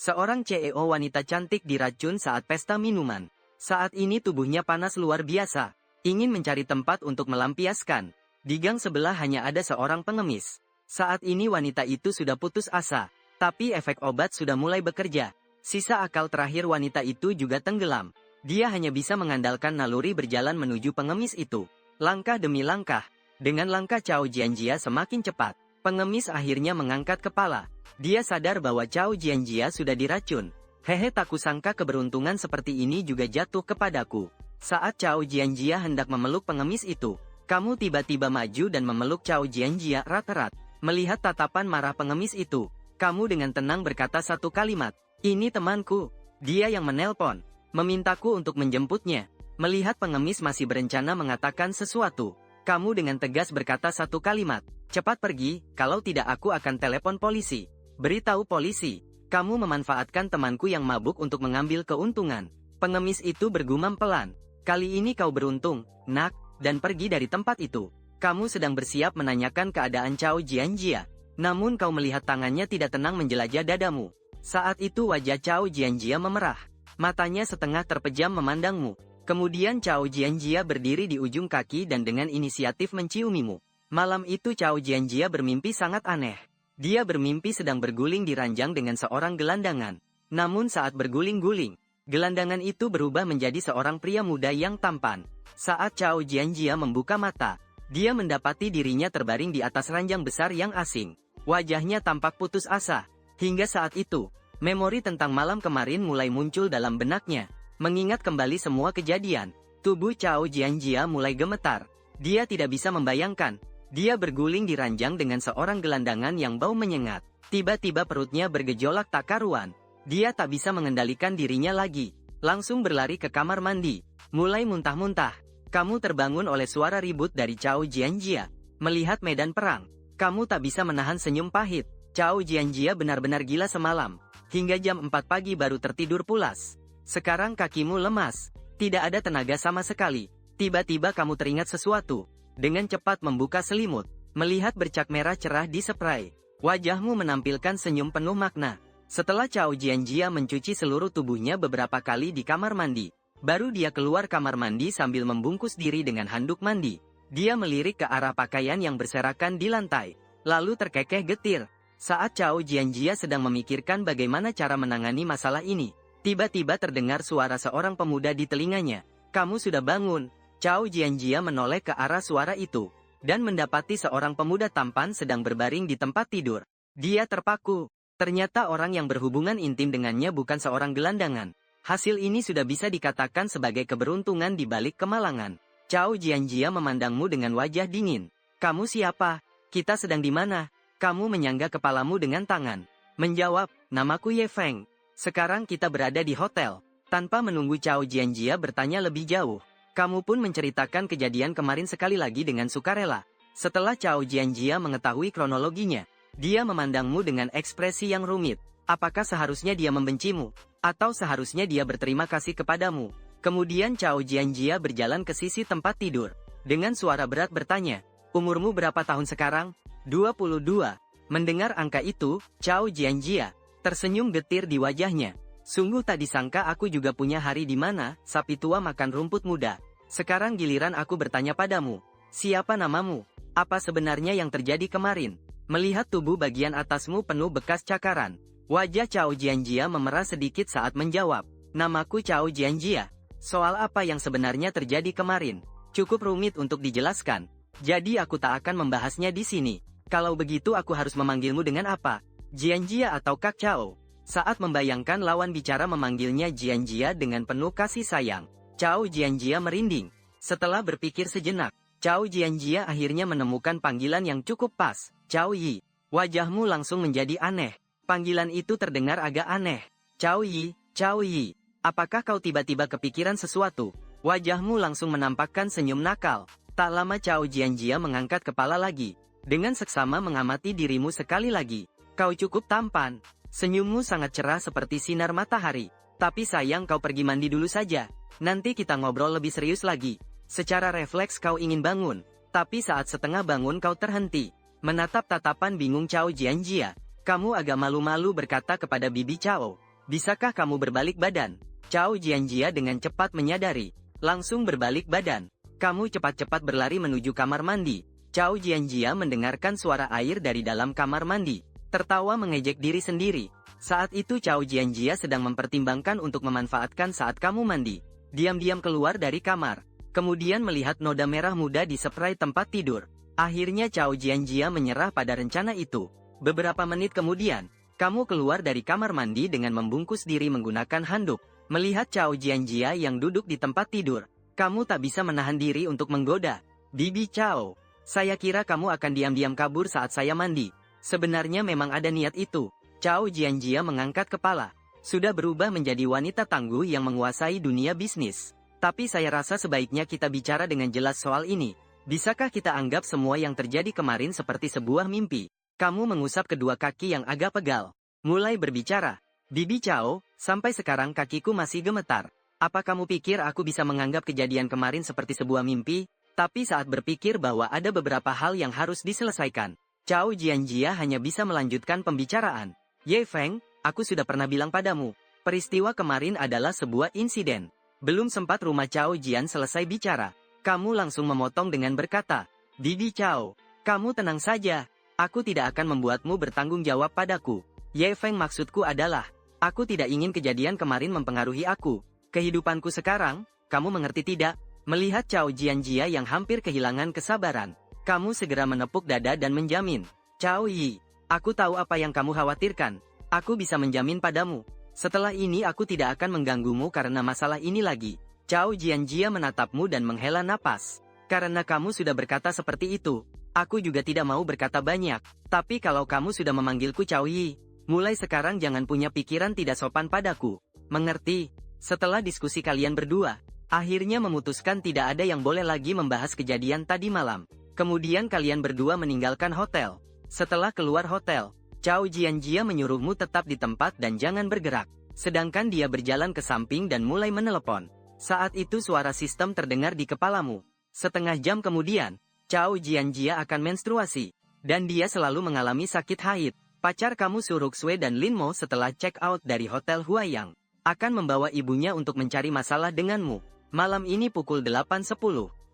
Seorang CEO wanita cantik diracun saat pesta minuman. Saat ini tubuhnya panas luar biasa. Ingin mencari tempat untuk melampiaskan. Di gang sebelah hanya ada seorang pengemis. Saat ini wanita itu sudah putus asa. Tapi efek obat sudah mulai bekerja. Sisa akal terakhir wanita itu juga tenggelam. Dia hanya bisa mengandalkan naluri berjalan menuju pengemis itu. Langkah demi langkah. Dengan langkah Cao Jianjia semakin cepat. Pengemis akhirnya mengangkat kepala. Dia sadar bahwa Cao Jianjia sudah diracun. Hehe, tak kusangka keberuntungan seperti ini juga jatuh kepadaku. Saat Cao Jianjia hendak memeluk pengemis itu, kamu tiba-tiba maju dan memeluk Cao Jianjia erat-erat. Melihat tatapan marah pengemis itu, kamu dengan tenang berkata satu kalimat, "Ini temanku." Dia yang menelpon, memintaku untuk menjemputnya. Melihat pengemis masih berencana mengatakan sesuatu, kamu dengan tegas berkata satu kalimat, "Cepat pergi, kalau tidak aku akan telepon polisi." Beritahu polisi, kamu memanfaatkan temanku yang mabuk untuk mengambil keuntungan. Pengemis itu bergumam pelan. Kali ini kau beruntung, nak, dan pergi dari tempat itu. Kamu sedang bersiap menanyakan keadaan Cao Jianjia. Namun kau melihat tangannya tidak tenang menjelajah dadamu. Saat itu wajah Cao Jianjia memerah. Matanya setengah terpejam memandangmu. Kemudian Cao Jianjia berdiri di ujung kaki dan dengan inisiatif menciumimu. Malam itu Cao Jianjia bermimpi sangat aneh. Dia bermimpi sedang berguling di ranjang dengan seorang gelandangan. Namun saat berguling-guling, gelandangan itu berubah menjadi seorang pria muda yang tampan. Saat Cao Jianjia membuka mata, dia mendapati dirinya terbaring di atas ranjang besar yang asing. Wajahnya tampak putus asa. Hingga saat itu, memori tentang malam kemarin mulai muncul dalam benaknya. Mengingat kembali semua kejadian, tubuh Cao Jianjia mulai gemetar. Dia tidak bisa membayangkan. Dia berguling di ranjang dengan seorang gelandangan yang bau menyengat. Tiba-tiba perutnya bergejolak tak karuan. Dia tak bisa mengendalikan dirinya lagi. Langsung berlari ke kamar mandi. Mulai muntah-muntah. Kamu terbangun oleh suara ribut dari Cao Jianjia. Melihat medan perang, kamu tak bisa menahan senyum pahit. Cao Jianjia benar-benar gila semalam. Hingga jam 4 pagi baru tertidur pulas. Sekarang kakimu lemas. Tidak ada tenaga sama sekali. Tiba-tiba kamu teringat sesuatu. Dengan cepat membuka selimut, melihat bercak merah cerah di spray. Wajahmu menampilkan senyum penuh makna. Setelah Cao Jianjia mencuci seluruh tubuhnya beberapa kali di kamar mandi, baru dia keluar kamar mandi sambil membungkus diri dengan handuk mandi. Dia melirik ke arah pakaian yang berserakan di lantai, lalu terkekeh getir. Saat Cao Jianjia sedang memikirkan bagaimana cara menangani masalah ini, tiba-tiba terdengar suara seorang pemuda di telinganya. "Kamu sudah bangun?" Cao Jianjia menoleh ke arah suara itu, dan mendapati seorang pemuda tampan sedang berbaring di tempat tidur. Dia terpaku. Ternyata orang yang berhubungan intim dengannya bukan seorang gelandangan. Hasil ini sudah bisa dikatakan sebagai keberuntungan di balik kemalangan. Cao Jianjia memandangmu dengan wajah dingin. "Kamu siapa? Kita sedang di mana?" Kamu menyangga kepalamu dengan tangan. Menjawab, "Namaku Ye Feng. Sekarang kita berada di hotel." Tanpa menunggu Cao Jianjia bertanya lebih jauh, kamu pun menceritakan kejadian kemarin sekali lagi dengan sukarela. Setelah Cao Jianjia mengetahui kronologinya, dia memandangmu dengan ekspresi yang rumit. Apakah seharusnya dia membencimu? Atau seharusnya dia berterima kasih kepadamu? Kemudian Cao Jianjia berjalan ke sisi tempat tidur. Dengan suara berat bertanya, "Umurmu berapa tahun sekarang?" 22. Mendengar angka itu, Cao Jianjia tersenyum getir di wajahnya. "Sungguh tak disangka aku juga punya hari di mana sapi tua makan rumput muda. Sekarang giliran aku bertanya padamu. Siapa namamu? Apa sebenarnya yang terjadi kemarin?" Melihat tubuh bagian atasmu penuh bekas cakaran, wajah Cao Jianjia memerah sedikit saat menjawab, "Namaku Cao Jianjia." "Soal apa yang sebenarnya terjadi kemarin? Cukup rumit untuk dijelaskan. Jadi aku tak akan membahasnya di sini. Kalau begitu aku harus memanggilmu dengan apa? Jianjia atau Kak Cao?" Saat membayangkan lawan bicara memanggilnya Jianjia dengan penuh kasih sayang, Cao Jianjia merinding. Setelah berpikir sejenak, Cao Jianjia akhirnya menemukan panggilan yang cukup pas, "Cao Yi." Wajahmu langsung menjadi aneh. Panggilan itu terdengar agak aneh. "Cao Yi, Cao Yi. Apakah kau tiba-tiba kepikiran sesuatu?" Wajahmu langsung menampakkan senyum nakal. Tak lama Cao Jianjia mengangkat kepala lagi. Dengan seksama mengamati dirimu sekali lagi. "Kau cukup tampan. Senyummu sangat cerah seperti sinar matahari. Tapi sayang kau pergi mandi dulu saja. Nanti kita ngobrol lebih serius lagi." Secara refleks kau ingin bangun. Tapi saat setengah bangun kau terhenti. Menatap tatapan bingung Cao Jianjia. Kamu agak malu-malu berkata kepada bibi Cao, Bisakah kamu berbalik badan? Chao Jianjia dengan cepat menyadari. Langsung berbalik badan. Kamu cepat-cepat berlari menuju kamar mandi. Chao Jianjia mendengarkan suara air dari dalam kamar mandi. Tertawa mengejek diri sendiri. Saat itu Chao Jianjia sedang mempertimbangkan untuk memanfaatkan saat kamu mandi. Diam-diam keluar dari kamar. Kemudian melihat noda merah muda di spray tempat tidur. Akhirnya Chao Jianjia menyerah pada rencana itu. Beberapa menit kemudian, kamu keluar dari kamar mandi dengan membungkus diri menggunakan handuk. Melihat Chao Jianjia yang duduk di tempat tidur, kamu tak bisa menahan diri untuk menggoda. Bibi Chao, saya kira kamu akan diam-diam kabur saat saya mandi. Sebenarnya memang ada niat itu. Chao Jianjia mengangkat kepala. Sudah berubah menjadi wanita tangguh yang menguasai dunia bisnis. Tapi saya rasa sebaiknya kita bicara dengan jelas soal ini. Bisakah kita anggap semua yang terjadi kemarin seperti sebuah mimpi? Kamu mengusap kedua kaki yang agak pegal. Mulai berbicara. Bibi Chao, sampai sekarang kakiku masih gemetar. Apa kamu pikir aku bisa menganggap kejadian kemarin seperti sebuah mimpi? Tapi saat berpikir bahwa ada beberapa hal yang harus diselesaikan, Chao Jianjia hanya bisa melanjutkan pembicaraan. Ye Feng, aku sudah pernah bilang padamu, peristiwa kemarin adalah sebuah insiden. Belum sempat rumah Chao Jian selesai bicara, kamu langsung memotong dengan berkata, Bibi Chao, kamu tenang saja, aku tidak akan membuatmu bertanggung jawab padaku. Ye Feng, maksudku adalah, aku tidak ingin kejadian kemarin mempengaruhi aku. Kehidupanku sekarang, kamu mengerti tidak? Melihat Chao Jianjia yang hampir kehilangan kesabaran, kamu segera menepuk dada dan menjamin, Chao Yi, aku tahu apa yang kamu khawatirkan. Aku bisa menjamin padamu. Setelah ini aku tidak akan mengganggumu karena masalah ini lagi. Chao Jianjia menatapmu dan menghela napas. Karena kamu sudah berkata seperti itu, aku juga tidak mau berkata banyak. Tapi kalau kamu sudah memanggilku Chao Yi, mulai sekarang jangan punya pikiran tidak sopan padaku. Mengerti? Setelah diskusi kalian berdua, akhirnya memutuskan tidak ada yang boleh lagi membahas kejadian tadi malam. Kemudian kalian berdua meninggalkan hotel. Setelah keluar hotel, Chao Jianjia menyuruhmu tetap di tempat dan jangan bergerak. Sedangkan dia berjalan ke samping dan mulai menelepon. Saat itu suara sistem terdengar di kepalamu. Setengah jam kemudian, Chao Jianjia akan menstruasi. Dan dia selalu mengalami sakit haid. Pacar kamu Su Ruxue dan Lin Mo setelah check out dari Hotel Huayang akan membawa ibunya untuk mencari masalah denganmu. Malam ini pukul 8.10.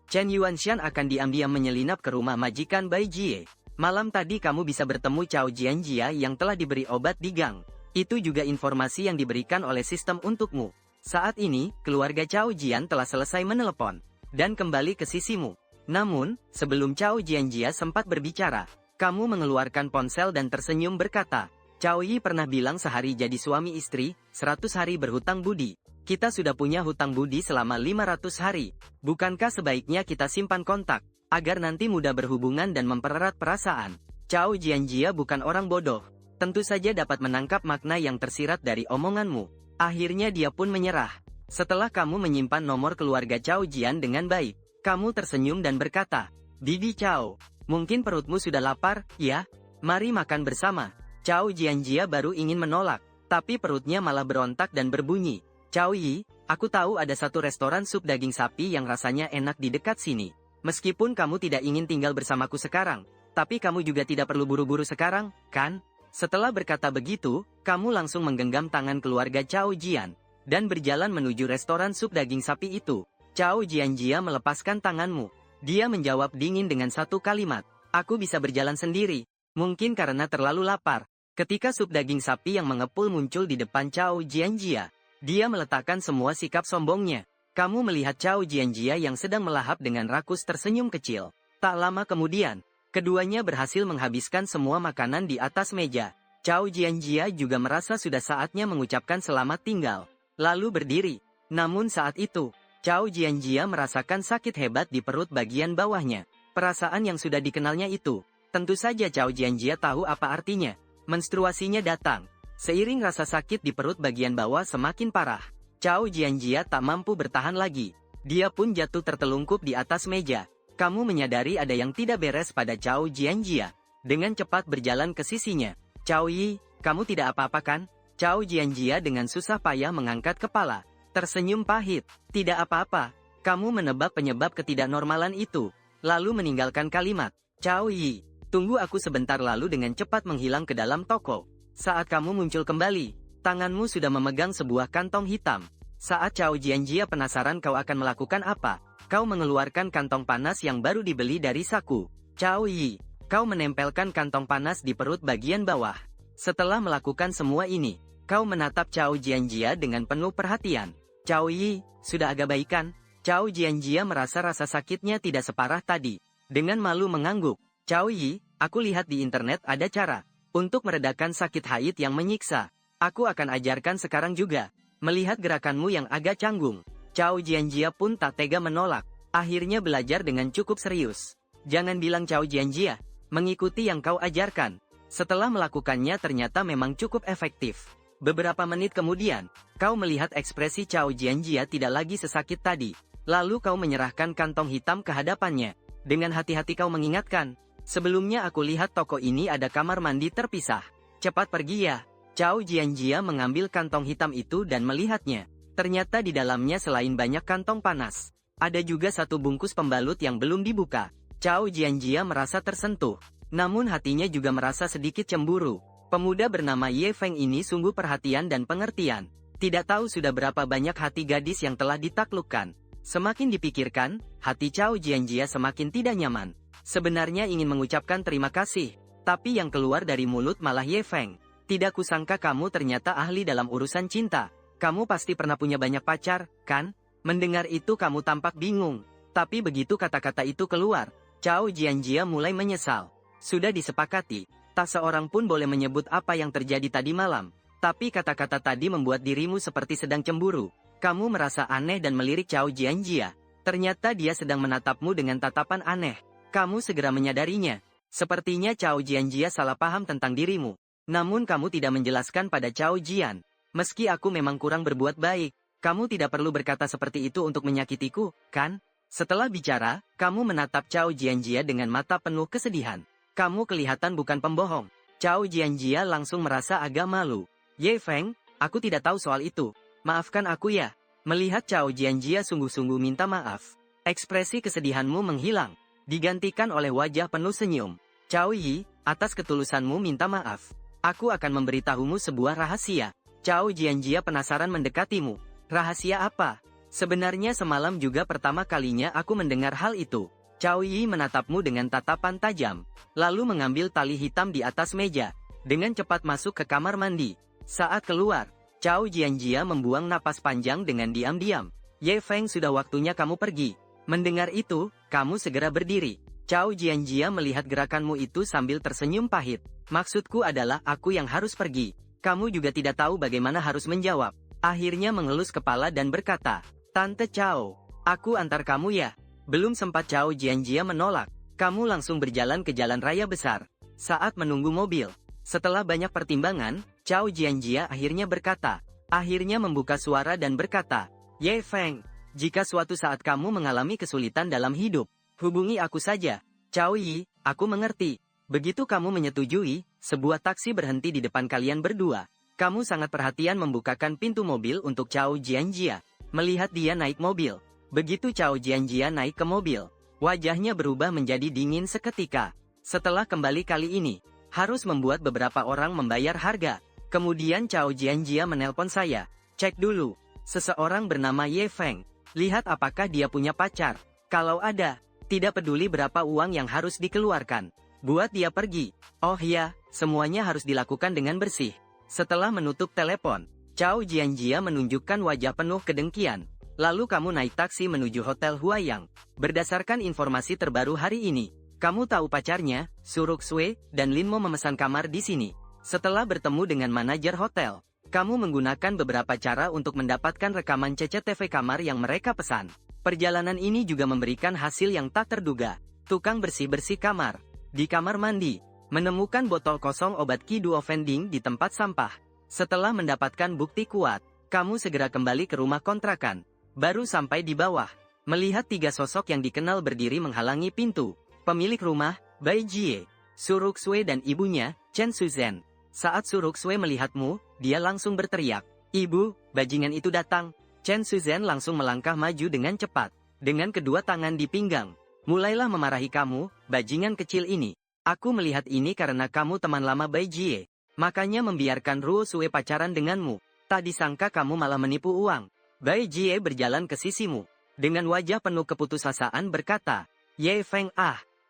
Chen Yuanshan akan diam-diam menyelinap ke rumah majikan Bai Jie. Malam tadi kamu bisa bertemu Chao Jianjia yang telah diberi obat di gang. Itu juga informasi yang diberikan oleh sistem untukmu. Saat ini, keluarga Chao Jian telah selesai menelepon dan kembali ke sisimu. Namun, sebelum Chao Jianjia sempat berbicara, kamu mengeluarkan ponsel dan tersenyum berkata, Chao Yi pernah bilang sehari jadi suami istri, 100 hari berhutang budi. Kita sudah punya hutang budi selama 500 hari. Bukankah sebaiknya kita simpan kontak, agar nanti mudah berhubungan dan mempererat perasaan? Chao Jianjia bukan orang bodoh. Tentu saja dapat menangkap makna yang tersirat dari omonganmu. Akhirnya dia pun menyerah. Setelah kamu menyimpan nomor keluarga Chao Jian dengan baik, kamu tersenyum dan berkata, Bibi Chao, mungkin perutmu sudah lapar, ya? Mari makan bersama. Chao Jianjia baru ingin menolak, tapi perutnya malah berontak dan berbunyi. Chao Yi, aku tahu ada satu restoran sup daging sapi yang rasanya enak di dekat sini. Meskipun kamu tidak ingin tinggal bersamaku sekarang, tapi kamu juga tidak perlu buru-buru sekarang, kan? Setelah berkata begitu, kamu langsung menggenggam tangan keluarga Chao Jian dan berjalan menuju restoran sup daging sapi itu. Chao Jianjia melepaskan tanganmu. Dia menjawab dingin dengan satu kalimat, aku bisa berjalan sendiri. Mungkin karena terlalu lapar. Ketika sup daging sapi yang mengepul muncul di depan Chao Jianjia, dia meletakkan semua sikap sombongnya. Kamu melihat Chao Jianjia yang sedang melahap dengan rakus tersenyum kecil. Tak lama kemudian, keduanya berhasil menghabiskan semua makanan di atas meja. Chao Jianjia juga merasa sudah saatnya mengucapkan selamat tinggal, lalu berdiri. Namun saat itu, Chao Jianjia merasakan sakit hebat di perut bagian bawahnya. Perasaan yang sudah dikenalnya itu, tentu saja Chao Jianjia tahu apa artinya. Menstruasinya datang. Seiring rasa sakit di perut bagian bawah semakin parah, Chao Jianjia tak mampu bertahan lagi. Dia pun jatuh tertelungkup di atas meja. Kamu menyadari ada yang tidak beres pada Chao Jianjia. Dengan cepat berjalan ke sisinya. Chao Yi, kamu tidak apa-apa kan? Chao Jianjia dengan susah payah mengangkat kepala. Tersenyum pahit. Tidak apa-apa. Kamu menebak penyebab ketidaknormalan itu. Lalu meninggalkan kalimat. Chao Yi, tunggu aku sebentar, lalu dengan cepat menghilang ke dalam toko. Saat kamu muncul kembali, Tanganmu sudah memegang sebuah kantong hitam. Saat Cao Jianjia penasaran kau akan melakukan apa, kau mengeluarkan kantong panas yang baru dibeli dari saku. Cao Yi, kau menempelkan kantong panas di perut bagian bawah. Setelah melakukan semua ini, kau menatap Cao Jianjia dengan penuh perhatian. Cao Yi, sudah agak baikan? Cao Jianjia merasa rasa sakitnya tidak separah tadi. Dengan malu mengangguk, Cao Yi, aku lihat di internet ada cara untuk meredakan sakit haid yang menyiksa. Aku akan ajarkan sekarang juga. Melihat gerakanmu yang agak canggung, Cao Jianjia pun tak tega menolak. Akhirnya belajar dengan cukup serius. Jangan bilang Cao Jianjia, mengikuti yang kau ajarkan. Setelah melakukannya ternyata memang cukup efektif. Beberapa menit kemudian, kau melihat ekspresi Cao Jianjia tidak lagi sesakit tadi. Lalu kau menyerahkan kantong hitam ke hadapannya. Dengan hati-hati kau mengingatkan, sebelumnya aku lihat toko ini ada kamar mandi terpisah. Cepat pergi ya. Cao Jianjia mengambil kantong hitam itu dan melihatnya. Ternyata di dalamnya selain banyak kantong panas, ada juga satu bungkus pembalut yang belum dibuka. Cao Jianjia merasa tersentuh, namun hatinya juga merasa sedikit cemburu. Pemuda bernama Ye Feng ini sungguh perhatian dan pengertian. Tidak tahu sudah berapa banyak hati gadis yang telah ditaklukkan. Semakin dipikirkan, hati Cao Jianjia semakin tidak nyaman. Sebenarnya ingin mengucapkan terima kasih, tapi yang keluar dari mulut malah Ye Feng. Tidak kusangka kamu ternyata ahli dalam urusan cinta. Kamu pasti pernah punya banyak pacar, kan? Mendengar itu kamu tampak bingung. Tapi begitu kata-kata itu keluar, Cao Jianjia mulai menyesal. Sudah disepakati, tak seorang pun boleh menyebut apa yang terjadi tadi malam. Tapi kata-kata tadi membuat dirimu seperti sedang cemburu. Kamu merasa aneh dan melirik Cao Jianjia. Ternyata dia sedang menatapmu dengan tatapan aneh. Kamu segera menyadarinya. Sepertinya Cao Jianjia salah paham tentang dirimu. Namun kamu tidak menjelaskan pada Cao Jian. Meski aku memang kurang berbuat baik, kamu tidak perlu berkata seperti itu untuk menyakitiku, kan? Setelah bicara, kamu menatap Cao Jianjia dengan mata penuh kesedihan. Kamu kelihatan bukan pembohong. Cao Jianjia langsung merasa agak malu. Ye Feng, aku tidak tahu soal itu. Maafkan aku ya. Melihat Cao Jianjia sungguh-sungguh minta maaf, ekspresi kesedihanmu menghilang, digantikan oleh wajah penuh senyum. Cao Yi, atas ketulusanmu minta maaf. Aku akan memberitahumu sebuah rahasia. Cao Jianjia penasaran mendekatimu. Rahasia apa? Sebenarnya semalam juga pertama kalinya aku mendengar hal itu. Cao Yi menatapmu dengan tatapan tajam, lalu mengambil tali hitam di atas meja. Dengan cepat masuk ke kamar mandi. Saat keluar, Cao Jianjia membuang napas panjang dengan diam-diam. Ye Feng, sudah waktunya kamu pergi. Mendengar itu, kamu segera berdiri. Cao Jianjia melihat gerakanmu itu sambil tersenyum pahit. Maksudku adalah aku yang harus pergi. Kamu juga tidak tahu bagaimana harus menjawab. Akhirnya mengelus kepala dan berkata, Tante Cao, aku antar kamu ya. Belum sempat Cao Jianjia menolak, kamu langsung berjalan ke jalan raya besar. Saat menunggu mobil, setelah banyak pertimbangan, Cao Jianjia akhirnya berkata, akhirnya membuka suara dan berkata, Ye Feng, jika suatu saat kamu mengalami kesulitan dalam hidup, hubungi aku saja. Cao Yi, aku mengerti. Begitu kamu menyetujui, sebuah taksi berhenti di depan kalian berdua. Kamu sangat perhatian membukakan pintu mobil untuk Cao Jianjia. Melihat dia naik mobil, begitu Cao Jianjia naik ke mobil, wajahnya berubah menjadi dingin seketika. Setelah kembali kali ini, harus membuat beberapa orang membayar harga. Kemudian Cao Jianjia menelpon saya. Cek dulu, seseorang bernama Ye Feng. Lihat apakah dia punya pacar. Kalau ada, tidak peduli berapa uang yang harus dikeluarkan. Buat dia pergi. Oh ya, semuanya harus dilakukan dengan bersih. Setelah menutup telepon, Cao Jianjia menunjukkan wajah penuh kedengkian. Lalu kamu naik taksi menuju Hotel Huayang. Berdasarkan informasi terbaru hari ini, kamu tahu pacarnya, Suruk Sui, dan Linmo memesan kamar di sini. Setelah bertemu dengan manajer hotel, kamu menggunakan beberapa cara untuk mendapatkan rekaman CCTV kamar yang mereka pesan. Perjalanan ini juga memberikan hasil yang tak terduga. Tukang bersih-bersih kamar di kamar mandi menemukan botol kosong obat Kiduofending di tempat sampah. Setelah mendapatkan bukti kuat, kamu segera kembali ke rumah kontrakan. Baru sampai di bawah, melihat tiga sosok yang dikenal berdiri menghalangi pintu. Pemilik rumah, Bai Jie, Suruk Sui dan ibunya, Chen Suzhen. Saat Suruk Sui melihatmu, dia langsung berteriak, Ibu, bajingan itu datang. Chen Suzhen langsung melangkah maju dengan cepat, dengan kedua tangan di pinggang. Mulailah memarahi kamu, bajingan kecil ini. Aku melihat ini karena kamu teman lama Bai Jie. Makanya membiarkan Ruo Sue pacaran denganmu. Tak disangka kamu malah menipu uang. Bai Jie berjalan ke sisimu. Dengan wajah penuh keputusasaan berkata, Ye Feng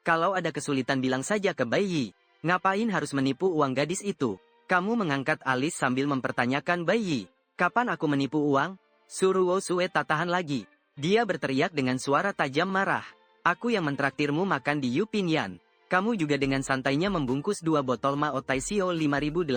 kalau ada kesulitan bilang saja ke Bai Yi. Ngapain harus menipu uang gadis itu? Kamu mengangkat alis sambil mempertanyakan Bai Yi. Kapan aku menipu uang? Ruo Sue tak tahan lagi. Dia berteriak dengan suara tajam marah. Aku yang mentraktirmu makan di Yupinyan. Kamu juga dengan santainya membungkus 2 botol Mao Tai Sio 5888.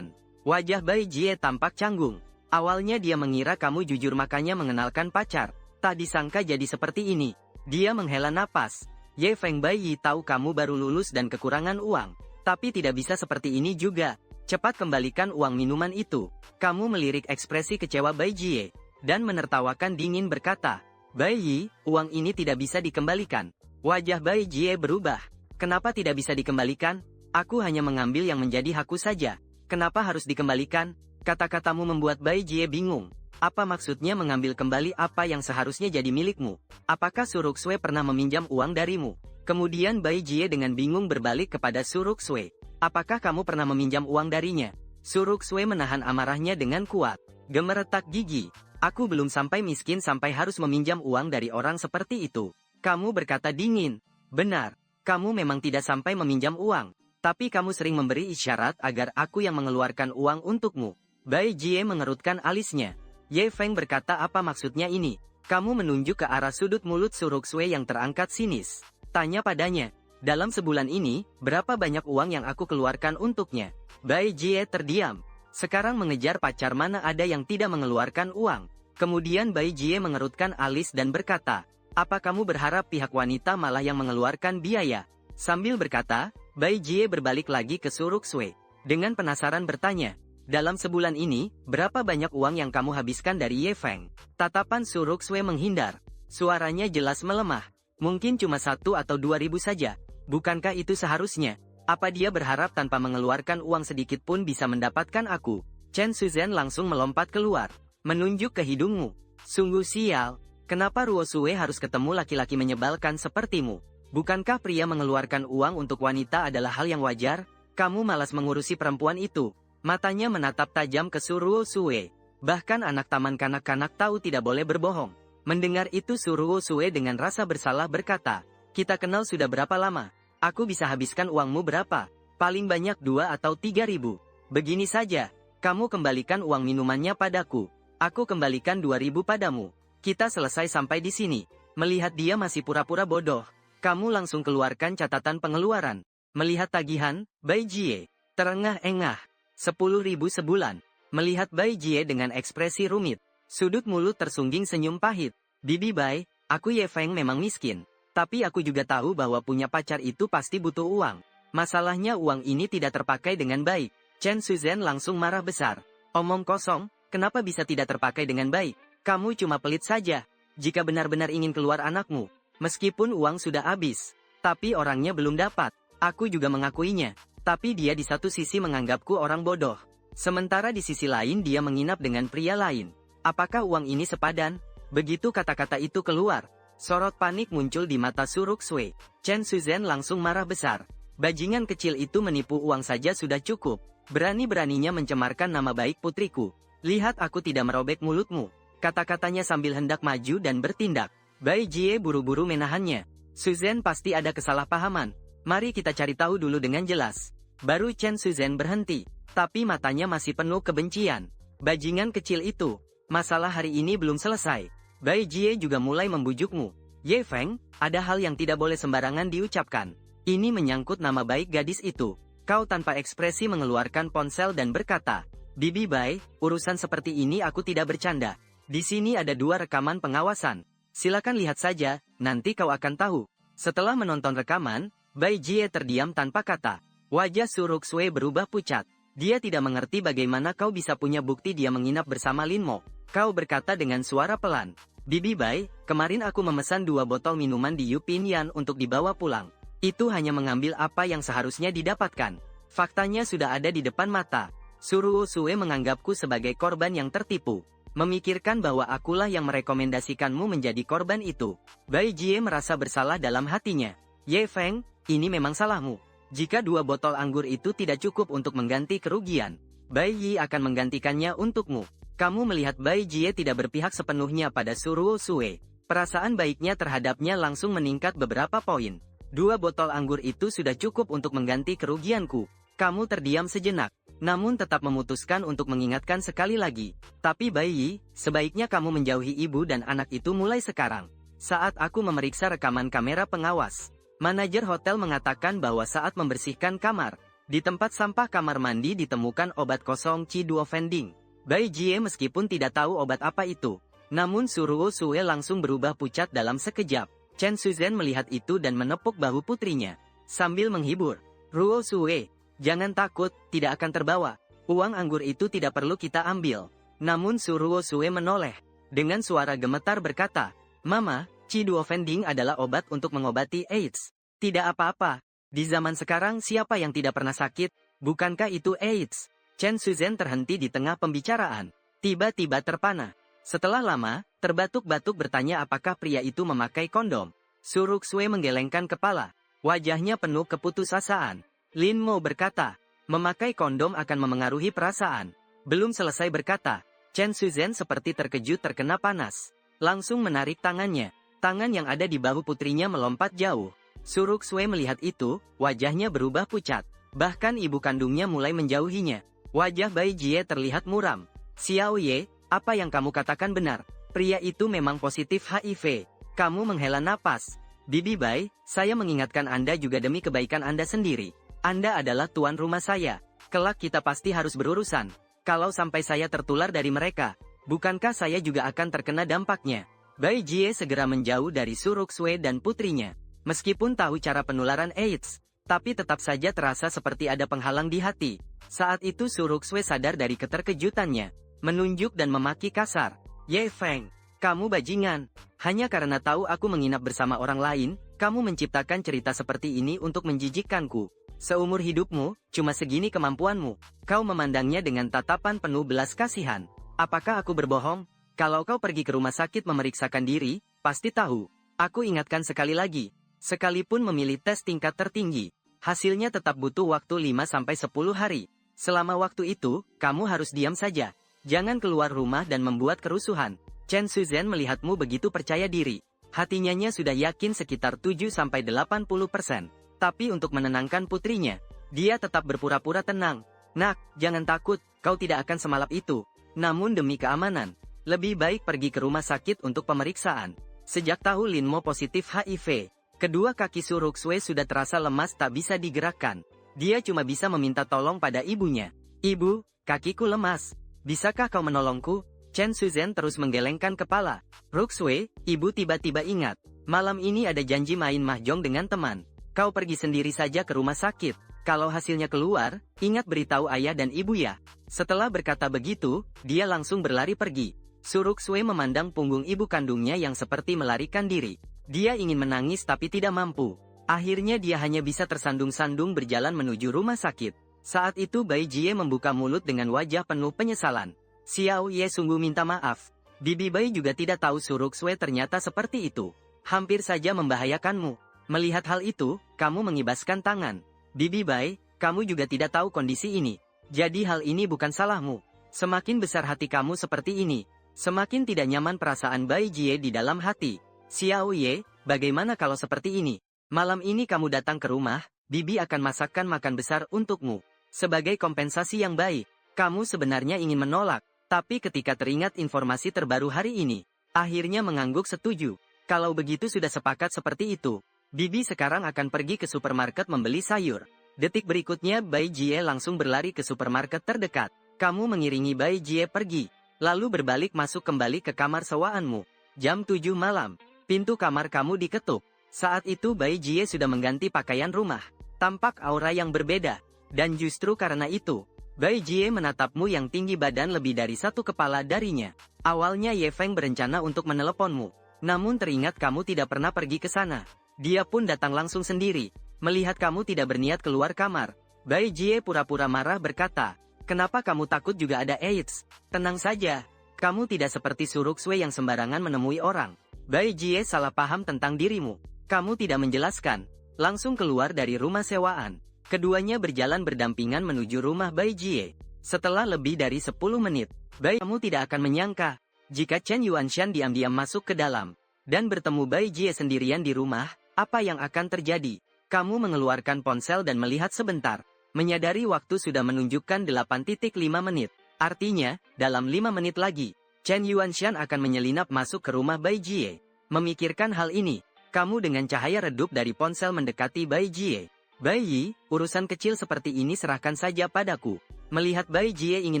Wajah Bai Jie tampak canggung. Awalnya dia mengira kamu jujur makanya mengenalkan pacar. Tak disangka jadi seperti ini. Dia menghela napas. Ye Feng, Bai Yi tahu kamu baru lulus dan kekurangan uang. Tapi tidak bisa seperti ini juga. Cepat kembalikan uang minuman itu. Kamu melirik ekspresi kecewa Bai Jie. Dan menertawakan dingin berkata, Bai Yi, uang ini tidak bisa dikembalikan. Wajah Bai Jie berubah. Kenapa tidak bisa dikembalikan? Aku hanya mengambil yang menjadi hakku saja. Kenapa harus dikembalikan? Kata-katamu membuat Bai Jie bingung. Apa maksudnya mengambil kembali apa yang seharusnya jadi milikmu? Apakah Suruk Sue pernah meminjam uang darimu? Kemudian Bai Jie dengan bingung berbalik kepada Suruk Sue. Apakah kamu pernah meminjam uang darinya? Suruk Sue menahan amarahnya dengan kuat. Gemeretak gigi. Aku belum sampai miskin sampai harus meminjam uang dari orang seperti itu. Kamu berkata dingin. Benar, kamu memang tidak sampai meminjam uang. Tapi kamu sering memberi isyarat agar aku yang mengeluarkan uang untukmu. Bai Jie mengerutkan alisnya. Ye Feng berkata, apa maksudnya ini? Kamu menunjuk ke arah sudut mulut Suruk Sue yang terangkat sinis. Tanya padanya. Dalam sebulan ini, berapa banyak uang yang aku keluarkan untuknya? Bai Jie terdiam. Sekarang mengejar pacar mana ada yang tidak mengeluarkan uang. Kemudian Bai Jie mengerutkan alis dan berkata, apa kamu berharap pihak wanita malah yang mengeluarkan biaya? Sambil berkata, Bai Jie berbalik lagi ke Suruk Sue. Dengan penasaran bertanya, dalam sebulan ini, berapa banyak uang yang kamu habiskan dari Ye Feng? Tatapan Suruk Sue menghindar. Suaranya jelas melemah. Mungkin cuma 1 atau 2 ribu saja. Bukankah itu seharusnya? Apa dia berharap tanpa mengeluarkan uang sedikit pun bisa mendapatkan aku? Chen Suzhen langsung melompat keluar. Menunjuk ke hidungmu. Sungguh sial. Kenapa Ruo Sue harus ketemu laki-laki menyebalkan sepertimu? Bukankah pria mengeluarkan uang untuk wanita adalah hal yang wajar? Kamu malas mengurusi perempuan itu. Matanya menatap tajam ke Ruo Sue. Bahkan anak taman kanak-kanak tahu tidak boleh berbohong. Mendengar itu Ruo Sue dengan rasa bersalah berkata, kita kenal sudah berapa lama? Aku bisa habiskan uangmu berapa? Paling banyak 2 atau 3 ribu. Begini saja, kamu kembalikan uang minumannya padaku. Aku kembalikan 2 ribu padamu. Kita selesai sampai di sini. Melihat dia masih pura-pura bodoh, kamu langsung keluarkan catatan pengeluaran. Melihat tagihan, Bai Jie terengah-engah. 10 ribu sebulan. Melihat Bai Jie dengan ekspresi rumit, sudut mulut tersungging senyum pahit. Bibi Bai, aku Ye Feng memang miskin. Tapi aku juga tahu bahwa punya pacar itu pasti butuh uang. Masalahnya uang ini tidak terpakai dengan baik. Chen Suzhen langsung marah besar. Omong kosong, kenapa bisa tidak terpakai dengan baik? Kamu cuma pelit saja. Jika benar-benar ingin keluar anakmu, meskipun uang sudah habis, tapi orangnya belum dapat. Aku juga mengakuinya. Tapi dia di satu sisi menganggapku orang bodoh. Sementara di sisi lain dia menginap dengan pria lain. Apakah uang ini sepadan? Begitu kata-kata itu keluar, sorot panik muncul di mata Suruk Sue. Chen Suzhen langsung marah besar. Bajingan kecil itu menipu uang saja sudah cukup. Berani-beraninya mencemarkan nama baik putriku. Lihat aku tidak merobek mulutmu. Kata-katanya sambil hendak maju dan bertindak. Bai Jie buru-buru menahannya. Suzhen pasti ada kesalahpahaman. Mari kita cari tahu dulu dengan jelas. Baru Chen Suzhen berhenti. Tapi matanya masih penuh kebencian. Bajingan kecil itu. Masalah hari ini belum selesai. Bai Jie juga mulai membujukmu. Ye Feng, ada hal yang tidak boleh sembarangan diucapkan. Ini menyangkut nama baik gadis itu. Kau tanpa ekspresi mengeluarkan ponsel dan berkata, Bibi Bai, urusan seperti ini aku tidak bercanda. Di sini ada 2 rekaman pengawasan. Silakan lihat saja, nanti kau akan tahu. Setelah menonton rekaman, Bai Jie terdiam tanpa kata. Wajah Suruk Sue berubah pucat. Dia tidak mengerti bagaimana kau bisa punya bukti dia menginap bersama Lin Mo. Kau berkata dengan suara pelan. Bibi Bai, kemarin aku memesan 2 botol minuman di Yupinyan untuk dibawa pulang. Itu hanya mengambil apa yang seharusnya didapatkan. Faktanya sudah ada di depan mata. Ruo Sue menganggapku sebagai korban yang tertipu. Memikirkan bahwa akulah yang merekomendasikanmu menjadi korban itu. Bai Jie merasa bersalah dalam hatinya. Ye Feng, ini memang salahmu. Jika 2 botol anggur itu tidak cukup untuk mengganti kerugian, Bai Yi akan menggantikannya untukmu. Kamu melihat Bai Jie tidak berpihak sepenuhnya pada Suruo Sue. Perasaan baiknya terhadapnya langsung meningkat beberapa poin. 2 botol anggur itu sudah cukup untuk mengganti kerugianku. Kamu terdiam sejenak, namun tetap memutuskan untuk mengingatkan sekali lagi. Tapi Bai Yi, sebaiknya kamu menjauhi ibu dan anak itu mulai sekarang. Saat aku memeriksa rekaman kamera pengawas, manajer hotel mengatakan bahwa saat membersihkan kamar, di tempat sampah kamar mandi ditemukan obat kosong Qi Duo Vending. Bai Jie meskipun tidak tahu obat apa itu, namun Suruo Sue langsung berubah pucat dalam sekejap. Chen Suzhen melihat itu dan menepuk bahu putrinya, sambil menghibur. Ruo Sue, jangan takut, tidak akan terbawa. Uang anggur itu tidak perlu kita ambil. Namun Suruo Sue menoleh, dengan suara gemetar berkata, Mama, Qi Duo Vending adalah obat untuk mengobati AIDS. Tidak apa-apa. Di zaman sekarang siapa yang tidak pernah sakit? Bukankah itu AIDS? Chen Suzhen terhenti di tengah pembicaraan. Tiba-tiba terpana. Setelah lama, terbatuk-batuk bertanya apakah pria itu memakai kondom. Suruk Sue menggelengkan kepala. Wajahnya penuh keputusasaan. Lin Mo berkata, memakai kondom akan memengaruhi perasaan. Belum selesai berkata, Chen Suzhen seperti terkejut terkena panas. Langsung menarik tangannya. Tangan yang ada di bahu putrinya melompat jauh. Suruk Sue melihat itu, wajahnya berubah pucat. Bahkan ibu kandungnya mulai menjauhinya. Wajah Bai Jie terlihat muram. Xiao Ye, apa yang kamu katakan benar. Pria itu memang positif HIV. Kamu menghela napas. Bibi Bai, saya mengingatkan Anda juga demi kebaikan Anda sendiri. Anda adalah tuan rumah saya. Kelak kita pasti harus berurusan. Kalau sampai saya tertular dari mereka, bukankah saya juga akan terkena dampaknya? Bai Jie segera menjauh dari Suruk Sue dan putrinya. Meskipun tahu cara penularan AIDS, tapi tetap saja terasa seperti ada penghalang di hati. Saat itu Suruk Sue sadar dari keterkejutannya, menunjuk dan memaki kasar. Ye Feng, kamu bajingan. Hanya karena tahu aku menginap bersama orang lain, kamu menciptakan cerita seperti ini untuk menjijikkanku. Seumur hidupmu, cuma segini kemampuanmu. Kau memandangnya dengan tatapan penuh belas kasihan. Apakah aku berbohong? Kalau kau pergi ke rumah sakit memeriksakan diri, pasti tahu. Aku ingatkan sekali lagi. Sekalipun memilih tes tingkat tertinggi, hasilnya tetap butuh waktu 5-10 hari. Selama waktu itu, kamu harus diam saja. Jangan keluar rumah dan membuat kerusuhan. Chen Suzhen melihatmu begitu percaya diri. Hatinya sudah yakin sekitar 7-80%. Tapi untuk menenangkan putrinya, dia tetap berpura-pura tenang. Nak, jangan takut, kau tidak akan semalap itu. Namun demi keamanan, lebih baik pergi ke rumah sakit untuk pemeriksaan. Sejak tahu Lin Mo positif HIV, kedua kaki Suruk Sue sudah terasa lemas tak bisa digerakkan. Dia cuma bisa meminta tolong pada ibunya. Ibu, kakiku lemas. Bisakah kau menolongku? Chen Suzhen terus menggelengkan kepala. Ruk Sue, ibu tiba-tiba ingat. Malam ini ada janji main mahjong dengan teman. Kau pergi sendiri saja ke rumah sakit. Kalau hasilnya keluar, ingat beritahu ayah dan ibu ya. Setelah berkata begitu, dia langsung berlari pergi. Suruk Sue memandang punggung ibu kandungnya yang seperti melarikan diri. Dia ingin menangis tapi tidak mampu. Akhirnya dia hanya bisa tersandung-sandung berjalan menuju rumah sakit. Saat itu Bai Jie membuka mulut dengan wajah penuh penyesalan. Xiao Ye sungguh minta maaf. Bibi Bai juga tidak tahu Suruk Sue ternyata seperti itu. Hampir saja membahayakanmu. Melihat hal itu, kamu mengibaskan tangan. Bibi Bai, kamu juga tidak tahu kondisi ini. Jadi hal ini bukan salahmu. Semakin besar hati kamu seperti ini, semakin tidak nyaman perasaan Bai Jie di dalam hati. Xiao Ye, bagaimana kalau seperti ini? Malam ini kamu datang ke rumah, Bibi akan masakkan makan besar untukmu. Sebagai kompensasi yang baik, kamu sebenarnya ingin menolak, tapi ketika teringat informasi terbaru hari ini, akhirnya mengangguk setuju. Kalau begitu sudah sepakat seperti itu, Bibi sekarang akan pergi ke supermarket membeli sayur. Detik berikutnya Bai Jie langsung berlari ke supermarket terdekat. Kamu mengiringi Bai Jie pergi, lalu berbalik masuk kembali ke kamar sewaanmu. Jam 7 malam, pintu kamar kamu diketuk. Saat itu Bai Jie sudah mengganti pakaian rumah. Tampak aura yang berbeda. Dan justru karena itu, Bai Jie menatapmu yang tinggi badan lebih dari satu kepala darinya. Awalnya Ye Feng berencana untuk meneleponmu. Namun teringat kamu tidak pernah pergi ke sana. Dia pun datang langsung sendiri. Melihat kamu tidak berniat keluar kamar, Bai Jie pura-pura marah berkata, kenapa kamu takut juga ada AIDS? Tenang saja. Kamu tidak seperti Suruk Sue yang sembarangan menemui orang. Bai Jie salah paham tentang dirimu. Kamu tidak menjelaskan. Langsung keluar dari rumah sewaan. Keduanya berjalan berdampingan menuju rumah Bai Jie. Setelah lebih dari 10 menit, kamu tidak akan menyangka jika Chen Yuanshan diam-diam masuk ke dalam dan bertemu Bai Jie sendirian di rumah, apa yang akan terjadi? Kamu mengeluarkan ponsel dan melihat sebentar. Menyadari waktu sudah menunjukkan 8.5 menit. Artinya, dalam 5 menit lagi, Chen Yuanshan akan menyelinap masuk ke rumah Bai Jie. Memikirkan hal ini, kamu dengan cahaya redup dari ponsel mendekati Bai Jie. Bai Yi, urusan kecil seperti ini serahkan saja padaku. Melihat Bai Jie ingin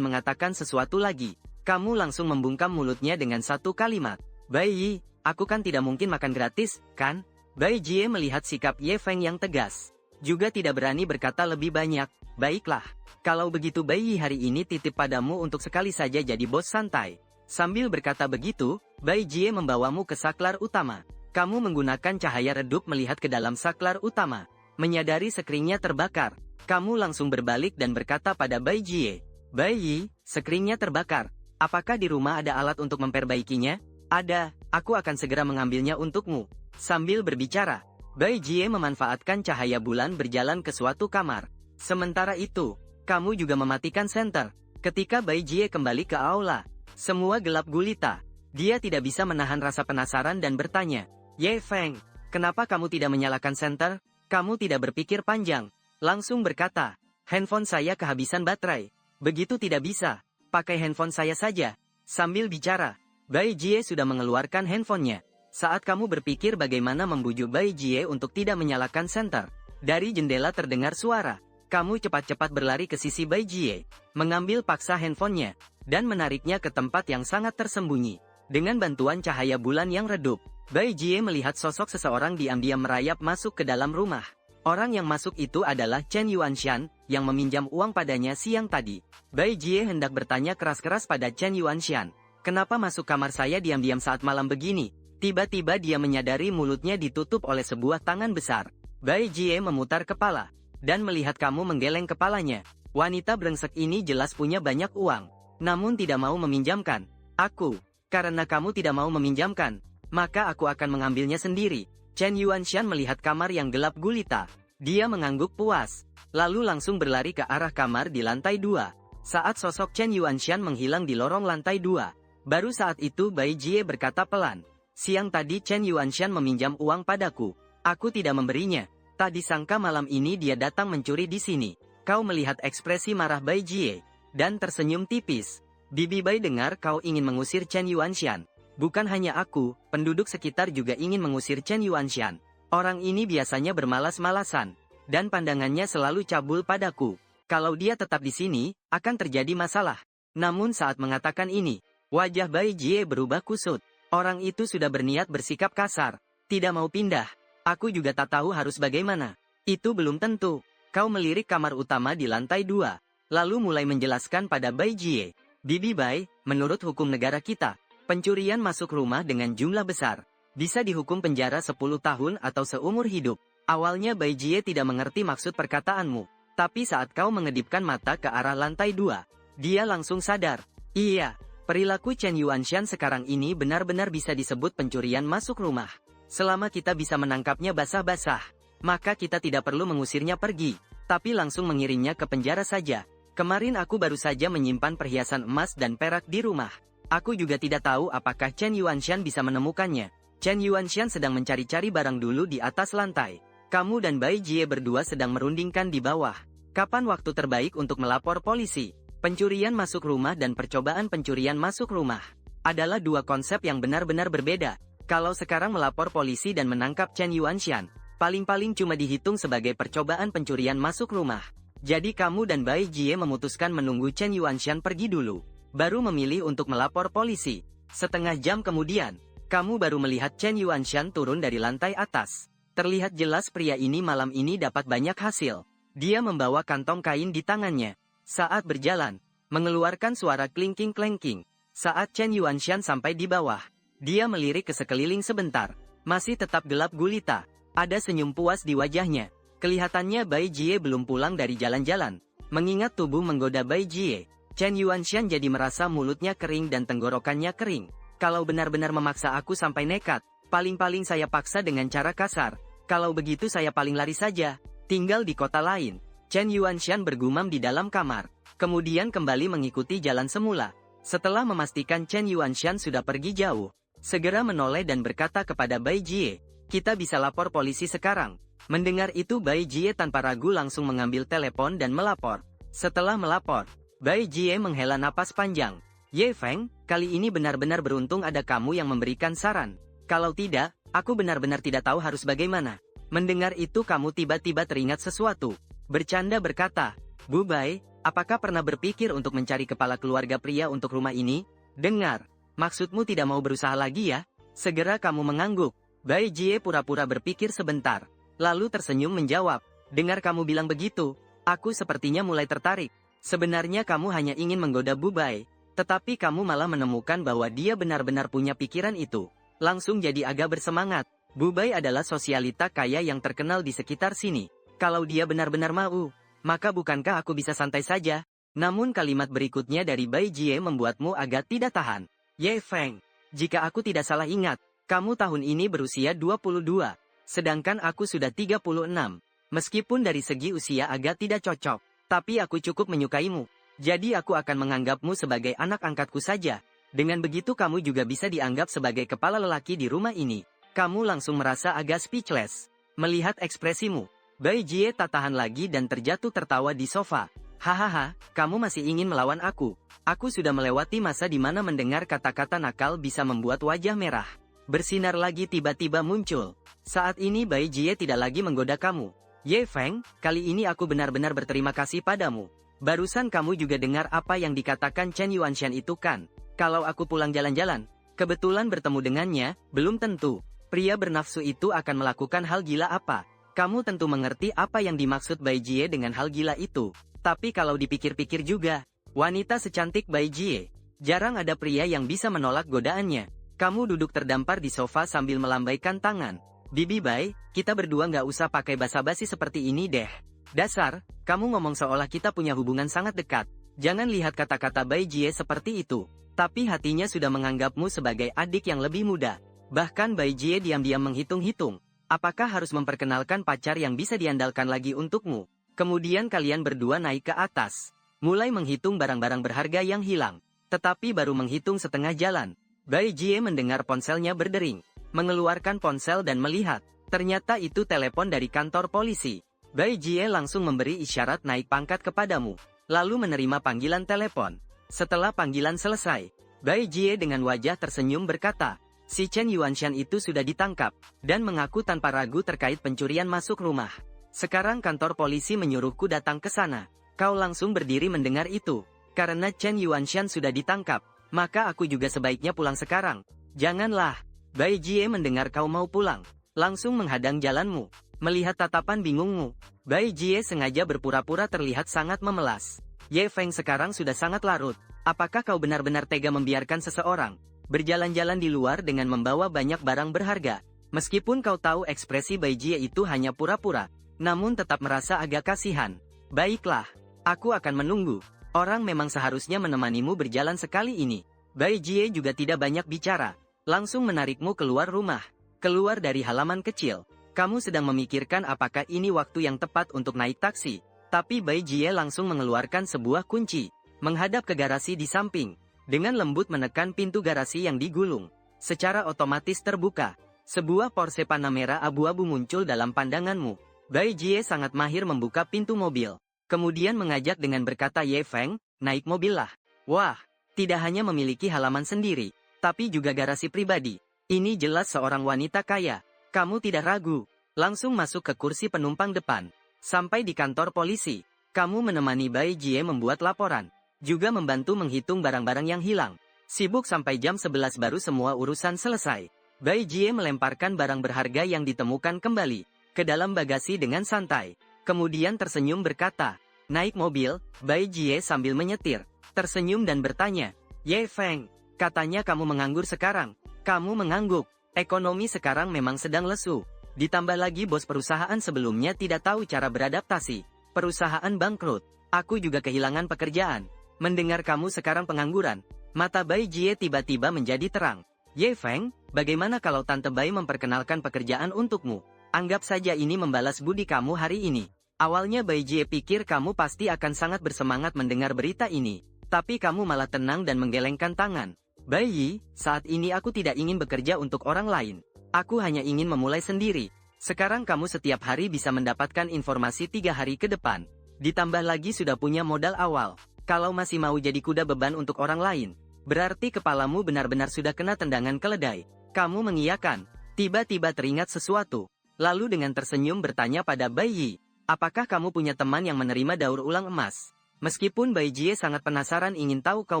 mengatakan sesuatu lagi, kamu langsung membungkam mulutnya dengan satu kalimat. Bai Yi, aku kan tidak mungkin makan gratis, kan? Bai Jie melihat sikap Ye Feng yang tegas. Juga tidak berani berkata lebih banyak. Baiklah, kalau begitu Bai Yi hari ini titip padamu untuk sekali saja jadi bos santai. Sambil berkata begitu, Bai Jie membawamu ke saklar utama. Kamu menggunakan cahaya redup melihat ke dalam saklar utama. Menyadari sekringnya terbakar, kamu langsung berbalik dan berkata pada Bai Jie, Bai Yi, sekringnya terbakar. Apakah di rumah ada alat untuk memperbaikinya? Ada, aku akan segera mengambilnya untukmu. Sambil berbicara, Bai Jie memanfaatkan cahaya bulan berjalan ke suatu kamar. Sementara itu, kamu juga mematikan senter. Ketika Bai Jie kembali ke aula, semua gelap gulita. Dia tidak bisa menahan rasa penasaran dan bertanya, Ye Feng, kenapa kamu tidak menyalakan senter? Kamu tidak berpikir panjang, langsung berkata, handphone saya kehabisan baterai. Begitu tidak bisa, pakai handphone saya saja. Sambil bicara, Bai Jie sudah mengeluarkan handphonenya. Saat kamu berpikir bagaimana membujuk Bai Jie untuk tidak menyalakan senter, dari jendela terdengar suara. Kamu cepat-cepat berlari ke sisi Bai Jie, mengambil paksa handphonenya, dan menariknya ke tempat yang sangat tersembunyi. Dengan bantuan cahaya bulan yang redup, Bai Jie melihat sosok seseorang diam-diam merayap masuk ke dalam rumah. Orang yang masuk itu adalah Chen Yuanshan, yang meminjam uang padanya siang tadi. Bai Jie hendak bertanya keras-keras pada Chen Yuanshan, kenapa masuk kamar saya diam-diam saat malam begini? Tiba-tiba dia menyadari mulutnya ditutup oleh sebuah tangan besar. Bai Jie memutar kepala, dan melihat kamu menggeleng kepalanya. Wanita brengsek ini jelas punya banyak uang, namun tidak mau meminjamkan. Aku, karena kamu tidak mau meminjamkan, maka aku akan mengambilnya sendiri. Chen Yuanshan melihat kamar yang gelap gulita. Dia mengangguk puas, lalu langsung berlari ke arah kamar di lantai 2. Saat sosok Chen Yuanshan menghilang di lorong lantai 2, baru saat itu Bai Jie berkata pelan, siang tadi Chen Yuanshan meminjam uang padaku. Aku tidak memberinya. Tak disangka malam ini dia datang mencuri di sini. Kau melihat ekspresi marah Bai Jie, dan tersenyum tipis. Bibi Bai dengar kau ingin mengusir Chen Yuanshan. Bukan hanya aku, penduduk sekitar juga ingin mengusir Chen Yuanshan. Orang ini biasanya bermalas-malasan, dan pandangannya selalu cabul padaku. Kalau dia tetap di sini, akan terjadi masalah. Namun saat mengatakan ini, wajah Bai Jie berubah kusut. Orang itu sudah berniat bersikap kasar, tidak mau pindah. Aku juga tak tahu harus bagaimana. Itu belum tentu. Kau melirik kamar utama di lantai 2, lalu mulai menjelaskan pada Bai Jie. Bibi Bai, menurut hukum negara kita, pencurian masuk rumah dengan jumlah besar bisa dihukum penjara 10 tahun atau seumur hidup. Awalnya Bai Jie tidak mengerti maksud perkataanmu, tapi saat kau mengedipkan mata ke arah lantai 2, dia langsung sadar. Iya, perilaku Chen Yuanshan sekarang ini benar-benar bisa disebut pencurian masuk rumah. Selama kita bisa menangkapnya basah-basah, maka kita tidak perlu mengusirnya pergi, tapi langsung mengirimnya ke penjara saja. Kemarin aku baru saja menyimpan perhiasan emas dan perak di rumah. Aku juga tidak tahu apakah Chen Yuanshan bisa menemukannya. Chen Yuanshan sedang mencari-cari barang dulu di atas lantai. Kamu dan Bai Jie berdua sedang merundingkan di bawah. Kapan waktu terbaik untuk melapor polisi? Pencurian masuk rumah dan percobaan pencurian masuk rumah adalah dua konsep yang benar-benar berbeda. Kalau sekarang melapor polisi dan menangkap Chen Yuanshan, paling-paling cuma dihitung sebagai percobaan pencurian masuk rumah. Jadi kamu dan Bai Jie memutuskan menunggu Chen Yuanshan pergi dulu, baru memilih untuk melapor polisi. Setengah jam kemudian, kamu baru melihat Chen Yuanshan turun dari lantai atas. Terlihat jelas pria ini malam ini dapat banyak hasil. Dia membawa kantong kain di tangannya. Saat berjalan, mengeluarkan suara klingking-klengking. Saat Chen Yuanshan sampai di bawah, dia melirik ke sekeliling sebentar. Masih tetap gelap gulita. Ada senyum puas di wajahnya. Kelihatannya Bai Jie belum pulang dari jalan-jalan. Mengingat tubuh menggoda Bai Jie, Chen Yuanshan jadi merasa mulutnya kering dan tenggorokannya kering. Kalau benar-benar memaksa aku sampai nekat, paling-paling saya paksa dengan cara kasar. Kalau begitu saya paling lari saja, tinggal di kota lain. Chen Yuanshan bergumam di dalam kamar, kemudian kembali mengikuti jalan semula. Setelah memastikan Chen Yuanshan sudah pergi jauh, segera menoleh dan berkata kepada Bai Jie, "Kita bisa lapor polisi sekarang." Mendengar itu Bai Jie tanpa ragu langsung mengambil telepon dan melapor. Setelah melapor, Bai Jie menghela napas panjang. "Ye Feng, kali ini benar-benar beruntung ada kamu yang memberikan saran. Kalau tidak, aku benar-benar tidak tahu harus bagaimana." Mendengar itu kamu tiba-tiba teringat sesuatu. Bercanda berkata, "Bu Bai, apakah pernah berpikir untuk mencari kepala keluarga pria untuk rumah ini?" "Dengar, maksudmu tidak mau berusaha lagi ya?" Segera kamu mengangguk. Bai Jie pura-pura berpikir sebentar, lalu tersenyum menjawab, "Dengar kamu bilang begitu, aku sepertinya mulai tertarik. Sebenarnya kamu hanya ingin menggoda Bu Bai, tetapi kamu malah menemukan bahwa dia benar-benar punya pikiran itu." Langsung jadi agak bersemangat. Bu Bai adalah sosialita kaya yang terkenal di sekitar sini. Kalau dia benar-benar mau, maka bukankah aku bisa santai saja? Namun kalimat berikutnya dari Bai Jie membuatmu agak tidak tahan. "Ye Feng, jika aku tidak salah ingat, kamu tahun ini berusia 22, sedangkan aku sudah 36. Meskipun dari segi usia agak tidak cocok, tapi aku cukup menyukaimu. Jadi aku akan menganggapmu sebagai anak angkatku saja. Dengan begitu kamu juga bisa dianggap sebagai kepala lelaki di rumah ini." Kamu langsung merasa agak speechless. Melihat ekspresimu, Bai Jie tak tahan lagi dan terjatuh tertawa di sofa. "Hahaha, kamu masih ingin melawan aku? Aku sudah melewati masa di mana mendengar kata-kata nakal bisa membuat wajah merah bersinar lagi tiba-tiba muncul. Saat ini Bai Jie tidak lagi menggoda kamu. Ye Feng, kali ini aku benar-benar berterima kasih padamu. Barusan kamu juga dengar apa yang dikatakan Chen Yuanshan itu kan? Kalau aku pulang jalan-jalan, kebetulan bertemu dengannya, belum tentu pria bernafsu itu akan melakukan hal gila apa. Kamu tentu mengerti apa yang dimaksud Bai Jie dengan hal gila itu. Tapi kalau dipikir-pikir juga, wanita secantik Bai Jie, jarang ada pria yang bisa menolak godaannya." Kamu duduk terdampar di sofa sambil melambaikan tangan. "Bibi Bai, kita berdua nggak usah pakai basa-basi seperti ini deh. Dasar, kamu ngomong seolah kita punya hubungan sangat dekat." Jangan lihat kata-kata Bai Jie seperti itu, tapi hatinya sudah menganggapmu sebagai adik yang lebih muda. Bahkan Bai Jie diam-diam menghitung-hitung, apakah harus memperkenalkan pacar yang bisa diandalkan lagi untukmu. Kemudian kalian berdua naik ke atas, mulai menghitung barang-barang berharga yang hilang. Tetapi baru menghitung setengah jalan, Bai Jie mendengar ponselnya berdering. Mengeluarkan ponsel dan melihat, ternyata itu telepon dari kantor polisi. Bai Jie langsung memberi isyarat naik pangkat kepadamu, lalu menerima panggilan telepon. Setelah panggilan selesai, Bai Jie dengan wajah tersenyum berkata, "Si Chen Yuanshan itu sudah ditangkap, dan mengaku tanpa ragu terkait pencurian masuk rumah. Sekarang kantor polisi menyuruhku datang ke sana." Kau langsung berdiri mendengar itu. "Karena Chen Yuanshan sudah ditangkap, maka aku juga sebaiknya pulang sekarang." "Janganlah." Bai Jie mendengar kau mau pulang, langsung menghadang jalanmu. Melihat tatapan bingungmu, Bai Jie sengaja berpura-pura terlihat sangat memelas. "Ye Feng sekarang sudah sangat larut. Apakah kau benar-benar tega membiarkan seseorang berjalan-jalan di luar dengan membawa banyak barang berharga?" Meskipun kau tahu ekspresi Bai Jie itu hanya pura-pura, namun tetap merasa agak kasihan. "Baiklah, aku akan menunggu. Orang memang seharusnya menemanimu berjalan sekali ini." Bai Jie juga tidak banyak bicara, langsung menarikmu keluar rumah, keluar dari halaman kecil. Kamu sedang memikirkan apakah ini waktu yang tepat untuk naik taksi, tapi Bai Jie langsung mengeluarkan sebuah kunci, menghadap ke garasi di samping. Dengan lembut menekan pintu garasi yang digulung, secara otomatis terbuka. Sebuah Porsche Panamera abu-abu muncul dalam pandanganmu. Bai Jie sangat mahir membuka pintu mobil, kemudian mengajak dengan berkata, "Ye Feng, naik mobil lah." Wah, tidak hanya memiliki halaman sendiri, tapi juga garasi pribadi. Ini jelas seorang wanita kaya. Kamu tidak ragu, langsung masuk ke kursi penumpang depan. Sampai di kantor polisi, kamu menemani Bai Jie membuat laporan, juga membantu menghitung barang-barang yang hilang. Sibuk sampai jam 11 baru semua urusan selesai. Bai Jie melemparkan barang berharga yang ditemukan kembali ke dalam bagasi dengan santai. Kemudian tersenyum berkata, "Naik mobil?" Bai Jie sambil menyetir, tersenyum dan bertanya, "Ye Feng, katanya kamu menganggur sekarang." Kamu mengangguk. Ekonomi sekarang memang sedang lesu. Ditambah lagi bos perusahaan sebelumnya tidak tahu cara beradaptasi. Perusahaan bangkrut. Aku juga kehilangan pekerjaan. Mendengar kamu sekarang pengangguran, mata Bai Jie tiba-tiba menjadi terang. "Ye Feng, bagaimana kalau Tante Bai memperkenalkan pekerjaan untukmu? Anggap saja ini membalas budi kamu hari ini." Awalnya Bai Jie pikir kamu pasti akan sangat bersemangat mendengar berita ini, tapi kamu malah tenang dan menggelengkan tangan. Bai Yi, saat ini aku tidak ingin bekerja untuk orang lain. Aku hanya ingin memulai sendiri. Sekarang kamu setiap hari bisa mendapatkan informasi 3 hari ke depan. Ditambah lagi sudah punya modal awal. Kalau masih mau jadi kuda beban untuk orang lain, berarti kepalamu benar-benar sudah kena tendangan keledai. Kamu mengiyakan. Tiba-tiba teringat sesuatu. Lalu dengan tersenyum bertanya pada Bai Yi, apakah kamu punya teman yang menerima daur ulang emas? Meskipun Bai Jie sangat penasaran ingin tahu kau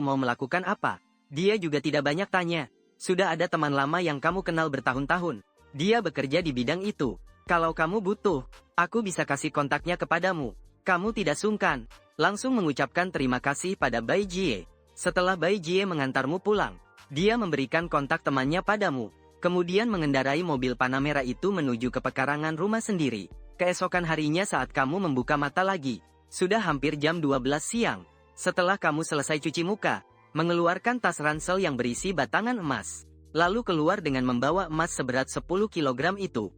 mau melakukan apa, dia juga tidak banyak tanya. Sudah ada teman lama yang kamu kenal bertahun-tahun. Dia bekerja di bidang itu. Kalau kamu butuh, aku bisa kasih kontaknya kepadamu. Kamu tidak sungkan. Langsung mengucapkan terima kasih pada Bai Jie. Setelah Bai Jie mengantarmu pulang, dia memberikan kontak temannya padamu. Kemudian mengendarai mobil Panamera itu menuju ke pekarangan rumah sendiri. Keesokan harinya saat kamu membuka mata lagi, sudah hampir jam 12 siang. Setelah kamu selesai cuci muka, mengeluarkan tas ransel yang berisi batangan emas, lalu keluar dengan membawa emas seberat 10 kilogram itu.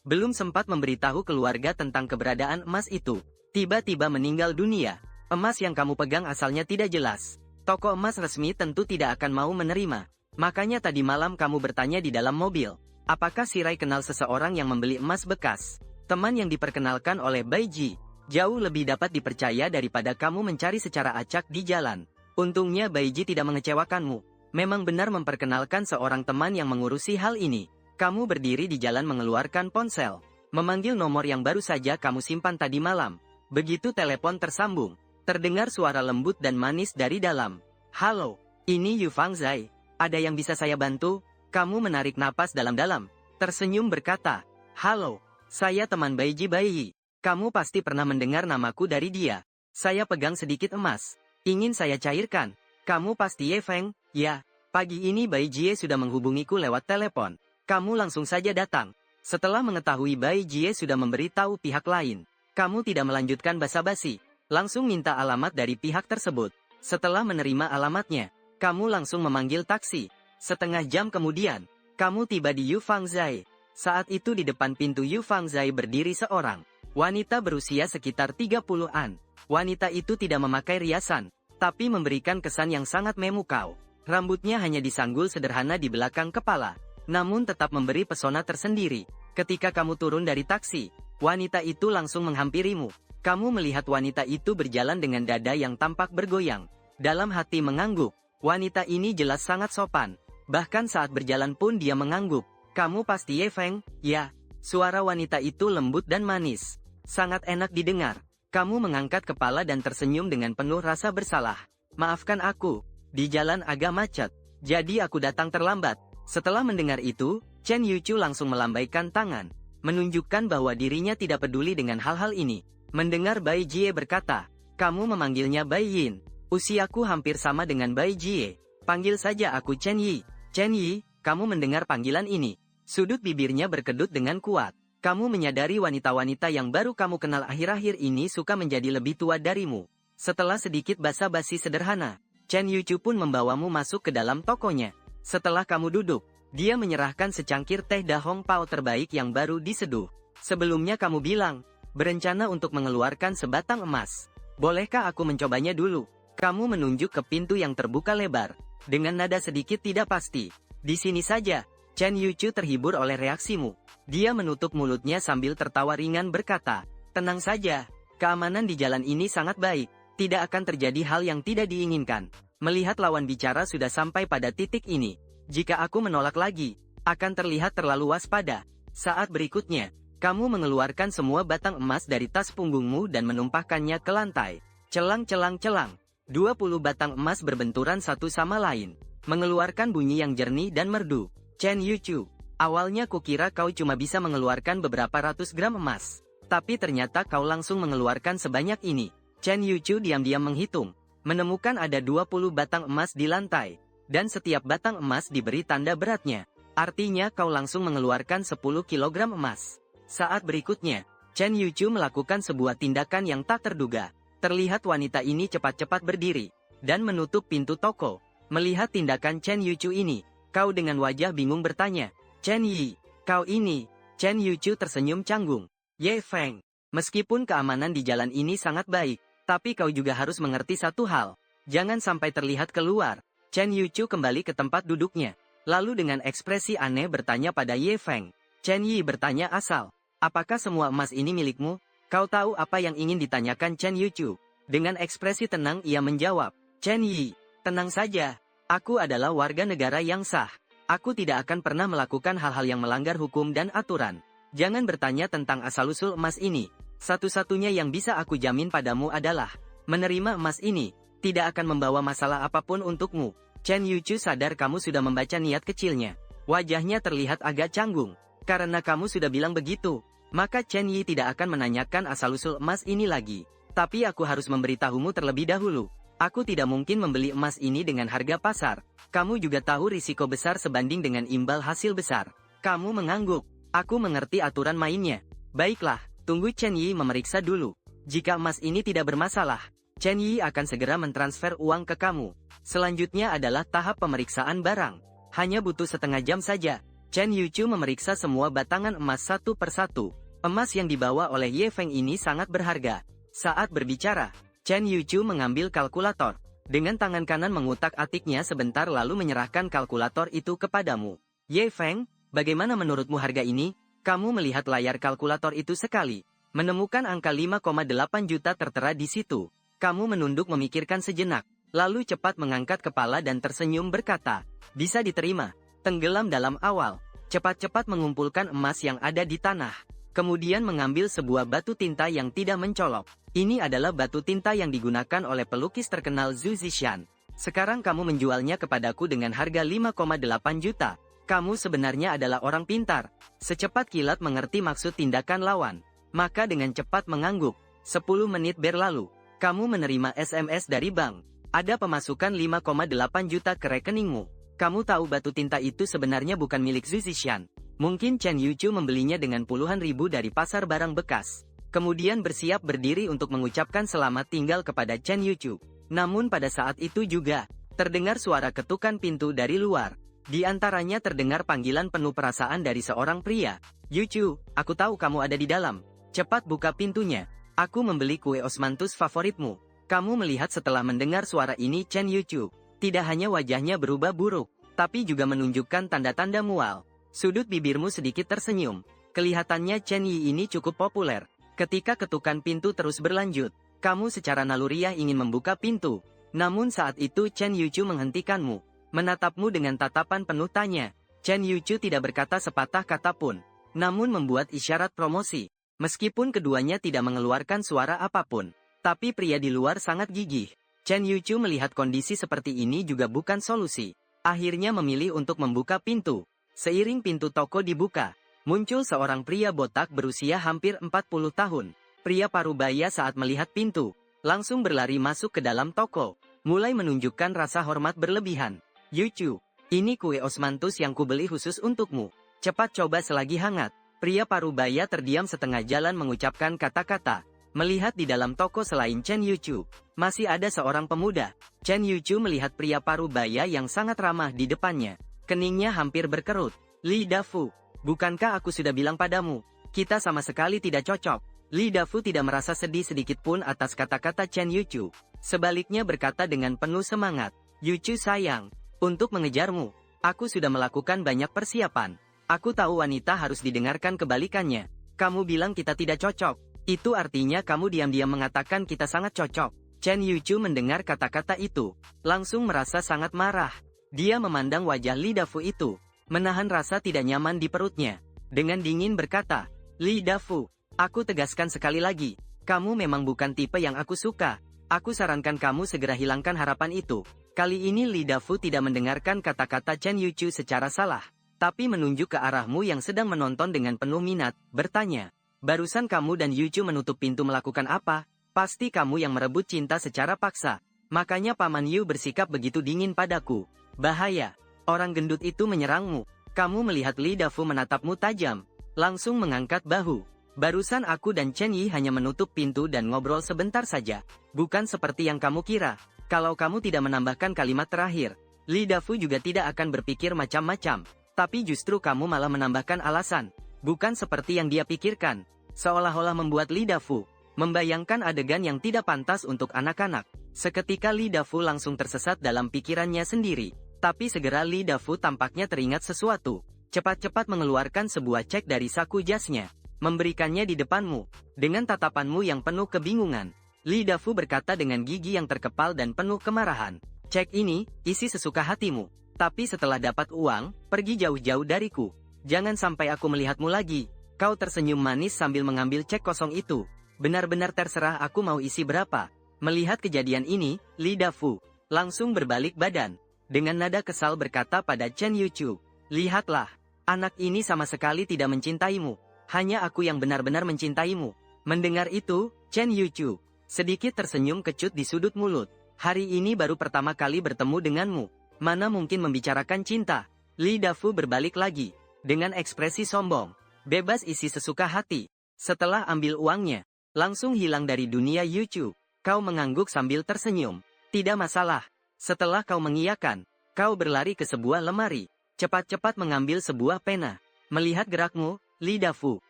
Belum sempat memberitahu keluarga tentang keberadaan emas itu, tiba-tiba meninggal dunia. Emas yang kamu pegang asalnya tidak jelas. Toko emas resmi tentu tidak akan mau menerima. Makanya tadi malam kamu bertanya di dalam mobil, apakah Shirai kenal seseorang yang membeli emas bekas? Teman yang diperkenalkan oleh Bai Ji jauh lebih dapat dipercaya daripada kamu mencari secara acak di jalan. Untungnya Bai Ji tidak mengecewakanmu. Memang benar memperkenalkan seorang teman yang mengurusi hal ini. Kamu berdiri di jalan mengeluarkan ponsel, memanggil nomor yang baru saja kamu simpan tadi malam. Begitu telepon tersambung, terdengar suara lembut dan manis dari dalam. Halo, ini Yu Fangzai. Ada yang bisa saya bantu? Kamu menarik napas dalam-dalam, tersenyum berkata, halo, saya teman Bai Ji. Kamu pasti pernah mendengar namaku dari dia. Saya pegang sedikit emas, ingin saya cairkan. Kamu pasti Ye Feng, ya. Pagi ini Bai Jie sudah menghubungiku lewat telepon. Kamu langsung saja datang. Setelah mengetahui Bai Jie sudah memberitahu pihak lain, kamu tidak melanjutkan basa-basi, langsung minta alamat dari pihak tersebut. Setelah menerima alamatnya, kamu langsung memanggil taksi. Setengah jam kemudian, kamu tiba di Yu Fangzai. Saat itu di depan pintu Yu Fangzai berdiri seorang wanita berusia sekitar 30-an. Wanita itu tidak memakai riasan, tapi memberikan kesan yang sangat memukau. Rambutnya hanya disanggul sederhana di belakang kepala, namun tetap memberi pesona tersendiri. Ketika kamu turun dari taksi, wanita itu langsung menghampirimu. Kamu melihat wanita itu berjalan dengan dada yang tampak bergoyang. Dalam hati mengangguk, wanita ini jelas sangat sopan. Bahkan saat berjalan pun dia mengangguk. Kamu pasti Ye Feng, ya. Suara wanita itu lembut dan manis. Sangat enak didengar. Kamu mengangkat kepala dan tersenyum dengan penuh rasa bersalah. Maafkan aku, di jalan agak macet, jadi aku datang terlambat. Setelah mendengar itu, Chen Yuchu langsung melambaikan tangan, menunjukkan bahwa dirinya tidak peduli dengan hal-hal ini. Mendengar Bai Jie berkata, kamu memanggilnya Bai Yin. Usiaku hampir sama dengan Bai Jie. Panggil saja aku Chen Yi. Chen Yi, kamu mendengar panggilan ini? Sudut bibirnya berkedut dengan kuat. Kamu menyadari wanita-wanita yang baru kamu kenal akhir-akhir ini suka menjadi lebih tua darimu. Setelah sedikit basa-basi sederhana, Chen Yuchu pun membawamu masuk ke dalam tokonya. Setelah kamu duduk, dia menyerahkan secangkir teh Da Hong Pao terbaik yang baru diseduh. Sebelumnya kamu bilang, berencana untuk mengeluarkan sebatang emas. Bolehkah aku mencobanya dulu? Kamu menunjuk ke pintu yang terbuka lebar, dengan nada sedikit tidak pasti. Di sini saja. Chen Yuchu terhibur oleh reaksimu. Dia menutup mulutnya sambil tertawa ringan berkata, tenang saja, keamanan di jalan ini sangat baik. Tidak akan terjadi hal yang tidak diinginkan. Melihat lawan bicara sudah sampai pada titik ini, jika aku menolak lagi, akan terlihat terlalu waspada. Saat berikutnya, kamu mengeluarkan semua batang emas dari tas punggungmu dan menumpahkannya ke lantai. Celang-celang-celang, 20 batang emas berbenturan satu sama lain, mengeluarkan bunyi yang jernih dan merdu. Chen Yuchu, awalnya kukira kau cuma bisa mengeluarkan beberapa ratus gram emas, tapi ternyata kau langsung mengeluarkan sebanyak ini. Chen Yuchu diam-diam menghitung, menemukan ada 20 batang emas di lantai, dan setiap batang emas diberi tanda beratnya. Artinya kau langsung mengeluarkan 10 kilogram emas. Saat berikutnya, Chen Yuchu melakukan sebuah tindakan yang tak terduga. Terlihat wanita ini cepat-cepat berdiri, dan menutup pintu toko. Melihat tindakan Chen Yuchu ini, kau dengan wajah bingung bertanya, Chen Yi, kau ini, Chen Yuchu tersenyum canggung. Ye Feng, meskipun keamanan di jalan ini sangat baik, tapi kau juga harus mengerti satu hal. Jangan sampai terlihat keluar. Chen Yuchu kembali ke tempat duduknya. Lalu dengan ekspresi aneh bertanya pada Ye Feng. Chen Yi bertanya asal. Apakah semua emas ini milikmu? Kau tahu apa yang ingin ditanyakan Chen Yuchu? Dengan ekspresi tenang ia menjawab. Chen Yi, tenang saja. Aku adalah warga negara yang sah. Aku tidak akan pernah melakukan hal-hal yang melanggar hukum dan aturan. Jangan bertanya tentang asal-usul emas ini. Satu-satunya yang bisa aku jamin padamu adalah, menerima emas ini, tidak akan membawa masalah apapun untukmu. Chen Yuchu sadar kamu sudah membaca niat kecilnya. Wajahnya terlihat agak canggung. Karena kamu sudah bilang begitu, maka Chen Yi tidak akan menanyakan asal-usul emas ini lagi. Tapi aku harus memberitahumu terlebih dahulu. Aku tidak mungkin membeli emas ini dengan harga pasar. Kamu juga tahu risiko besar sebanding dengan imbal hasil besar. Kamu mengangguk. Aku mengerti aturan mainnya. Baiklah, tunggu Chen Yi memeriksa dulu. Jika emas ini tidak bermasalah, Chen Yi akan segera mentransfer uang ke kamu. Selanjutnya adalah tahap pemeriksaan barang. Hanya butuh setengah jam saja. Chen Yuchu memeriksa semua batangan emas satu persatu. Emas yang dibawa oleh Ye Feng ini sangat berharga. Saat berbicara, Chen Yuchu mengambil kalkulator. Dengan tangan kanan mengutak-atiknya sebentar lalu menyerahkan kalkulator itu kepadamu. Ye Feng, bagaimana menurutmu harga ini? Kamu melihat layar kalkulator itu sekali. Menemukan angka 5,8 juta tertera di situ. Kamu menunduk memikirkan sejenak. Lalu cepat mengangkat kepala dan tersenyum berkata, bisa diterima. Tenggelam dalam awal. Cepat-cepat mengumpulkan emas yang ada di tanah. Kemudian mengambil sebuah batu tinta yang tidak mencolok. Ini adalah batu tinta yang digunakan oleh pelukis terkenal Zhu Zishan. Sekarang kamu menjualnya kepadaku dengan harga 5,8 juta. Kamu sebenarnya adalah orang pintar. Secepat kilat mengerti maksud tindakan lawan. Maka dengan cepat mengangguk. 10 menit berlalu. Kamu menerima SMS dari bank. Ada pemasukan 5,8 juta ke rekeningmu. Kamu tahu batu tinta itu sebenarnya bukan milik Zhu Zishan. Mungkin Chen Yuchu membelinya dengan puluhan ribu dari pasar barang bekas. Kemudian bersiap berdiri untuk mengucapkan selamat tinggal kepada Chen Yuchu. Namun pada saat itu juga, terdengar suara ketukan pintu dari luar. Di antaranya terdengar panggilan penuh perasaan dari seorang pria. Yuchu, aku tahu kamu ada di dalam. Cepat buka pintunya. Aku membeli kue osmanthus favoritmu. Kamu melihat setelah mendengar suara ini Chen Yuchu. Tidak hanya wajahnya berubah buruk, tapi juga menunjukkan tanda-tanda mual. Sudut bibirmu sedikit tersenyum. Kelihatannya Chen Yi ini cukup populer. Ketika ketukan pintu terus berlanjut, kamu secara naluriah ingin membuka pintu. Namun saat itu Chen Yuchu menghentikanmu. Menatapmu dengan tatapan penuh tanya. Chen Yuchu tidak berkata sepatah kata pun, namun membuat isyarat promosi. Meskipun keduanya tidak mengeluarkan suara apapun, tapi pria di luar sangat gigih. Chen Yuchu melihat kondisi seperti ini juga bukan solusi. Akhirnya memilih untuk membuka pintu. Seiring pintu toko dibuka, muncul seorang pria botak berusia hampir 40 tahun. Pria parubaya saat melihat pintu, langsung berlari masuk ke dalam toko, mulai menunjukkan rasa hormat berlebihan. Yuchu, ini kue osmanthus yang kubeli khusus untukmu. Cepat coba selagi hangat. Pria parubaya terdiam setengah jalan mengucapkan kata-kata. Melihat di dalam toko selain Chen Yuchu, masih ada seorang pemuda. Chen Yuchu melihat pria parubaya yang sangat ramah di depannya. Keningnya hampir berkerut. Li Dafu, bukankah aku sudah bilang padamu, kita sama sekali tidak cocok. Li Dafu tidak merasa sedih sedikit pun atas kata-kata Chen Yuchu. Sebaliknya berkata dengan penuh semangat, Yuchu sayang, untuk mengejarmu, aku sudah melakukan banyak persiapan. Aku tahu wanita harus didengarkan kebalikannya. Kamu bilang kita tidak cocok. Itu artinya kamu diam-diam mengatakan kita sangat cocok. Chen Yuchu mendengar kata-kata itu, langsung merasa sangat marah. Dia memandang wajah Li Dafu itu, menahan rasa tidak nyaman di perutnya. Dengan dingin berkata, Li Dafu, aku tegaskan sekali lagi, kamu memang bukan tipe yang aku suka. Aku sarankan kamu segera hilangkan harapan itu. Kali ini Li Dafu tidak mendengarkan kata-kata Chen Yuchu secara salah, tapi menunjuk ke arahmu yang sedang menonton dengan penuh minat, bertanya, barusan kamu dan Yuchu menutup pintu melakukan apa? Pasti kamu yang merebut cinta secara paksa. Makanya Paman Yu bersikap begitu dingin padaku. Bahaya, orang gendut itu menyerangmu. Kamu melihat Li Dafu menatapmu tajam, langsung mengangkat bahu. Barusan aku dan Chen Yi hanya menutup pintu dan ngobrol sebentar saja. Bukan seperti yang kamu kira. Kalau kamu tidak menambahkan kalimat terakhir, Li Dafu juga tidak akan berpikir macam-macam. Tapi justru kamu malah menambahkan alasan. Bukan seperti yang dia pikirkan. Seolah-olah membuat Li Dafu membayangkan adegan yang tidak pantas untuk anak-anak. Seketika Li Dafu langsung tersesat dalam pikirannya sendiri. Tapi segera Li Dafu tampaknya teringat sesuatu. Cepat-cepat mengeluarkan sebuah cek dari saku jasnya. Memberikannya di depanmu. Dengan tatapanmu yang penuh kebingungan. Li Dafu berkata dengan gigi yang terkepal dan penuh kemarahan. Cek ini, isi sesuka hatimu. Tapi setelah dapat uang, pergi jauh-jauh dariku. Jangan sampai aku melihatmu lagi. Kau tersenyum manis sambil mengambil cek kosong itu. Benar-benar terserah aku mau isi berapa. Melihat kejadian ini, Li Dafu langsung berbalik badan. Dengan nada kesal berkata pada Chen Yuchu. Lihatlah, anak ini sama sekali tidak mencintaimu. Hanya aku yang benar-benar mencintaimu. Mendengar itu, Chen Yuchu sedikit tersenyum kecut di sudut mulut. Hari ini baru pertama kali bertemu denganmu. Mana mungkin membicarakan cinta? Li Dafu berbalik lagi. Dengan ekspresi sombong. Bebas isi sesuka hati. Setelah ambil uangnya, langsung hilang dari dunia Yuchu. Kau mengangguk sambil tersenyum. Tidak masalah. Setelah kau mengiyakan, kau berlari ke sebuah lemari. Cepat-cepat mengambil sebuah pena. Melihat gerakmu, Li Dafu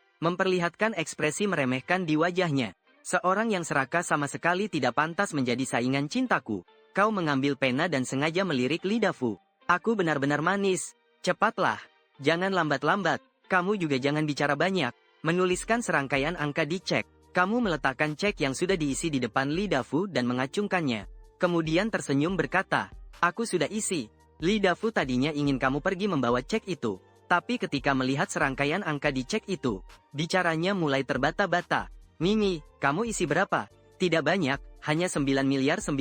memperlihatkan ekspresi meremehkan di wajahnya. Seorang yang serakah sama sekali tidak pantas menjadi saingan cintaku. Kau mengambil pena dan sengaja melirik Li Dafu. Aku benar-benar manis. Cepatlah. Jangan lambat-lambat. Kamu juga jangan bicara banyak. Menuliskan serangkaian angka di cek. Kamu meletakkan cek yang sudah diisi di depan Li Dafu dan mengacungkannya. Kemudian tersenyum berkata, aku sudah isi. Li Dafu tadinya ingin kamu pergi membawa cek itu. Tapi ketika melihat serangkaian angka di cek itu, bicaranya mulai terbata-bata. Mimi, kamu isi berapa? Tidak banyak, hanya 9.990.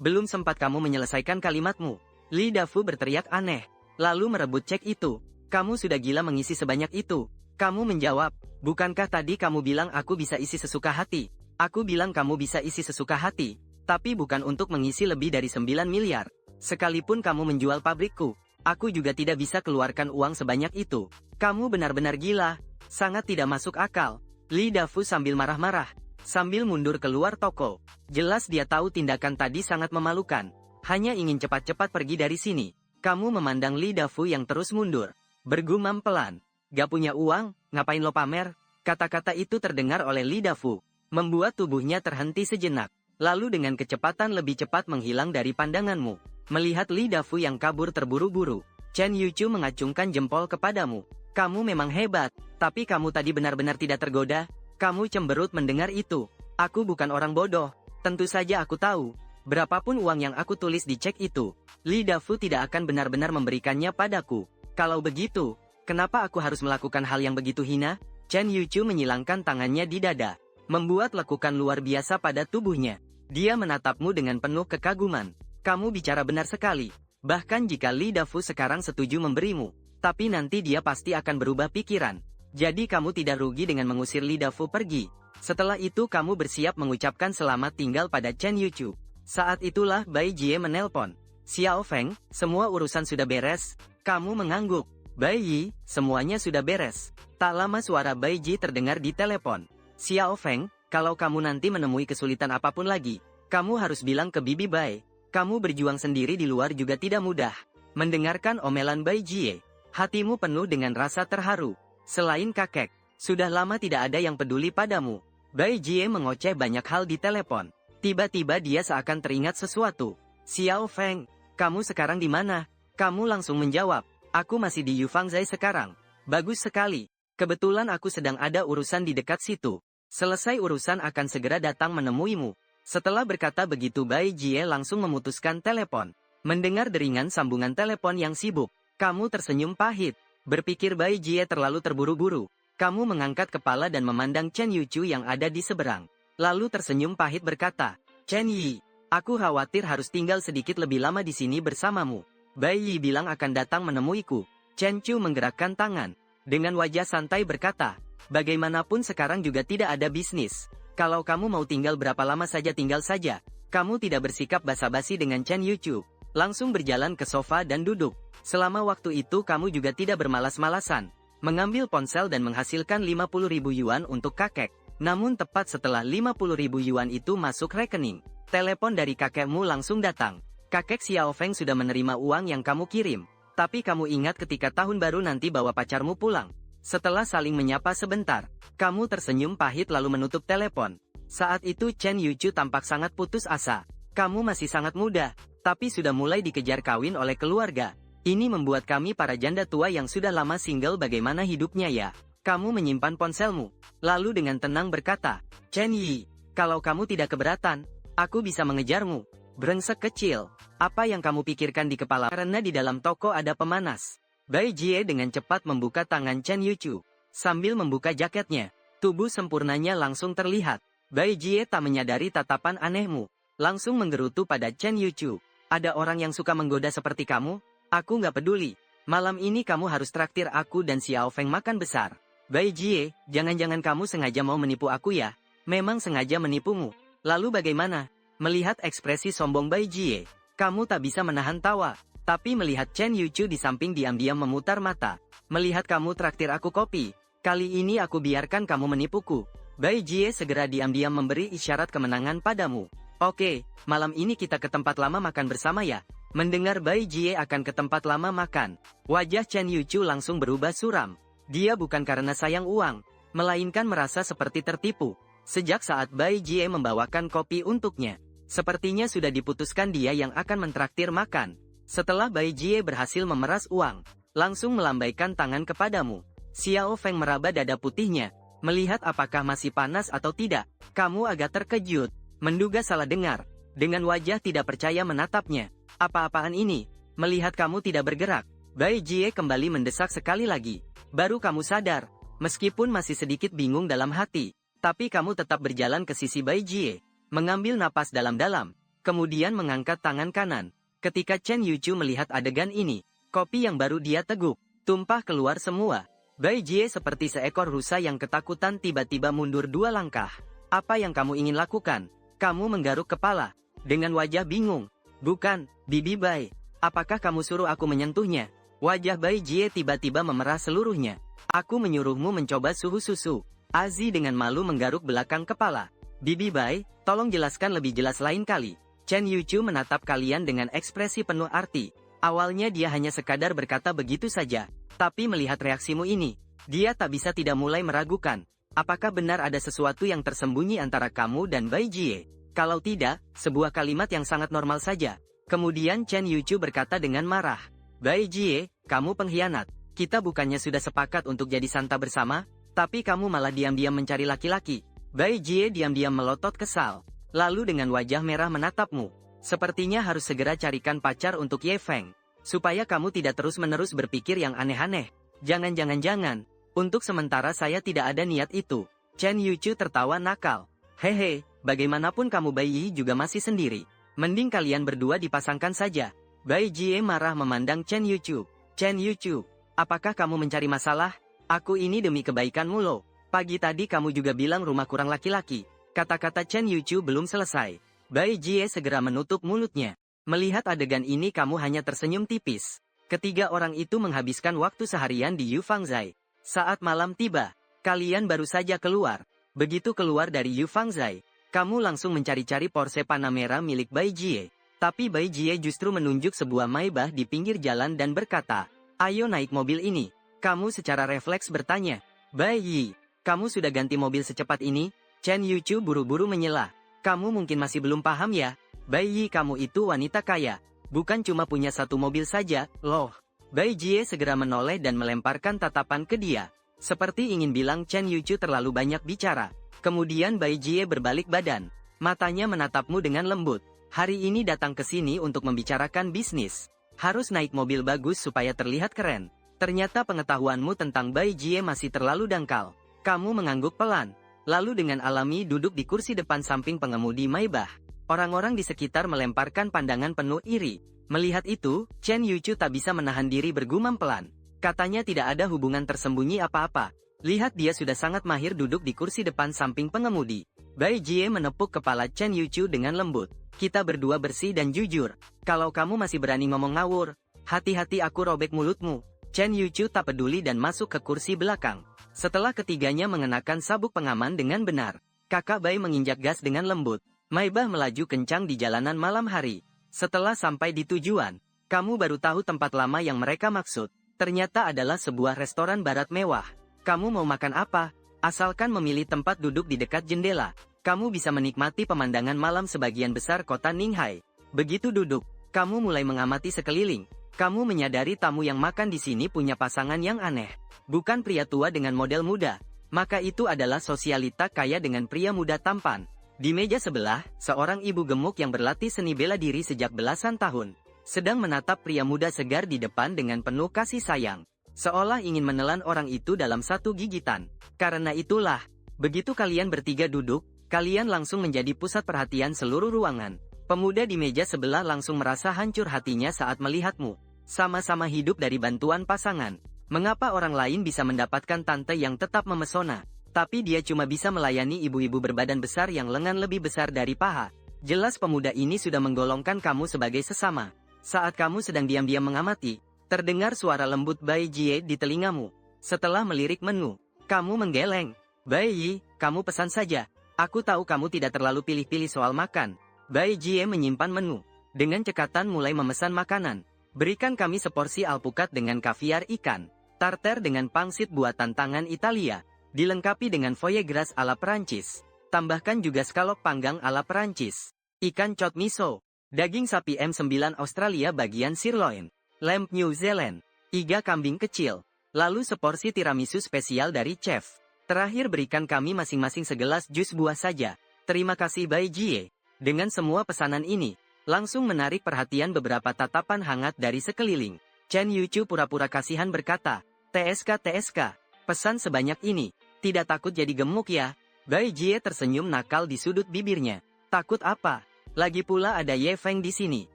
Belum sempat kamu menyelesaikan kalimatmu. Li Dafu berteriak aneh. Lalu merebut cek itu. Kamu sudah gila mengisi sebanyak itu. Kamu menjawab, bukankah tadi kamu bilang aku bisa isi sesuka hati? Aku bilang kamu bisa isi sesuka hati. Tapi bukan untuk mengisi lebih dari 9 miliar. Sekalipun kamu menjual pabrikku, aku juga tidak bisa keluarkan uang sebanyak itu. Kamu benar-benar gila. Sangat tidak masuk akal. Li Dafu sambil marah-marah. Sambil mundur keluar toko. Jelas dia tahu tindakan tadi sangat memalukan. Hanya ingin cepat-cepat pergi dari sini. Kamu memandang Li Dafu yang terus mundur. Bergumam pelan. Gak punya uang, ngapain lo pamer? Kata-kata itu terdengar oleh Li Dafu. Membuat tubuhnya terhenti sejenak. Lalu dengan kecepatan lebih cepat menghilang dari pandanganmu. Melihat Li Dafu yang kabur terburu-buru. Chen Yuchu mengacungkan jempol kepadamu. Kamu memang hebat. Tapi kamu tadi benar-benar tidak tergoda. Kamu cemberut mendengar itu. Aku bukan orang bodoh. Tentu saja aku tahu. Berapapun uang yang aku tulis di cek itu, Li Dafu tidak akan benar-benar memberikannya padaku. Kalau begitu, kenapa aku harus melakukan hal yang begitu hina? Chen Yuchu menyilangkan tangannya di dada, membuat lekukan luar biasa pada tubuhnya. Dia menatapmu dengan penuh kekaguman. Kamu bicara benar sekali. Bahkan jika Li Dafu sekarang setuju memberimu, tapi nanti dia pasti akan berubah pikiran. Jadi kamu tidak rugi dengan mengusir Li Dafu pergi. Setelah itu kamu bersiap mengucapkan selamat tinggal pada Chen Yuchu. Saat itulah Bai Jie menelpon. Xiao Feng, semua urusan sudah beres. Kamu mengangguk. Bai Yi, semuanya sudah beres. Tak lama suara Bai Ji terdengar di telepon. Xiao Feng, kalau kamu nanti menemui kesulitan apapun lagi, kamu harus bilang ke Bibi Bai. Kamu berjuang sendiri di luar juga tidak mudah. Mendengarkan omelan Bai Jie, hatimu penuh dengan rasa terharu. Selain kakek, sudah lama tidak ada yang peduli padamu. Bai Jie mengoceh banyak hal di telepon. Tiba-tiba dia seakan teringat sesuatu. Xiao Feng, kamu sekarang di mana? Kamu langsung menjawab, aku masih di Yufangzai sekarang. Bagus sekali. Kebetulan aku sedang ada urusan di dekat situ. Selesai urusan akan segera datang menemuimu. Setelah berkata begitu Bai Jie langsung memutuskan telepon. Mendengar deringan sambungan telepon yang sibuk, kamu tersenyum pahit. Berpikir Bai Jie terlalu terburu-buru. Kamu mengangkat kepala dan memandang Chen Yuchu yang ada di seberang. Lalu tersenyum pahit berkata, Chen Yi, aku khawatir harus tinggal sedikit lebih lama di sini bersamamu. Bai Yi bilang akan datang menemuiku. Chen Chu menggerakkan tangan. Dengan wajah santai berkata, bagaimanapun sekarang juga tidak ada bisnis. Kalau kamu mau tinggal berapa lama saja tinggal saja. Kamu tidak bersikap basa-basi dengan Chen Yuchu. Langsung berjalan ke sofa dan duduk. Selama waktu itu kamu juga tidak bermalas-malasan. Mengambil ponsel dan menghasilkan 50.000 yuan untuk kakek. Namun tepat setelah 50.000 yuan itu masuk rekening, telepon dari kakekmu langsung datang. Kakek Xiao Feng sudah menerima uang yang kamu kirim. Tapi kamu ingat ketika tahun baru nanti bawa pacarmu pulang. Setelah saling menyapa sebentar, kamu tersenyum pahit lalu menutup telepon. Saat itu Chen Yuchu tampak sangat putus asa. Kamu masih sangat muda, tapi sudah mulai dikejar kawin oleh keluarga. Ini membuat kami para janda tua yang sudah lama single bagaimana hidupnya ya? Kamu menyimpan ponselmu, lalu dengan tenang berkata, Chen Yi, kalau kamu tidak keberatan, aku bisa mengejarmu. Brengsek kecil, apa yang kamu pikirkan di kepala? Karena di dalam toko ada pemanas. Bai Jie dengan cepat membuka tangan Chen Yuchu. Sambil membuka jaketnya, tubuh sempurnanya langsung terlihat. Bai Jie tak menyadari tatapan anehmu. Langsung menggerutu pada Chen Yuchu. Ada orang yang suka menggoda seperti kamu? Aku nggak peduli. Malam ini kamu harus traktir aku dan Xiao Feng makan besar. Bai Jie, jangan-jangan kamu sengaja mau menipu aku ya? Memang sengaja menipumu. Lalu bagaimana? Melihat ekspresi sombong Bai Jie, kamu tak bisa menahan tawa. Tapi melihat Chen Yuchu di samping diam-diam memutar mata. Melihat kamu traktir aku kopi, kali ini aku biarkan kamu menipuku. Bai Jie segera diam-diam memberi isyarat kemenangan padamu. Oke, malam ini kita ke tempat lama makan bersama ya. Mendengar Bai Jie akan ke tempat lama makan, wajah Chen Yuchu langsung berubah suram. Dia bukan karena sayang uang, melainkan merasa seperti tertipu. Sejak saat Bai Jie membawakan kopi untuknya, sepertinya sudah diputuskan dia yang akan mentraktir makan. Setelah Bai Jie berhasil memeras uang, langsung melambaikan tangan kepadamu. Xiao Feng meraba dada putihnya, melihat apakah masih panas atau tidak. Kamu agak terkejut, menduga salah dengar. Dengan wajah tidak percaya menatapnya. Apa-apaan ini? Melihat kamu tidak bergerak, Bai Jie kembali mendesak sekali lagi. Baru kamu sadar, meskipun masih sedikit bingung dalam hati, tapi kamu tetap berjalan ke sisi Bai Jie, mengambil napas dalam-dalam, kemudian mengangkat tangan kanan. Ketika Chen Yuchu melihat adegan ini, kopi yang baru dia teguk, tumpah keluar semua. Bai Jie seperti seekor rusa yang ketakutan tiba-tiba mundur 2 langkah. Apa yang kamu ingin lakukan? Kamu menggaruk kepala, dengan wajah bingung. Bukan, Bibi Bai. Apakah kamu suruh aku menyentuhnya? Wajah Bai Jie tiba-tiba memerah seluruhnya. Aku menyuruhmu mencoba suhu susu. Azi dengan malu menggaruk belakang kepala. Bibi Bai, tolong jelaskan lebih jelas lain kali. Chen Yuchu menatap kalian dengan ekspresi penuh arti. Awalnya dia hanya sekadar berkata begitu saja. Tapi melihat reaksimu ini, dia tak bisa tidak mulai meragukan. Apakah benar ada sesuatu yang tersembunyi antara kamu dan Bai Jie? Kalau tidak, sebuah kalimat yang sangat normal saja. Kemudian Chen Yuchu berkata dengan marah. Bai Jie, kamu pengkhianat. Kita bukannya sudah sepakat untuk jadi santa bersama? Tapi kamu malah diam-diam mencari laki-laki. Bai Jie diam-diam melotot kesal. Lalu dengan wajah merah menatapmu. Sepertinya harus segera carikan pacar untuk Ye Feng. Supaya kamu tidak terus-menerus berpikir yang aneh-aneh. Jangan. Untuk sementara saya tidak ada niat itu. Chen Yuchu tertawa nakal. Hehe, bagaimanapun kamu Bai Yi juga masih sendiri. Mending kalian berdua dipasangkan saja. Bai Jie marah memandang Chen Yuchu. Chen Yuchu, apakah kamu mencari masalah? Aku ini demi kebaikanmu loh. Pagi tadi kamu juga bilang rumah kurang laki-laki. Kata-kata Chen Yuchu belum selesai. Bai Jie segera menutup mulutnya. Melihat adegan ini kamu hanya tersenyum tipis. Ketiga orang itu menghabiskan waktu seharian di Yufangzai. Saat malam tiba, kalian baru saja keluar. Begitu keluar dari Yufangzai, kamu langsung mencari-cari Porsche Panamera milik Bai Jie. Tapi Bai Jie justru menunjuk sebuah Maybach di pinggir jalan dan berkata, ayo naik mobil ini. Kamu secara refleks bertanya, Bai Yi, kamu sudah ganti mobil secepat ini? Chen Yuchu buru-buru menyela. Kamu mungkin masih belum paham ya? Bai Yi kamu itu wanita kaya. Bukan cuma punya satu mobil saja, loh. Bai Jie segera menoleh dan melemparkan tatapan ke dia. Seperti ingin bilang Chen Yuchu terlalu banyak bicara. Kemudian Bai Jie berbalik badan. Matanya menatapmu dengan lembut. Hari ini datang ke sini untuk membicarakan bisnis. Harus naik mobil bagus supaya terlihat keren. Ternyata pengetahuanmu tentang Bai Jie masih terlalu dangkal. Kamu mengangguk pelan. Lalu dengan alami duduk di kursi depan samping pengemudi Maybach. Orang-orang di sekitar melemparkan pandangan penuh iri. Melihat itu, Chen Yuchu tak bisa menahan diri bergumam pelan. Katanya tidak ada hubungan tersembunyi apa-apa. Lihat dia sudah sangat mahir duduk di kursi depan samping pengemudi. Bai Jie menepuk kepala Chen Yuchu dengan lembut. Kita berdua bersih dan jujur. Kalau kamu masih berani ngomong ngawur, hati-hati aku robek mulutmu. Chen Yuchu tak peduli dan masuk ke kursi belakang. Setelah ketiganya mengenakan sabuk pengaman dengan benar, kakak Bai menginjak gas dengan lembut. Maybach melaju kencang di jalanan malam hari. Setelah sampai di tujuan, kamu baru tahu tempat lama yang mereka maksud. Ternyata adalah sebuah restoran barat mewah. Kamu mau makan apa? Asalkan memilih tempat duduk di dekat jendela, kamu bisa menikmati pemandangan malam sebagian besar kota Ninghai. Begitu duduk, kamu mulai mengamati sekeliling. Kamu menyadari tamu yang makan di sini punya pasangan yang aneh. Bukan pria tua dengan model muda. Maka itu adalah sosialita kaya dengan pria muda tampan. Di meja sebelah, seorang ibu gemuk yang berlatih seni bela diri sejak belasan tahun, sedang menatap pria muda segar di depan dengan penuh kasih sayang. Seolah ingin menelan orang itu dalam satu gigitan. Karena itulah, begitu kalian bertiga duduk, kalian langsung menjadi pusat perhatian seluruh ruangan. Pemuda di meja sebelah langsung merasa hancur hatinya saat melihatmu. Sama-sama hidup dari bantuan pasangan. Mengapa orang lain bisa mendapatkan tante yang tetap memesona, tapi dia cuma bisa melayani ibu-ibu berbadan besar yang lengan lebih besar dari paha? Jelas pemuda ini sudah menggolongkan kamu sebagai sesama. Saat kamu sedang diam-diam mengamati, terdengar suara lembut Bai Jie di telingamu. Setelah melirik menu, kamu menggeleng. Bai Yi, kamu pesan saja. Aku tahu kamu tidak terlalu pilih-pilih soal makan. Bai Jie menyimpan menu. Dengan cekatan mulai memesan makanan. Berikan kami seporsi alpukat dengan kaviar ikan, tartar dengan pangsit buatan tangan Italia, dilengkapi dengan foie gras ala Perancis. Tambahkan juga skalop panggang ala Perancis, ikan cod miso, daging sapi M9 Australia bagian sirloin, lamb New Zealand, iga kambing kecil, lalu seporsi tiramisu spesial dari chef. Terakhir berikan kami masing-masing segelas jus buah saja. Terima kasih Bai Jie. Dengan semua pesanan ini, langsung menarik perhatian beberapa tatapan hangat dari sekeliling. Chen Yuchu pura-pura kasihan berkata, TSK, pesan sebanyak ini, tidak takut jadi gemuk ya? Bai Jie tersenyum nakal di sudut bibirnya. Takut apa? Lagi pula ada Ye Feng di sini.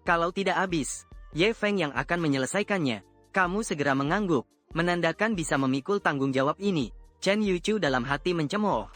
Kalau tidak habis, Ye Feng yang akan menyelesaikannya. Kamu segera mengangguk, menandakan bisa memikul tanggung jawab ini. Chen Yuchu dalam hati mencemooh.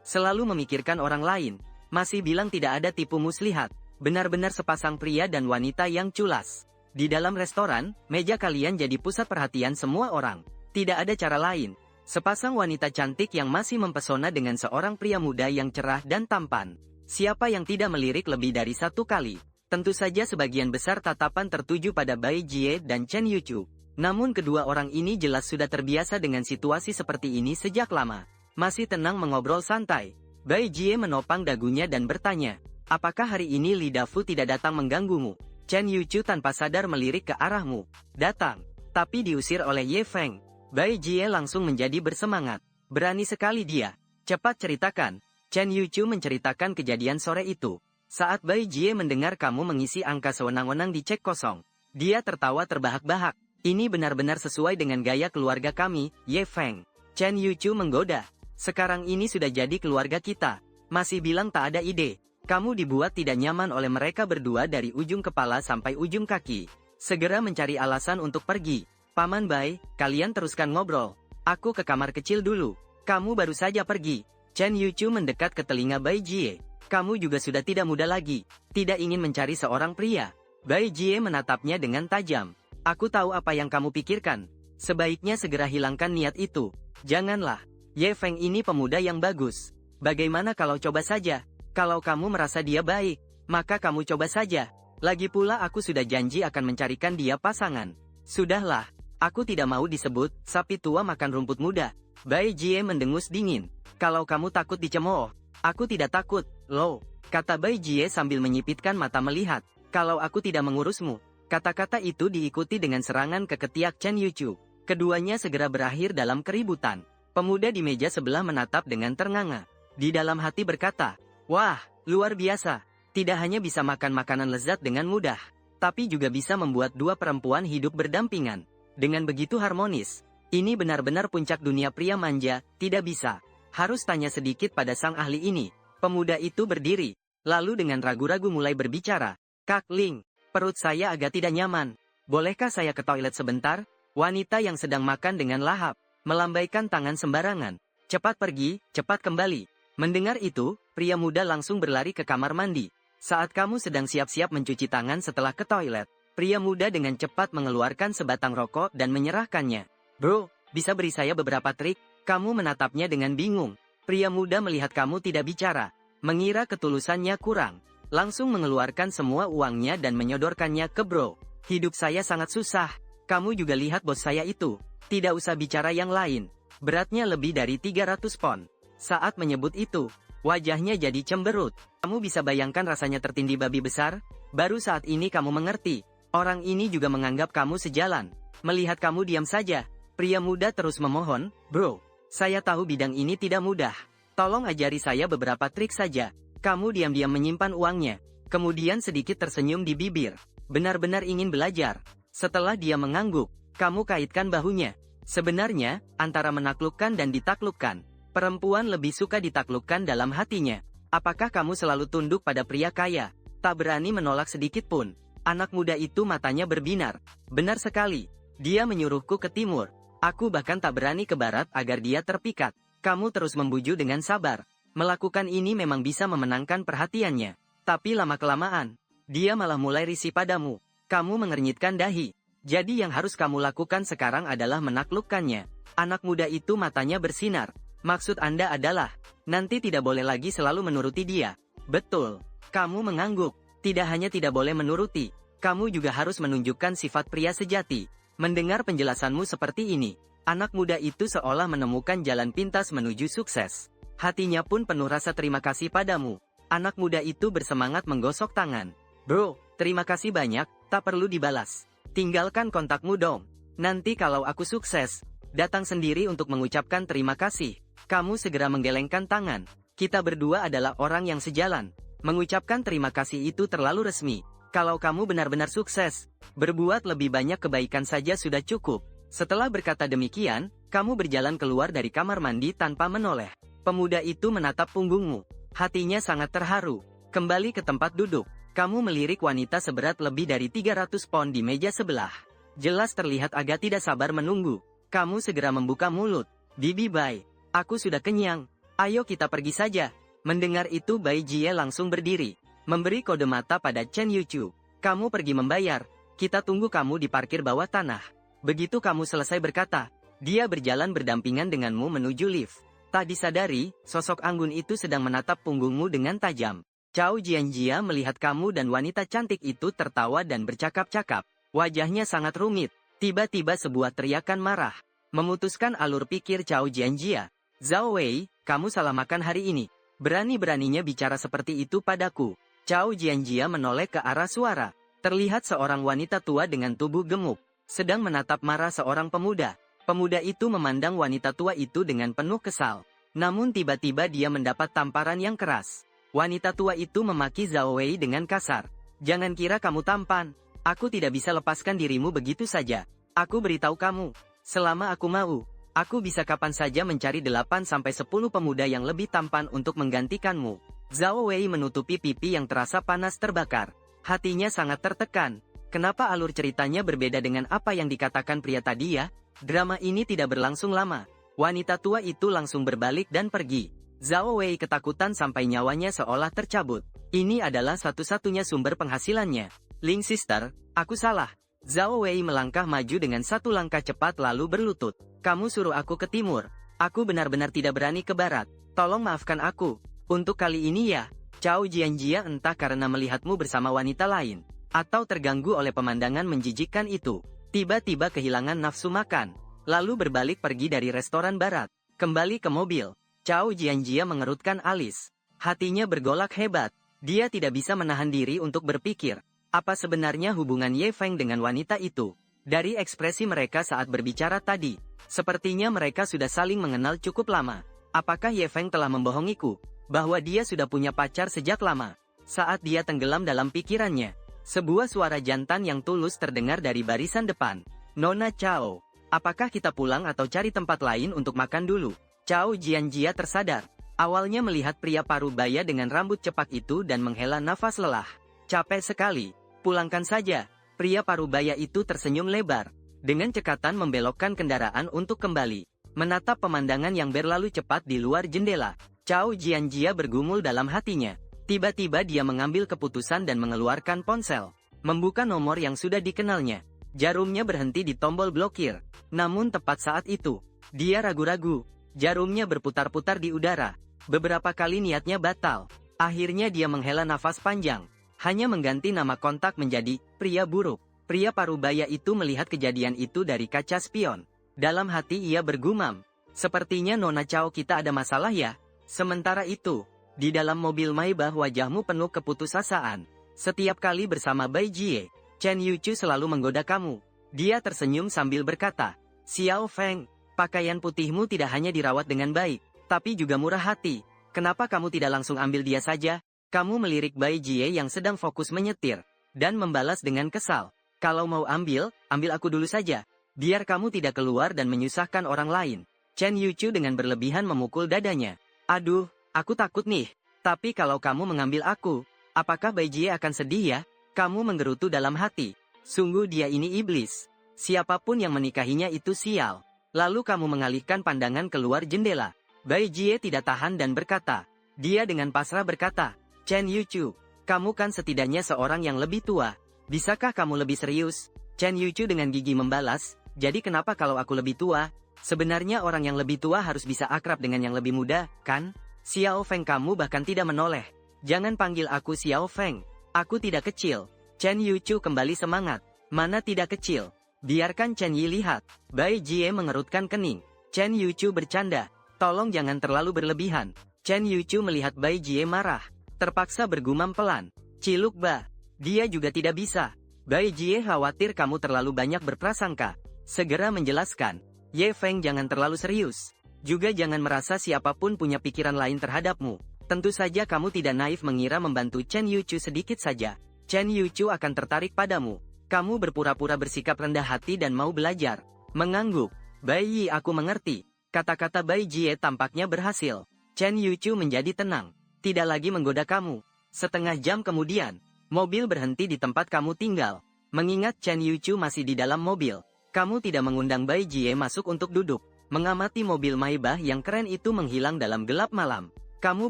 Selalu memikirkan orang lain. Masih bilang tidak ada tipu muslihat. Benar-benar sepasang pria dan wanita yang culas. Di dalam restoran, meja kalian jadi pusat perhatian semua orang. Tidak ada cara lain. Sepasang wanita cantik yang masih mempesona dengan seorang pria muda yang cerah dan tampan. Siapa yang tidak melirik lebih dari satu kali? Tentu saja sebagian besar tatapan tertuju pada Bai Jie dan Chen Yuchu. Namun kedua orang ini jelas sudah terbiasa dengan situasi seperti ini sejak lama. Masih tenang mengobrol santai. Bai Jie menopang dagunya dan bertanya, apakah hari ini Li Dafu tidak datang mengganggumu? Chen Yuchu tanpa sadar melirik ke arahmu. Datang, tapi diusir oleh Ye Feng. Bai Jie langsung menjadi bersemangat. Berani sekali dia. Cepat ceritakan. Chen Yuchu menceritakan kejadian sore itu. Saat Bai Jie mendengar kamu mengisi angka sewenang-wenang di cek kosong, dia tertawa terbahak-bahak. Ini benar-benar sesuai dengan gaya keluarga kami, Ye Feng. Chen Yuchu menggoda. Sekarang ini sudah jadi keluarga kita. Masih bilang tak ada ide. Kamu dibuat tidak nyaman oleh mereka berdua dari ujung kepala sampai ujung kaki. Segera mencari alasan untuk pergi. Paman Bai, kalian teruskan ngobrol. Aku ke kamar kecil dulu. Kamu baru saja pergi. Chen Yuchu mendekat ke telinga Bai Jie. Kamu juga sudah tidak muda lagi. Tidak ingin mencari seorang pria. Bai Jie menatapnya dengan tajam. Aku tahu apa yang kamu pikirkan. Sebaiknya segera hilangkan niat itu. Janganlah. Ye Feng ini pemuda yang bagus. Bagaimana kalau coba saja? Kalau kamu merasa dia baik, maka kamu coba saja. Lagi pula aku sudah janji akan mencarikan dia pasangan. Sudahlah, aku tidak mau disebut sapi tua makan rumput muda. Bai Jie mendengus dingin. Kalau kamu takut dicemooh, aku tidak takut, loh, kata Bai Jie sambil menyipitkan mata melihat. Kalau aku tidak mengurusmu. Kata-kata itu diikuti dengan serangan ke ketiak Chen Yuchu. Keduanya segera berakhir dalam keributan. Pemuda di meja sebelah menatap dengan ternganga. Di dalam hati berkata, wah, luar biasa. Tidak hanya bisa makan makanan lezat dengan mudah, tapi juga bisa membuat dua perempuan hidup berdampingan. Dengan begitu harmonis. Ini benar-benar puncak dunia pria manja, tidak bisa. Harus tanya sedikit pada sang ahli ini. Pemuda itu berdiri, lalu dengan ragu-ragu mulai berbicara. Kak Ling, perut saya agak tidak nyaman. Bolehkah saya ke toilet sebentar? Wanita yang sedang makan dengan lahap melambaikan tangan sembarangan. Cepat pergi, cepat kembali. Mendengar itu, pria muda langsung berlari ke kamar mandi. Saat kamu sedang siap-siap mencuci tangan setelah ke toilet, pria muda dengan cepat mengeluarkan sebatang rokok dan menyerahkannya. Bro, bisa beri saya beberapa trik? Kamu menatapnya dengan bingung. Pria muda melihat kamu tidak bicara, mengira ketulusannya kurang. Langsung mengeluarkan semua uangnya dan menyodorkannya ke bro. Hidup saya sangat susah. Kamu juga lihat bos saya itu. Tidak usah bicara yang lain. Beratnya lebih dari 300 pon. Saat menyebut itu, wajahnya jadi cemberut. Kamu bisa bayangkan rasanya tertindih babi besar? Baru saat ini kamu mengerti. Orang ini juga menganggap kamu sejalan. Melihat kamu diam saja, pria muda terus memohon, "Bro, saya tahu bidang ini tidak mudah. Tolong ajari saya beberapa trik saja." Kamu diam-diam menyimpan uangnya. Kemudian sedikit tersenyum di bibir. Benar-benar ingin belajar. Setelah dia mengangguk, kamu kaitkan bahunya. Sebenarnya, antara menaklukkan dan ditaklukkan, perempuan lebih suka ditaklukkan dalam hatinya. Apakah kamu selalu tunduk pada pria kaya? Tak berani menolak sedikit pun. Anak muda itu matanya berbinar. Benar sekali. Dia menyuruhku ke timur. Aku bahkan tak berani ke barat agar dia terpikat. Kamu terus membujuk dengan sabar. Melakukan ini memang bisa memenangkan perhatiannya. Tapi lama-kelamaan, dia malah mulai risih padamu. Kamu mengernyitkan dahi. Jadi yang harus kamu lakukan sekarang adalah menaklukkannya. Anak muda itu matanya bersinar. Maksud Anda adalah, nanti tidak boleh lagi selalu menuruti dia. Betul. Kamu mengangguk. Tidak hanya tidak boleh menuruti, kamu juga harus menunjukkan sifat pria sejati. Mendengar penjelasanmu seperti ini, anak muda itu seolah menemukan jalan pintas menuju sukses. Hatinya pun penuh rasa terima kasih padamu. Anak muda itu bersemangat menggosok tangan. "Bro, terima kasih banyak, tak perlu dibalas. Tinggalkan kontakmu dong. Nanti kalau aku sukses, datang sendiri untuk mengucapkan terima kasih." Kamu segera menggelengkan tangan. Kita berdua adalah orang yang sejalan. Mengucapkan terima kasih itu terlalu resmi. Kalau kamu benar-benar sukses, berbuat lebih banyak kebaikan saja sudah cukup. Setelah berkata demikian, kamu berjalan keluar dari kamar mandi tanpa menoleh. Pemuda itu menatap punggungmu. Hatinya sangat terharu. Kembali ke tempat duduk. Kamu melirik wanita seberat lebih dari 300 pon di meja sebelah. Jelas terlihat agak tidak sabar menunggu. Kamu segera membuka mulut. "Bibi Bai, aku sudah kenyang. Ayo kita pergi saja." Mendengar itu Bai Jie langsung berdiri. Memberi kode mata pada Chen Yuchu. "Kamu pergi membayar. Kita tunggu kamu di parkir bawah tanah." Begitu kamu selesai berkata, dia berjalan berdampingan denganmu menuju lift. Tak disadari, sosok anggun itu sedang menatap punggungmu dengan tajam. Cao Jianjia melihat kamu dan wanita cantik itu tertawa dan bercakap-cakap. Wajahnya sangat rumit. Tiba-tiba sebuah teriakan marah memutuskan alur pikir Cao Jianjia. "Zhao Wei, kamu salah makan hari ini. Berani-beraninya bicara seperti itu padaku." Cao Jianjia menoleh ke arah suara. Terlihat seorang wanita tua dengan tubuh gemuk, sedang menatap marah seorang pemuda. Pemuda itu memandang wanita tua itu dengan penuh kesal. Namun tiba-tiba dia mendapat tamparan yang keras. Wanita tua itu memaki Zhao Wei dengan kasar. "Jangan kira kamu tampan. Aku tidak bisa lepaskan dirimu begitu saja. Aku beritahu kamu, selama aku mau, aku bisa kapan saja mencari 8-10 pemuda yang lebih tampan untuk menggantikanmu." Zhao Wei menutupi pipi yang terasa panas terbakar. Hatinya sangat tertekan. Kenapa alur ceritanya berbeda dengan apa yang dikatakan pria tadi ya? Drama ini tidak berlangsung lama. Wanita tua itu langsung berbalik dan pergi. Zhao Wei ketakutan sampai nyawanya seolah tercabut. Ini adalah satu-satunya sumber penghasilannya. "Ling Sister, aku salah." Zhao Wei melangkah maju dengan satu langkah cepat lalu berlutut. "Kamu suruh aku ke timur. Aku benar-benar tidak berani ke barat. Tolong maafkan aku. Untuk kali ini ya." Cao Jianjia entah karena melihatmu bersama wanita lain, atau terganggu oleh pemandangan menjijikkan itu, tiba-tiba kehilangan nafsu makan, lalu berbalik pergi dari restoran barat. Kembali ke mobil, Cao Jianjia mengerutkan alis. Hatinya bergolak hebat. Dia tidak bisa menahan diri untuk berpikir, apa sebenarnya hubungan Ye Feng dengan wanita itu? Dari ekspresi mereka saat berbicara tadi, sepertinya mereka sudah saling mengenal cukup lama. Apakah Ye Feng telah membohongiku bahwa dia sudah punya pacar sejak lama? Saat dia tenggelam dalam pikirannya, sebuah suara jantan yang tulus terdengar dari barisan depan. "Nona Cao, apakah kita pulang atau cari tempat lain untuk makan dulu?" Cao Jianjia tersadar. Awalnya melihat pria parubaya dengan rambut cepak itu dan menghela nafas lelah. "Capek sekali. Pulangkan saja." Pria parubaya itu tersenyum lebar. Dengan cekatan membelokkan kendaraan untuk kembali menatap pemandangan yang berlalu cepat di luar jendela. Cao Jianjia bergumul dalam hatinya. Tiba-tiba dia mengambil keputusan dan mengeluarkan ponsel. Membuka nomor yang sudah dikenalnya. Jarumnya berhenti di tombol blokir. Namun tepat saat itu, dia ragu-ragu. Jarumnya berputar-putar di udara. Beberapa kali niatnya batal. Akhirnya dia menghela nafas panjang. Hanya mengganti nama kontak menjadi pria buruk. Pria parubaya itu melihat kejadian itu dari kaca spion. Dalam hati ia bergumam, Sepertinya Nona Chao kita ada masalah ya. Sementara itu, di dalam mobil Maybach wajahmu penuh keputusasaan. Setiap kali bersama Bai Jie, Chen Yuchu selalu menggoda kamu. Dia tersenyum sambil berkata, Xiao Feng, pakaian putihmu tidak hanya dirawat dengan baik, tapi juga murah hati. Kenapa kamu tidak langsung ambil dia saja? Kamu melirik Bai Jie yang sedang fokus menyetir, dan membalas dengan kesal. Kalau mau ambil aku dulu saja. Biar kamu tidak keluar dan menyusahkan orang lain. Chen Yuchu dengan berlebihan memukul dadanya. Aduh, aku takut nih. Tapi kalau kamu mengambil aku, apakah Bai Jie akan sedih ya? Kamu menggerutu dalam hati. Sungguh dia ini iblis. Siapapun yang menikahinya itu sial. Lalu kamu mengalihkan pandangan keluar jendela. Bai Jie tidak tahan dan berkata. Dia dengan pasrah berkata, Chen Yuchu, kamu kan setidaknya seorang yang lebih tua. Bisakah kamu lebih serius? Chen Yuchu dengan gigi membalas, jadi kenapa kalau aku lebih tua? Sebenarnya orang yang lebih tua harus bisa akrab dengan yang lebih muda, kan? Xiao Feng kamu bahkan tidak menoleh. Jangan panggil aku Xiao Feng. Aku tidak kecil. Chen Yuchu kembali semangat. Mana tidak kecil? Biarkan Chen Yi lihat. Bai Jie mengerutkan kening. Chen Yuchu bercanda. Tolong jangan terlalu berlebihan. Chen Yuchu melihat Bai Jie marah. Terpaksa bergumam pelan. Ciluk ba. Dia juga tidak bisa. Bai Jie khawatir kamu terlalu banyak berprasangka. Segera menjelaskan. Ye Feng jangan terlalu serius. Juga jangan merasa siapapun punya pikiran lain terhadapmu. Tentu saja kamu tidak naif mengira membantu Chen Yuchu sedikit saja. Chen Yuchu akan tertarik padamu. Kamu berpura-pura bersikap rendah hati dan mau belajar. Mengangguk. Bai Yi aku mengerti. Kata-kata Bai Jie tampaknya berhasil. Chen Yuchu menjadi tenang. Tidak lagi menggoda kamu. Setengah jam kemudian, mobil berhenti di tempat kamu tinggal. Mengingat Chen Yuchu masih di dalam mobil, kamu tidak mengundang Bai Jie masuk untuk duduk. Mengamati mobil Maybach yang keren itu menghilang dalam gelap malam. Kamu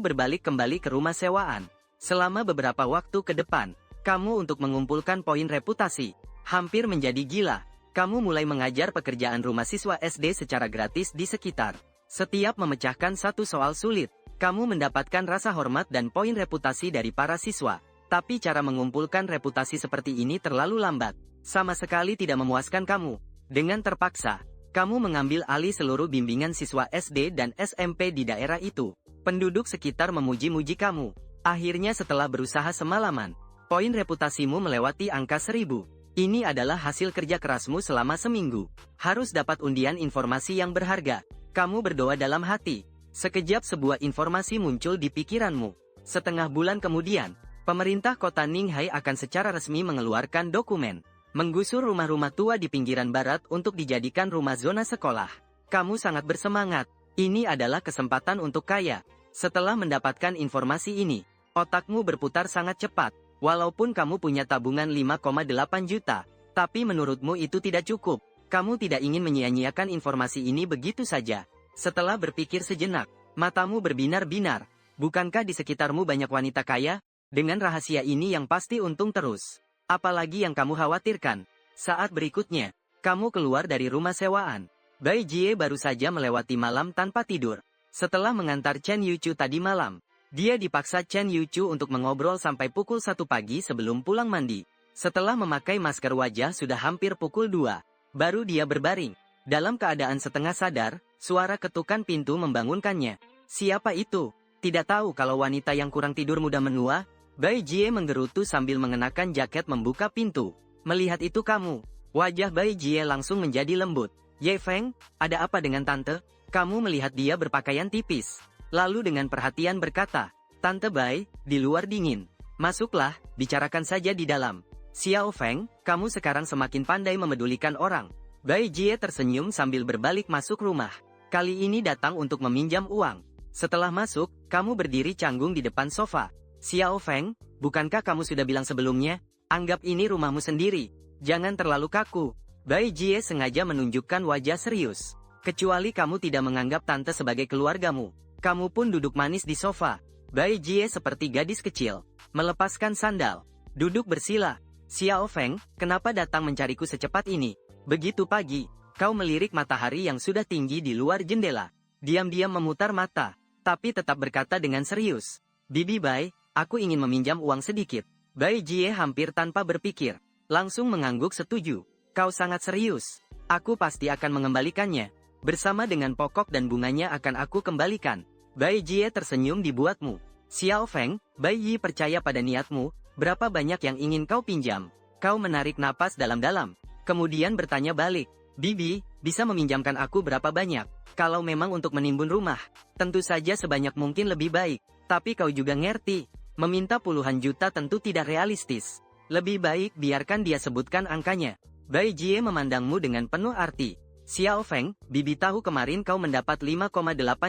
berbalik kembali ke rumah sewaan. Selama beberapa waktu ke depan, kamu untuk mengumpulkan poin reputasi. Hampir menjadi gila. Kamu mulai mengajar pekerjaan rumah siswa SD secara gratis di sekitar. Setiap memecahkan satu soal sulit, kamu mendapatkan rasa hormat dan poin reputasi dari para siswa. Tapi cara mengumpulkan reputasi seperti ini terlalu lambat. Sama sekali tidak memuaskan kamu. Dengan terpaksa, kamu mengambil alih seluruh bimbingan siswa SD dan SMP di daerah itu. Penduduk sekitar memuji-muji kamu. Akhirnya setelah berusaha semalaman, poin reputasimu melewati angka 1000. Ini adalah hasil kerja kerasmu selama seminggu. Harus dapat undian informasi yang berharga. Kamu berdoa dalam hati. Sekejap sebuah informasi muncul di pikiranmu. Setengah bulan kemudian, pemerintah kota Ninghai akan secara resmi mengeluarkan dokumen. Menggusur rumah-rumah tua di pinggiran barat untuk dijadikan rumah zona sekolah. Kamu sangat bersemangat. Ini adalah kesempatan untuk kaya. Setelah mendapatkan informasi ini, otakmu berputar sangat cepat. Walaupun kamu punya tabungan 5,8 juta, tapi menurutmu itu tidak cukup. Kamu tidak ingin menyia-nyiakan informasi ini begitu saja. Setelah berpikir sejenak, matamu berbinar-binar. Bukankah di sekitarmu banyak wanita kaya? Dengan rahasia ini yang pasti untung terus. Apalagi yang kamu khawatirkan? Saat berikutnya, kamu keluar dari rumah sewaan. Bai Jie baru saja melewati malam tanpa tidur. Setelah mengantar Chen Yuchu tadi malam, dia dipaksa Chen Yuchu untuk mengobrol sampai pukul 1 pagi sebelum pulang mandi. Setelah memakai masker wajah sudah hampir pukul 2, baru dia berbaring. Dalam keadaan setengah sadar, suara ketukan pintu membangunkannya. Siapa itu? Tidak tahu kalau wanita yang kurang tidur mudah menua? Bai Jie menggerutu sambil mengenakan jaket membuka pintu. Melihat itu kamu. Wajah Bai Jie langsung menjadi lembut. Ye Feng, ada apa dengan tante? Kamu melihat dia berpakaian tipis. Lalu dengan perhatian berkata, Tante Bai, di luar dingin. Masuklah, bicarakan saja di dalam. Xiao Feng, kamu sekarang semakin pandai memedulikan orang. Bai Jie tersenyum sambil berbalik masuk rumah. Kali ini datang untuk meminjam uang. Setelah masuk, kamu berdiri canggung di depan sofa. Xiao Feng, bukankah kamu sudah bilang sebelumnya? Anggap ini rumahmu sendiri. Jangan terlalu kaku. Bai Jie sengaja menunjukkan wajah serius. Kecuali kamu tidak menganggap tante sebagai keluargamu. Kamu pun duduk manis di sofa. Bai Jie seperti gadis kecil. Melepaskan sandal. Duduk bersila. Xiao Feng, kenapa datang mencariku secepat ini? Begitu pagi, kau melirik matahari yang sudah tinggi di luar jendela. Diam-diam memutar mata, tapi tetap berkata dengan serius. Bibi Bai, aku ingin meminjam uang sedikit. Bai Jie hampir tanpa berpikir, langsung mengangguk setuju. Kau sangat serius. Aku pasti akan mengembalikannya. Bersama dengan pokok dan bunganya akan aku kembalikan. Bai Jie tersenyum dibuatmu. Xiao Feng, Bai Yi percaya pada niatmu, berapa banyak yang ingin kau pinjam? Kau menarik napas dalam-dalam. Kemudian bertanya balik. Bibi, bisa meminjamkan aku berapa banyak? Kalau memang untuk menimbun rumah, tentu saja sebanyak mungkin lebih baik. Tapi kau juga ngerti, meminta puluhan juta tentu tidak realistis. Lebih baik biarkan dia sebutkan angkanya. Bai Jie memandangmu dengan penuh arti. Xiao Feng, Bibi tahu kemarin kau mendapat 5,8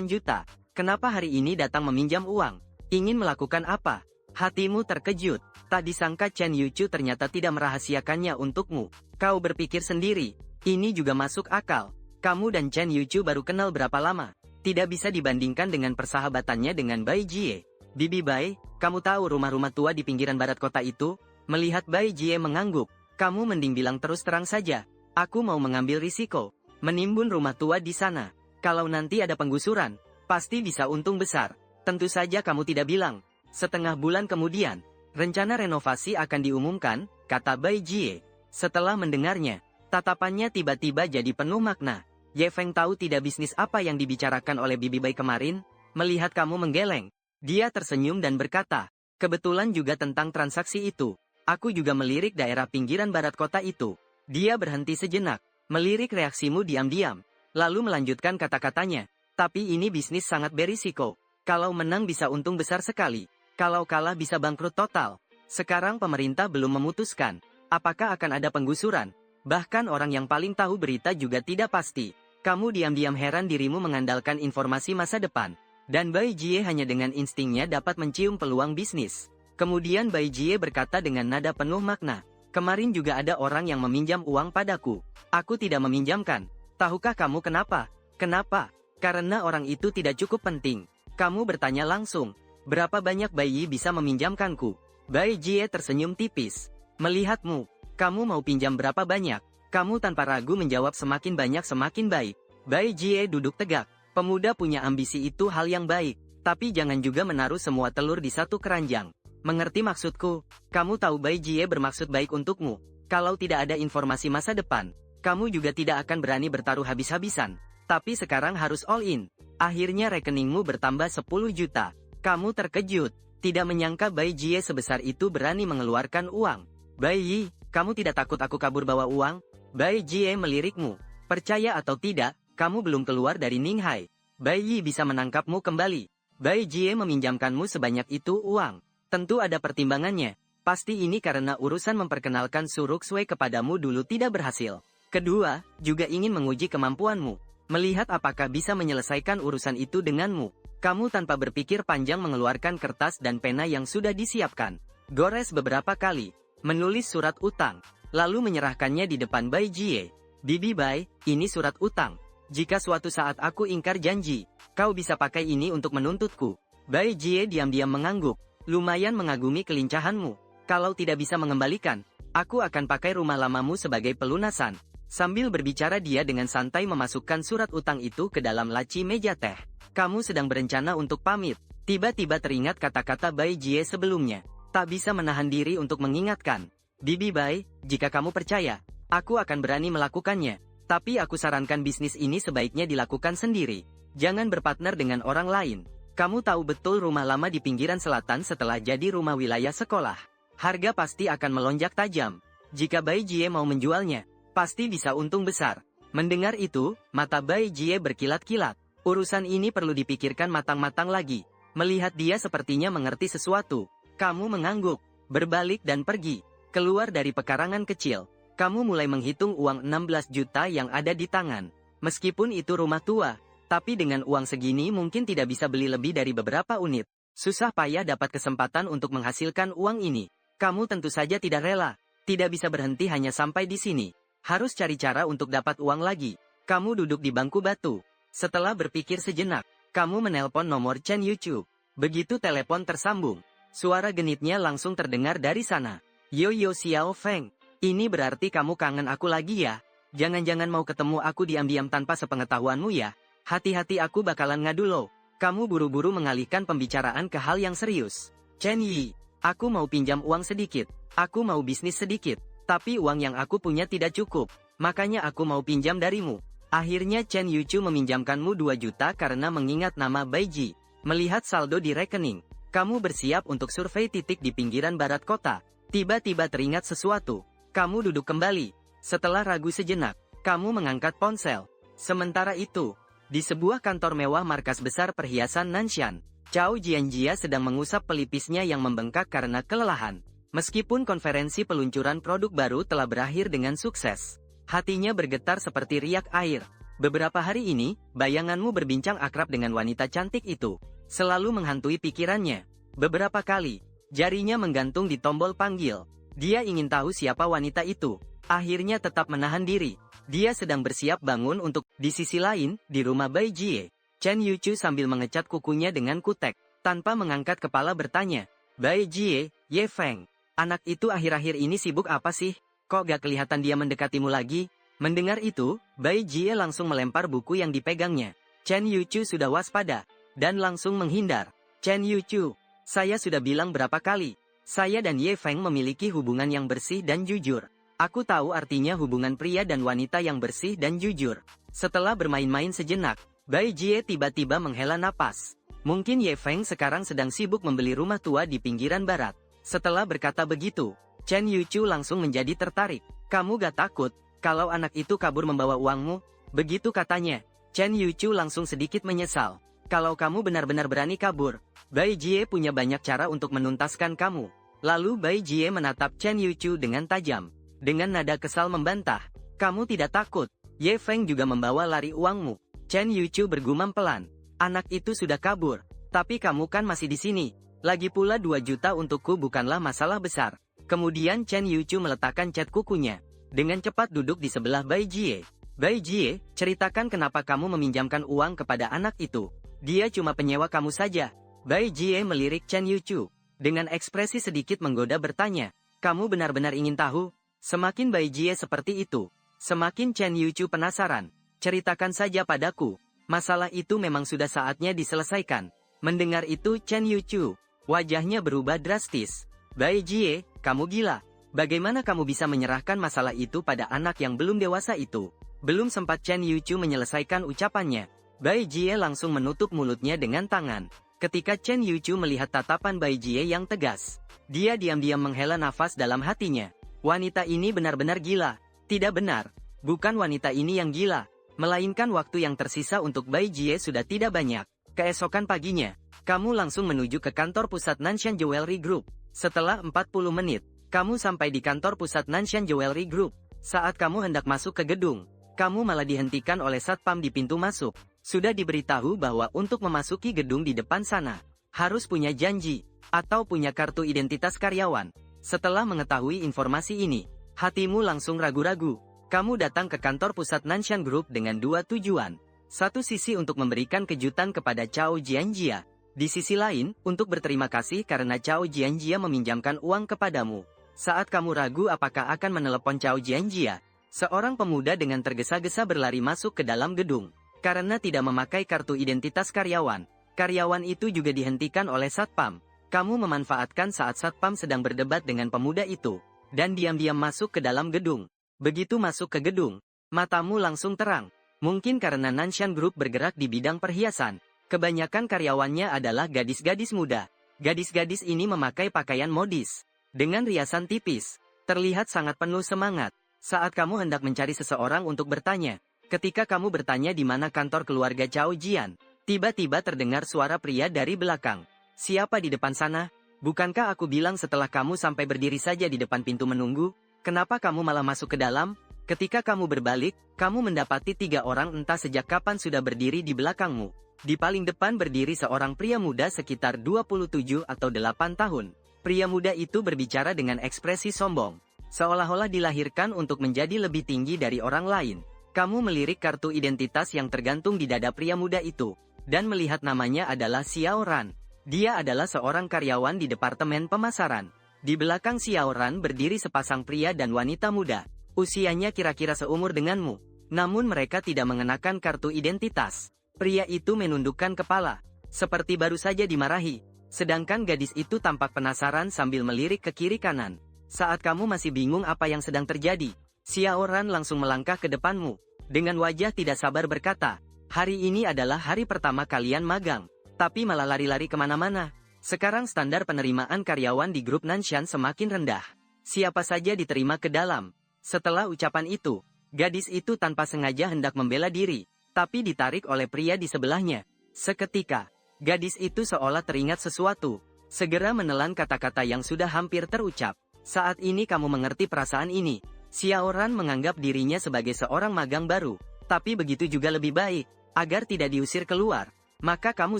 juta. Kenapa hari ini datang meminjam uang? Ingin melakukan apa? Hatimu terkejut. Tak disangka Chen Yuchu ternyata tidak merahasiakannya untukmu. Kau berpikir sendiri. Ini juga masuk akal. Kamu dan Chen Yuchu baru kenal berapa lama? Tidak bisa dibandingkan dengan persahabatannya dengan Bai Jie. Bibi Bai, kamu tahu rumah-rumah tua di pinggiran barat kota itu? Melihat Bai Jie mengangguk, kamu mending bilang terus terang saja. Aku mau mengambil risiko. Menimbun rumah tua di sana. Kalau nanti ada penggusuran, pasti bisa untung besar. Tentu saja kamu tidak bilang. Setengah bulan kemudian, rencana renovasi akan diumumkan, kata Bai Jie. Setelah mendengarnya, tatapannya tiba-tiba jadi penuh makna. Ye Feng tahu tidak bisnis apa yang dibicarakan oleh Bibi Bai kemarin. Melihat kamu menggeleng, dia tersenyum dan berkata, kebetulan juga tentang transaksi itu. Aku juga melirik daerah pinggiran barat kota itu. Dia berhenti sejenak, melirik reaksimu diam-diam, lalu melanjutkan kata-katanya. Tapi ini bisnis sangat berisiko. Kalau menang bisa untung besar sekali. Kalau kalah bisa bangkrut total. Sekarang pemerintah belum memutuskan apakah akan ada penggusuran. Bahkan orang yang paling tahu berita juga tidak pasti. Kamu diam-diam heran dirimu mengandalkan informasi masa depan. Dan Bai Jie hanya dengan instingnya dapat mencium peluang bisnis. Kemudian Bai Jie berkata dengan nada penuh makna. Kemarin juga ada orang yang meminjam uang padaku. Aku tidak meminjamkan. Tahukah kamu kenapa? Kenapa? Karena orang itu tidak cukup penting. Kamu bertanya langsung. Berapa banyak Bai Yi bisa meminjamkanku? Bai Jie tersenyum tipis. Melihatmu, kamu mau pinjam berapa banyak? Kamu tanpa ragu menjawab semakin banyak semakin baik. Bai Jie duduk tegak. Pemuda punya ambisi itu hal yang baik. Tapi jangan juga menaruh semua telur di satu keranjang. Mengerti maksudku? Kamu tahu Bai Jie bermaksud baik untukmu. Kalau tidak ada informasi masa depan, kamu juga tidak akan berani bertaruh habis-habisan. Tapi sekarang harus all in. Akhirnya rekeningmu bertambah 10 juta. Kamu terkejut. Tidak menyangka Bai Jie sebesar itu berani mengeluarkan uang. Bai Yi, kamu tidak takut aku kabur bawa uang? Bai Jie melirikmu. Percaya atau tidak, kamu belum keluar dari Ninghai. Bai Yi bisa menangkapmu kembali. Bai Jie meminjamkanmu sebanyak itu uang. Tentu ada pertimbangannya. Pasti ini karena urusan memperkenalkan Suruk Sui kepadamu dulu tidak berhasil. Kedua, juga ingin menguji kemampuanmu. Melihat apakah bisa menyelesaikan urusan itu denganmu. Kamu tanpa berpikir panjang mengeluarkan kertas dan pena yang sudah disiapkan. Gores beberapa kali. Menulis surat utang. Lalu menyerahkannya di depan Bai Jie. Bibi Bai, ini surat utang. Jika suatu saat aku ingkar janji, kau bisa pakai ini untuk menuntutku. Bai Jie diam-diam mengangguk. Lumayan mengagumi kelincahanmu. Kalau tidak bisa mengembalikan, aku akan pakai rumah lamamu sebagai pelunasan. Sambil berbicara dia dengan santai memasukkan surat utang itu ke dalam laci meja teh. Kamu sedang berencana untuk pamit. Tiba-tiba teringat kata-kata Bai Jie sebelumnya. Tak bisa menahan diri untuk mengingatkan. Bibi Bai, jika kamu percaya, aku akan berani melakukannya. Tapi aku sarankan bisnis ini sebaiknya dilakukan sendiri. Jangan berpartner dengan orang lain. Kamu tahu betul rumah lama di pinggiran selatan setelah jadi rumah wilayah sekolah. Harga pasti akan melonjak tajam. Jika Bai Jie mau menjualnya, pasti bisa untung besar. Mendengar itu, mata Bai Jie berkilat-kilat. Urusan ini perlu dipikirkan matang-matang lagi. Melihat dia sepertinya mengerti sesuatu. Kamu mengangguk, berbalik dan pergi. Keluar dari pekarangan kecil. Kamu mulai menghitung uang 16 juta yang ada di tangan. Meskipun itu rumah tua, tapi dengan uang segini mungkin tidak bisa beli lebih dari beberapa unit. Susah payah dapat kesempatan untuk menghasilkan uang ini. Kamu tentu saja tidak rela. Tidak bisa berhenti hanya sampai di sini. Harus cari cara untuk dapat uang lagi. Kamu duduk di bangku batu. Setelah berpikir sejenak, kamu menelpon nomor Chen Yuchu. Begitu telepon tersambung, suara genitnya langsung terdengar dari sana. Yo Xiao Feng, ini berarti kamu kangen aku lagi ya? Jangan-jangan mau ketemu aku diam-diam tanpa sepengetahuanmu ya? Hati-hati aku bakalan ngadu lo. Kamu buru-buru mengalihkan pembicaraan ke hal yang serius. Chen Yi, aku mau pinjam uang sedikit. Aku mau bisnis sedikit. Tapi uang yang aku punya tidak cukup. Makanya aku mau pinjam darimu. Akhirnya Chen Yuchu meminjamkanmu 2 juta karena mengingat nama Baiji. Melihat saldo di rekening, kamu bersiap untuk survei titik di pinggiran barat kota. Tiba-tiba teringat sesuatu. Kamu duduk kembali. Setelah ragu sejenak, kamu mengangkat ponsel. Sementara itu, di sebuah kantor mewah markas besar perhiasan Nanshan, Chao Jianjia sedang mengusap pelipisnya yang membengkak karena kelelahan. Meskipun konferensi peluncuran produk baru telah berakhir dengan sukses, hatinya bergetar seperti riak air. Beberapa hari ini, bayanganmu berbincang akrab dengan wanita cantik itu. Selalu menghantui pikirannya. Beberapa kali, jarinya menggantung di tombol panggil. Dia ingin tahu siapa wanita itu. Akhirnya tetap menahan diri. Dia sedang bersiap bangun untuk... Di sisi lain, di rumah Bai Jie, Chen Yuchu sambil mengecat kukunya dengan kutek. Tanpa mengangkat kepala bertanya, Bai Jie, Ye Feng, anak itu akhir-akhir ini sibuk apa sih? Kok gak kelihatan dia mendekatimu lagi? Mendengar itu, Bai Jie langsung melempar buku yang dipegangnya. Chen Yuchu sudah waspada, dan langsung menghindar. Chen Yuchu, saya sudah bilang berapa kali, saya dan Ye Feng memiliki hubungan yang bersih dan jujur. Aku tahu artinya hubungan pria dan wanita yang bersih dan jujur. Setelah bermain-main sejenak, Bai Jie tiba-tiba menghela napas. Mungkin Ye Feng sekarang sedang sibuk membeli rumah tua di pinggiran barat. Setelah berkata begitu, Chen Yuchu langsung menjadi tertarik. Kamu gak takut kalau anak itu kabur membawa uangmu? Begitu katanya. Chen Yuchu langsung sedikit menyesal. Kalau kamu benar-benar berani kabur, Bai Jie punya banyak cara untuk menuntaskan kamu. Lalu Bai Jie menatap Chen Yuchu dengan tajam. Dengan nada kesal membantah. Kamu tidak takut. Ye Feng juga membawa lari uangmu. Chen Yuchu bergumam pelan. Anak itu sudah kabur. Tapi kamu kan masih di sini. Lagi pula 2 juta untukku bukanlah masalah besar. Kemudian Chen Yuchu meletakkan cat kukunya. Dengan cepat duduk di sebelah Bai Jie. Bai Jie, ceritakan kenapa kamu meminjamkan uang kepada anak itu. Dia cuma penyewa kamu saja. Bai Jie melirik Chen Yuchu. Dengan ekspresi sedikit menggoda bertanya, kamu benar-benar ingin tahu? Semakin Bai Jie seperti itu, semakin Chen Yuchu penasaran. Ceritakan saja padaku. Masalah itu memang sudah saatnya diselesaikan. Mendengar itu Chen Yuchu, wajahnya berubah drastis. Bai Jie, kamu gila. Bagaimana kamu bisa menyerahkan masalah itu pada anak yang belum dewasa itu? Belum sempat Chen Yuchu menyelesaikan ucapannya, Bai Jie langsung menutup mulutnya dengan tangan. Ketika Chen Yuchu melihat tatapan Bai Jie yang tegas, dia diam-diam menghela nafas dalam hatinya. Wanita ini benar-benar gila. Tidak benar. Bukan wanita ini yang gila, melainkan waktu yang tersisa untuk Bai Jie sudah tidak banyak. Keesokan paginya, kamu langsung menuju ke kantor pusat Nanshan Jewelry Group. Setelah 40 menit, kamu sampai di kantor pusat Nanshan Jewelry Group. Saat kamu hendak masuk ke gedung, kamu malah dihentikan oleh satpam di pintu masuk. Sudah diberitahu bahwa untuk memasuki gedung di depan sana, harus punya janji, atau punya kartu identitas karyawan. Setelah mengetahui informasi ini, hatimu langsung ragu-ragu. Kamu datang ke kantor pusat Nanshan Group dengan 2 tujuan. Satu sisi untuk memberikan kejutan kepada Chao Jianjia. Di sisi lain, untuk berterima kasih karena Chao Jianjia meminjamkan uang kepadamu. Saat kamu ragu apakah akan menelepon Chao Jianjia, seorang pemuda dengan tergesa-gesa berlari masuk ke dalam gedung. Karena tidak memakai kartu identitas karyawan, karyawan itu juga dihentikan oleh satpam. Kamu memanfaatkan saat satpam sedang berdebat dengan pemuda itu, dan diam-diam masuk ke dalam gedung. Begitu masuk ke gedung, matamu langsung terang. Mungkin karena Nanshan Group bergerak di bidang perhiasan, kebanyakan karyawannya adalah gadis-gadis muda. Gadis-gadis ini memakai pakaian modis, dengan riasan tipis, terlihat sangat penuh semangat. Saat kamu hendak mencari seseorang untuk bertanya, ketika kamu bertanya di mana kantor keluarga Chao Jian, tiba-tiba terdengar suara pria dari belakang. Siapa di depan sana? Bukankah aku bilang setelah kamu sampai berdiri saja di depan pintu menunggu? Kenapa kamu malah masuk ke dalam? Ketika kamu berbalik, kamu mendapati 3 orang entah sejak kapan sudah berdiri di belakangmu. Di paling depan berdiri seorang pria muda sekitar 27 atau 8 tahun. Pria muda itu berbicara dengan ekspresi sombong, seolah-olah dilahirkan untuk menjadi lebih tinggi dari orang lain. Kamu melirik kartu identitas yang tergantung di dada pria muda itu, dan melihat namanya adalah Xiao Ran. Dia adalah seorang karyawan di departemen pemasaran. Di belakang Xiao Ran berdiri sepasang pria dan wanita muda. Usianya kira-kira seumur denganmu, namun mereka tidak mengenakan kartu identitas. Pria itu menundukkan kepala, seperti baru saja dimarahi. Sedangkan gadis itu tampak penasaran sambil melirik ke kiri kanan. Saat kamu masih bingung apa yang sedang terjadi, Xiao Ran langsung melangkah ke depanmu. dengan wajah tidak sabar berkata, "Hari ini adalah hari pertama kalian magang, tapi malah lari-lari kemana-mana. Sekarang standar penerimaan karyawan di grup Nanshan semakin rendah. Siapa saja diterima ke dalam." Setelah ucapan itu, gadis itu tanpa sengaja hendak membela diri, tapi ditarik oleh pria di sebelahnya. Seketika, gadis itu seolah teringat sesuatu, segera menelan kata-kata yang sudah hampir terucap. "Saat ini kamu mengerti perasaan ini." Xiaoran menganggap dirinya sebagai seorang magang baru, tapi begitu juga lebih baik, agar tidak diusir keluar. Maka kamu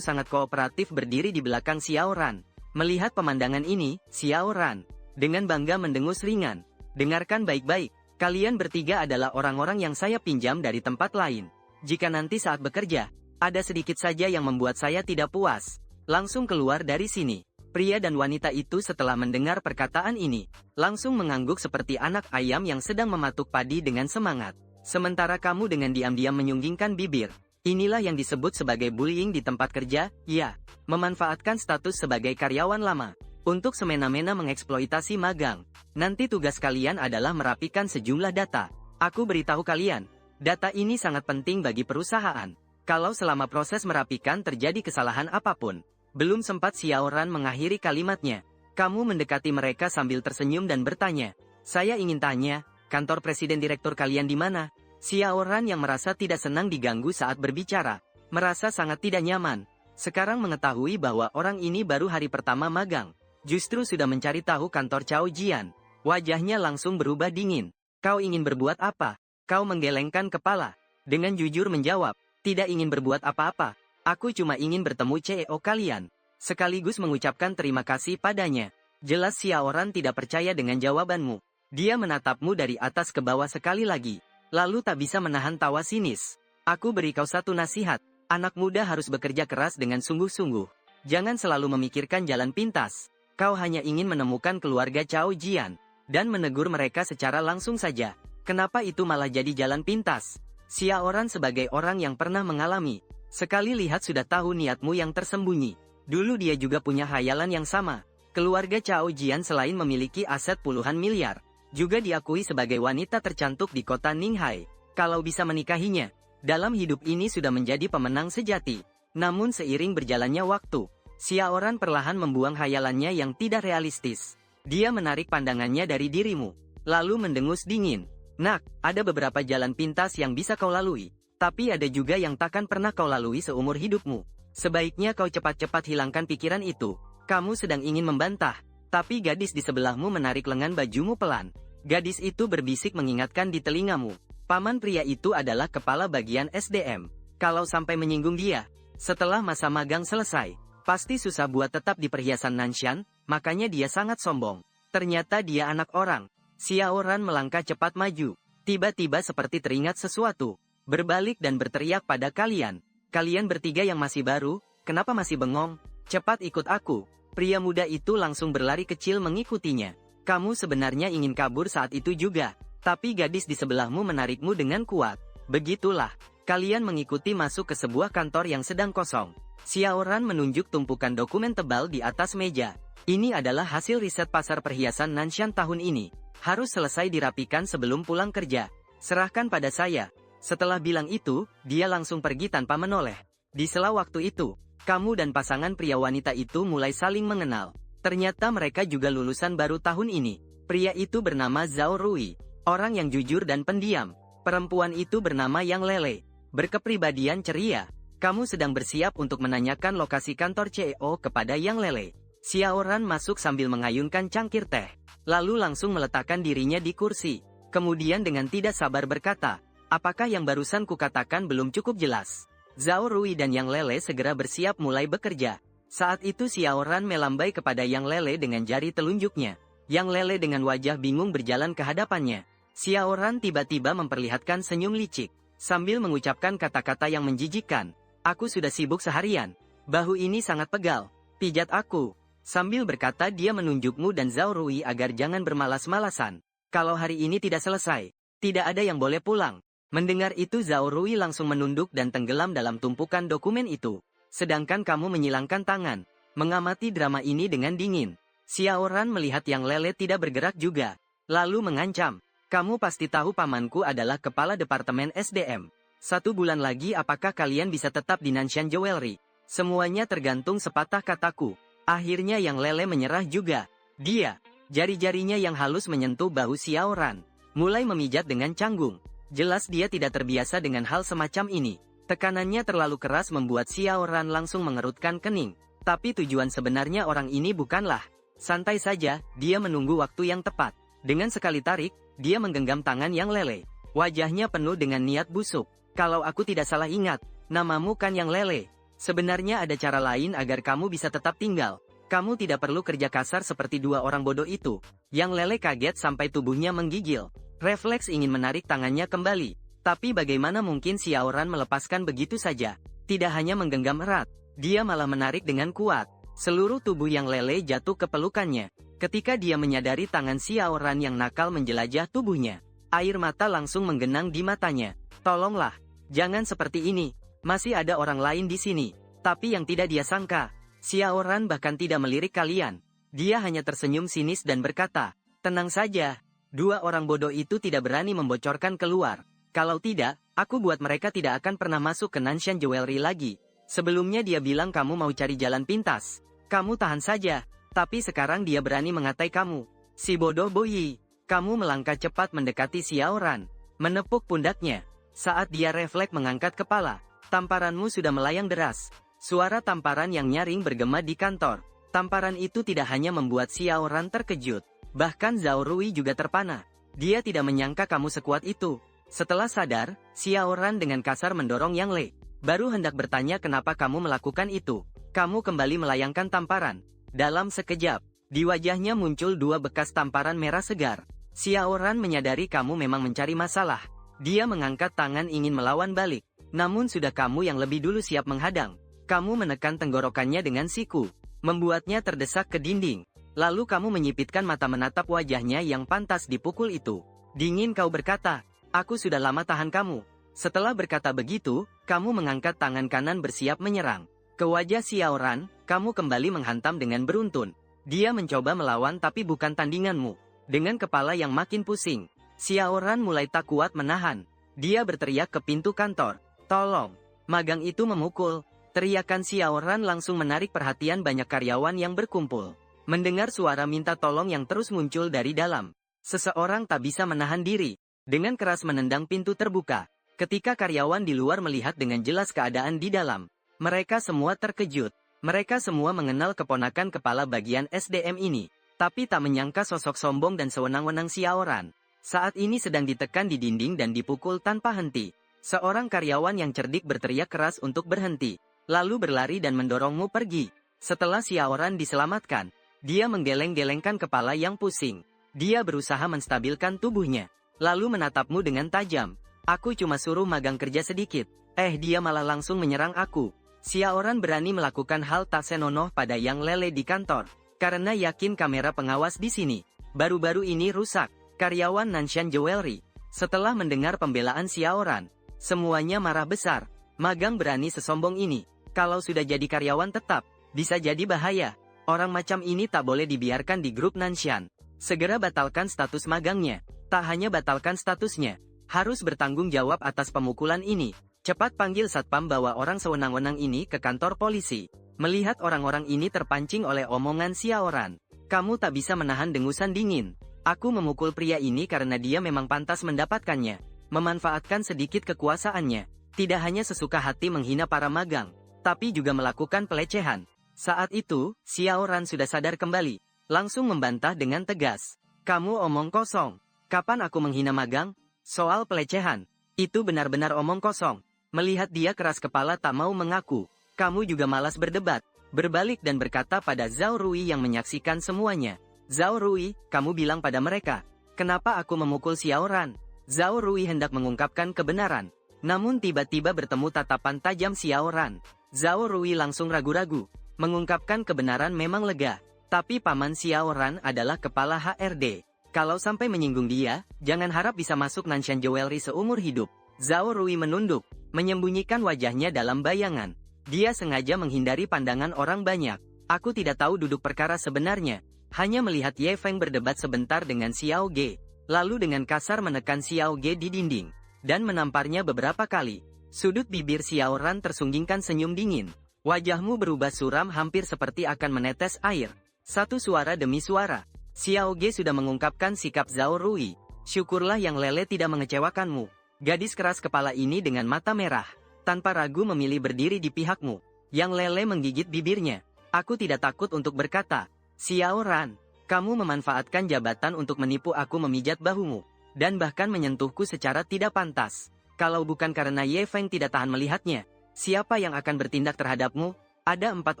sangat kooperatif berdiri di belakang Xiaoran. Melihat pemandangan ini, Xiaoran dengan bangga mendengus ringan. "Dengarkan baik-baik, kalian bertiga adalah orang-orang yang saya pinjam dari tempat lain. Jika nanti saat bekerja, ada sedikit saja yang membuat saya tidak puas, langsung keluar dari sini." Pria dan wanita itu setelah mendengar perkataan ini, langsung mengangguk seperti anak ayam yang sedang mematuk padi dengan semangat. "Sementara kamu dengan diam-diam menyunggingkan bibir. Inilah yang disebut sebagai bullying di tempat kerja, ya. Memanfaatkan status sebagai karyawan lama untuk semena-mena mengeksploitasi magang. Nanti tugas kalian adalah merapikan sejumlah data. Aku beritahu kalian, data ini sangat penting bagi perusahaan. Kalau selama proses merapikan terjadi kesalahan apapun..." Belum sempat Xiaoran mengakhiri kalimatnya, kamu mendekati mereka sambil tersenyum dan bertanya, "Saya ingin tanya, kantor presiden direktur kalian di mana?" Xiaoran yang merasa tidak senang diganggu saat berbicara, merasa sangat tidak nyaman. Sekarang mengetahui bahwa orang ini baru hari pertama magang, justru sudah mencari tahu kantor Cao Jian. Wajahnya langsung berubah dingin. "Kau ingin berbuat apa?" Kau menggelengkan kepala, dengan jujur menjawab, "Tidak ingin berbuat apa-apa. Aku cuma ingin bertemu CEO kalian." Sekaligus mengucapkan terima kasih padanya. Jelas Xiaoran tidak percaya dengan jawabanmu. Dia menatapmu dari atas ke bawah sekali lagi, lalu tak bisa menahan tawa sinis. "Aku beri kau satu nasihat. Anak muda harus bekerja keras dengan sungguh-sungguh. Jangan selalu memikirkan jalan pintas. Kau hanya ingin menemukan keluarga Cao Jian dan menegur mereka secara langsung saja. Kenapa itu malah jadi jalan pintas?" Xiaoran sebagai orang yang pernah mengalami, sekali lihat sudah tahu niatmu yang tersembunyi. Dulu dia juga punya khayalan yang sama. Keluarga Cao Jian selain memiliki aset puluhan miliar, juga diakui sebagai wanita tercantik di kota Ninghai. Kalau bisa menikahinya, dalam hidup ini sudah menjadi pemenang sejati. Namun seiring berjalannya waktu, Xiaoran perlahan membuang khayalannya yang tidak realistis. Dia menarik pandangannya dari dirimu, lalu mendengus dingin. "Nak, ada beberapa jalan pintas yang bisa kau lalui, tapi ada juga yang takkan pernah kau lalui seumur hidupmu. Sebaiknya kau cepat-cepat hilangkan pikiran itu." Kamu sedang ingin membantah, tapi gadis di sebelahmu menarik lengan bajumu pelan. Gadis itu berbisik mengingatkan di telingamu, paman pria itu adalah kepala bagian SDM. Kalau sampai menyinggung dia, setelah masa magang selesai, pasti susah buat tetap di perhiasan Nanshan, makanya dia sangat sombong. Ternyata dia anak orang. Xiaoran melangkah cepat maju, tiba-tiba seperti teringat sesuatu, berbalik dan berteriak pada kalian. "Kalian bertiga yang masih baru, kenapa masih bengong? Cepat ikut aku." Pria muda itu langsung berlari kecil mengikutinya. "Kamu sebenarnya ingin kabur saat itu juga, tapi gadis di sebelahmu menarikmu dengan kuat. Begitulah, kalian mengikuti masuk ke sebuah kantor yang sedang kosong." Xiaoran menunjuk tumpukan dokumen tebal di atas meja. "Ini adalah hasil riset pasar perhiasan Nanshan tahun ini. Harus selesai dirapikan sebelum pulang kerja. Serahkan pada saya." Setelah bilang itu, dia langsung pergi tanpa menoleh. Di sela waktu itu, kamu dan pasangan pria wanita itu mulai saling mengenal. Ternyata mereka juga lulusan baru tahun ini. Pria itu bernama Zhao Rui, orang yang jujur dan pendiam. Perempuan itu bernama Yang Lele, berkepribadian ceria. "Kamu sedang bersiap untuk menanyakan lokasi kantor CEO kepada Yang Lele." Xiaoran masuk sambil mengayunkan cangkir teh, lalu langsung meletakkan dirinya di kursi. Kemudian dengan tidak sabar berkata, "Apakah yang barusan kukatakan belum cukup jelas?" Zhao Rui dan Yang Lele segera bersiap mulai bekerja. Saat itu Xiaoran melambai kepada Yang Lele dengan jari telunjuknya. Yang Lele dengan wajah bingung berjalan ke hadapannya. Xiaoran tiba-tiba memperlihatkan senyum licik, sambil mengucapkan kata-kata yang menjijikkan. "Aku sudah sibuk seharian. Bahu ini sangat pegal. Pijat aku." Sambil berkata dia menunjukmu dan Zhao Rui agar jangan bermalas-malasan. "Kalau hari ini tidak selesai, tidak ada yang boleh pulang." Mendengar itu Zhao Rui langsung menunduk dan tenggelam dalam tumpukan dokumen itu. Sedangkan kamu menyilangkan tangan, mengamati drama ini dengan dingin. Xiaoran melihat Yang Lele tidak bergerak juga, lalu mengancam, Kamu pasti tahu pamanku adalah kepala departemen SDM. 1 bulan lagi apakah kalian bisa tetap di Nanshan Jewelry? Semuanya tergantung sepatah kataku. Akhirnya Yang Lele menyerah juga. Dia, jari-jarinya yang halus menyentuh bahu Xiao Ran, mulai memijat dengan canggung. Jelas dia tidak terbiasa dengan hal semacam ini. Tekanannya terlalu keras membuat Xiao Ran langsung mengerutkan kening. Tapi tujuan sebenarnya orang ini bukanlah. Santai saja, dia menunggu waktu yang tepat. Dengan sekali tarik, dia menggenggam tangan Yang Lele. Wajahnya penuh dengan niat busuk. Kalau aku tidak salah ingat, namamu kan Yang Lele. Sebenarnya ada cara lain agar kamu bisa tetap tinggal. Kamu tidak perlu kerja kasar seperti 2 orang bodoh itu. Yang Lele kaget sampai tubuhnya menggigil. Refleks ingin menarik tangannya kembali. Tapi bagaimana mungkin Xiao Ran melepaskan begitu saja? Tidak hanya menggenggam erat, dia malah menarik dengan kuat. Seluruh tubuh Yang Lele jatuh ke pelukannya. Ketika dia menyadari tangan Xiao Ran yang nakal menjelajah tubuhnya, air mata langsung menggenang di matanya. Tolonglah, jangan seperti ini. Masih ada orang lain di sini. Tapi yang tidak dia sangka, Xiao Ran bahkan tidak melirik kalian. Dia hanya tersenyum sinis dan berkata, tenang saja, 2 orang bodoh itu tidak berani membocorkan keluar. Kalau tidak, aku buat mereka tidak akan pernah masuk ke Nanshan Jewelry lagi. Sebelumnya dia bilang kamu mau cari jalan pintas. Kamu tahan saja. Tapi sekarang dia berani mengatai kamu. Si bodoh Boyi. Kamu melangkah cepat mendekati Xiao Ran, menepuk pundaknya. Saat dia refleks mengangkat kepala, tamparanmu sudah melayang deras. Suara tamparan yang nyaring bergema di kantor. Tamparan itu tidak hanya membuat Xiao Ran terkejut, bahkan Zhao Rui juga terpana. Dia tidak menyangka kamu sekuat itu. Setelah sadar, Xiao Ran dengan kasar mendorong Yang Le. Baru hendak bertanya kenapa kamu melakukan itu. Kamu kembali melayangkan tamparan. Dalam sekejap, di wajahnya muncul 2 bekas tamparan merah segar. Xiao Ran menyadari kamu memang mencari masalah. Dia mengangkat tangan ingin melawan balik. Namun sudah kamu yang lebih dulu siap menghadang. Kamu menekan tenggorokannya dengan siku, membuatnya terdesak ke dinding. Lalu kamu menyipitkan mata menatap wajahnya yang pantas dipukul itu. Dingin kau berkata, aku sudah lama tahan kamu. Setelah berkata begitu, kamu mengangkat tangan kanan bersiap menyerang. Ke wajah Xiao Ran, kamu kembali menghantam dengan beruntun. Dia mencoba melawan tapi bukan tandinganmu. Dengan kepala yang makin pusing, Xiao Ran mulai tak kuat menahan. Dia berteriak ke pintu kantor. Tolong, magang itu memukul. Teriakan Xiao Ran langsung menarik perhatian banyak karyawan yang berkumpul. Mendengar suara minta tolong yang terus muncul dari dalam, seseorang tak bisa menahan diri. Dengan keras menendang pintu terbuka. Ketika karyawan di luar melihat dengan jelas keadaan di dalam, mereka semua terkejut. Mereka semua mengenal keponakan kepala bagian SDM ini, tapi tak menyangka sosok sombong dan sewenang-wenang Xiao Ran saat ini sedang ditekan di dinding dan dipukul tanpa henti. Seorang karyawan yang cerdik berteriak keras untuk berhenti, lalu berlari dan mendorongmu pergi. Setelah Xiao Ran diselamatkan, dia menggeleng-gelengkan kepala yang pusing. Dia berusaha menstabilkan tubuhnya, lalu menatapmu dengan tajam. Aku cuma suruh magang kerja sedikit. Dia malah langsung menyerang aku. Xiao Ran berani melakukan hal tak senonoh pada Yang Lele di kantor, karena yakin kamera pengawas di sini baru-baru ini rusak. Karyawan Nanshan Jewelry, setelah mendengar pembelaan Xiao Ran, semuanya marah besar. Magang berani sesombong ini. Kalau sudah jadi karyawan tetap, bisa jadi bahaya. Orang macam ini tak boleh dibiarkan di grup Nanshan. Segera batalkan status magangnya. Tak hanya batalkan statusnya, harus bertanggung jawab atas pemukulan ini. Cepat panggil satpam bawa orang sewenang-wenang ini ke kantor polisi. Melihat orang-orang ini terpancing oleh omongan Xiao Ran, kamu tak bisa menahan dengusan dingin. Aku memukul pria ini karena dia memang pantas mendapatkannya. Memanfaatkan sedikit kekuasaannya. Tidak hanya sesuka hati menghina para magang, tapi juga melakukan pelecehan. Saat itu, Xiao Ran sudah sadar kembali. Langsung membantah dengan tegas. Kamu omong kosong. Kapan aku menghina magang? Soal pelecehan. Itu benar-benar omong kosong. Melihat dia keras kepala tak mau mengaku. Kamu juga malas berdebat. Berbalik dan berkata pada Zhao Rui yang menyaksikan semuanya. Zhao Rui, kamu bilang pada mereka, kenapa aku memukul Xiao Ran? Zhao Rui hendak mengungkapkan kebenaran. Namun tiba-tiba bertemu tatapan tajam Xiao Ran. Zhao Rui langsung ragu-ragu. Mengungkapkan kebenaran memang lega. Tapi paman Xiao Ran adalah kepala HRD. Kalau sampai menyinggung dia, jangan harap bisa masuk Nanshan Jewelry seumur hidup. Zhao Rui menunduk, menyembunyikan wajahnya dalam bayangan. Dia sengaja menghindari pandangan orang banyak. Aku tidak tahu duduk perkara sebenarnya. Hanya melihat Ye Feng berdebat sebentar dengan Xiao Ge. lalu dengan kasar menekan Xiao Ge di dinding, dan menamparnya beberapa kali. Sudut bibir Xiao Ran tersunggingkan senyum dingin. Wajahmu berubah suram hampir seperti akan menetes air. Satu suara demi suara, Xiao Ge sudah mengungkapkan sikap Zhao Rui. Syukurlah Yang Lele tidak mengecewakanmu. Gadis keras kepala ini dengan mata merah, tanpa ragu memilih berdiri di pihakmu. Yang Lele menggigit bibirnya. Aku tidak takut untuk berkata, Xiao Ran, kamu memanfaatkan jabatan untuk menipu aku memijat bahumu, dan bahkan menyentuhku secara tidak pantas. Kalau bukan karena Ye Feng tidak tahan melihatnya, siapa yang akan bertindak terhadapmu? Ada 4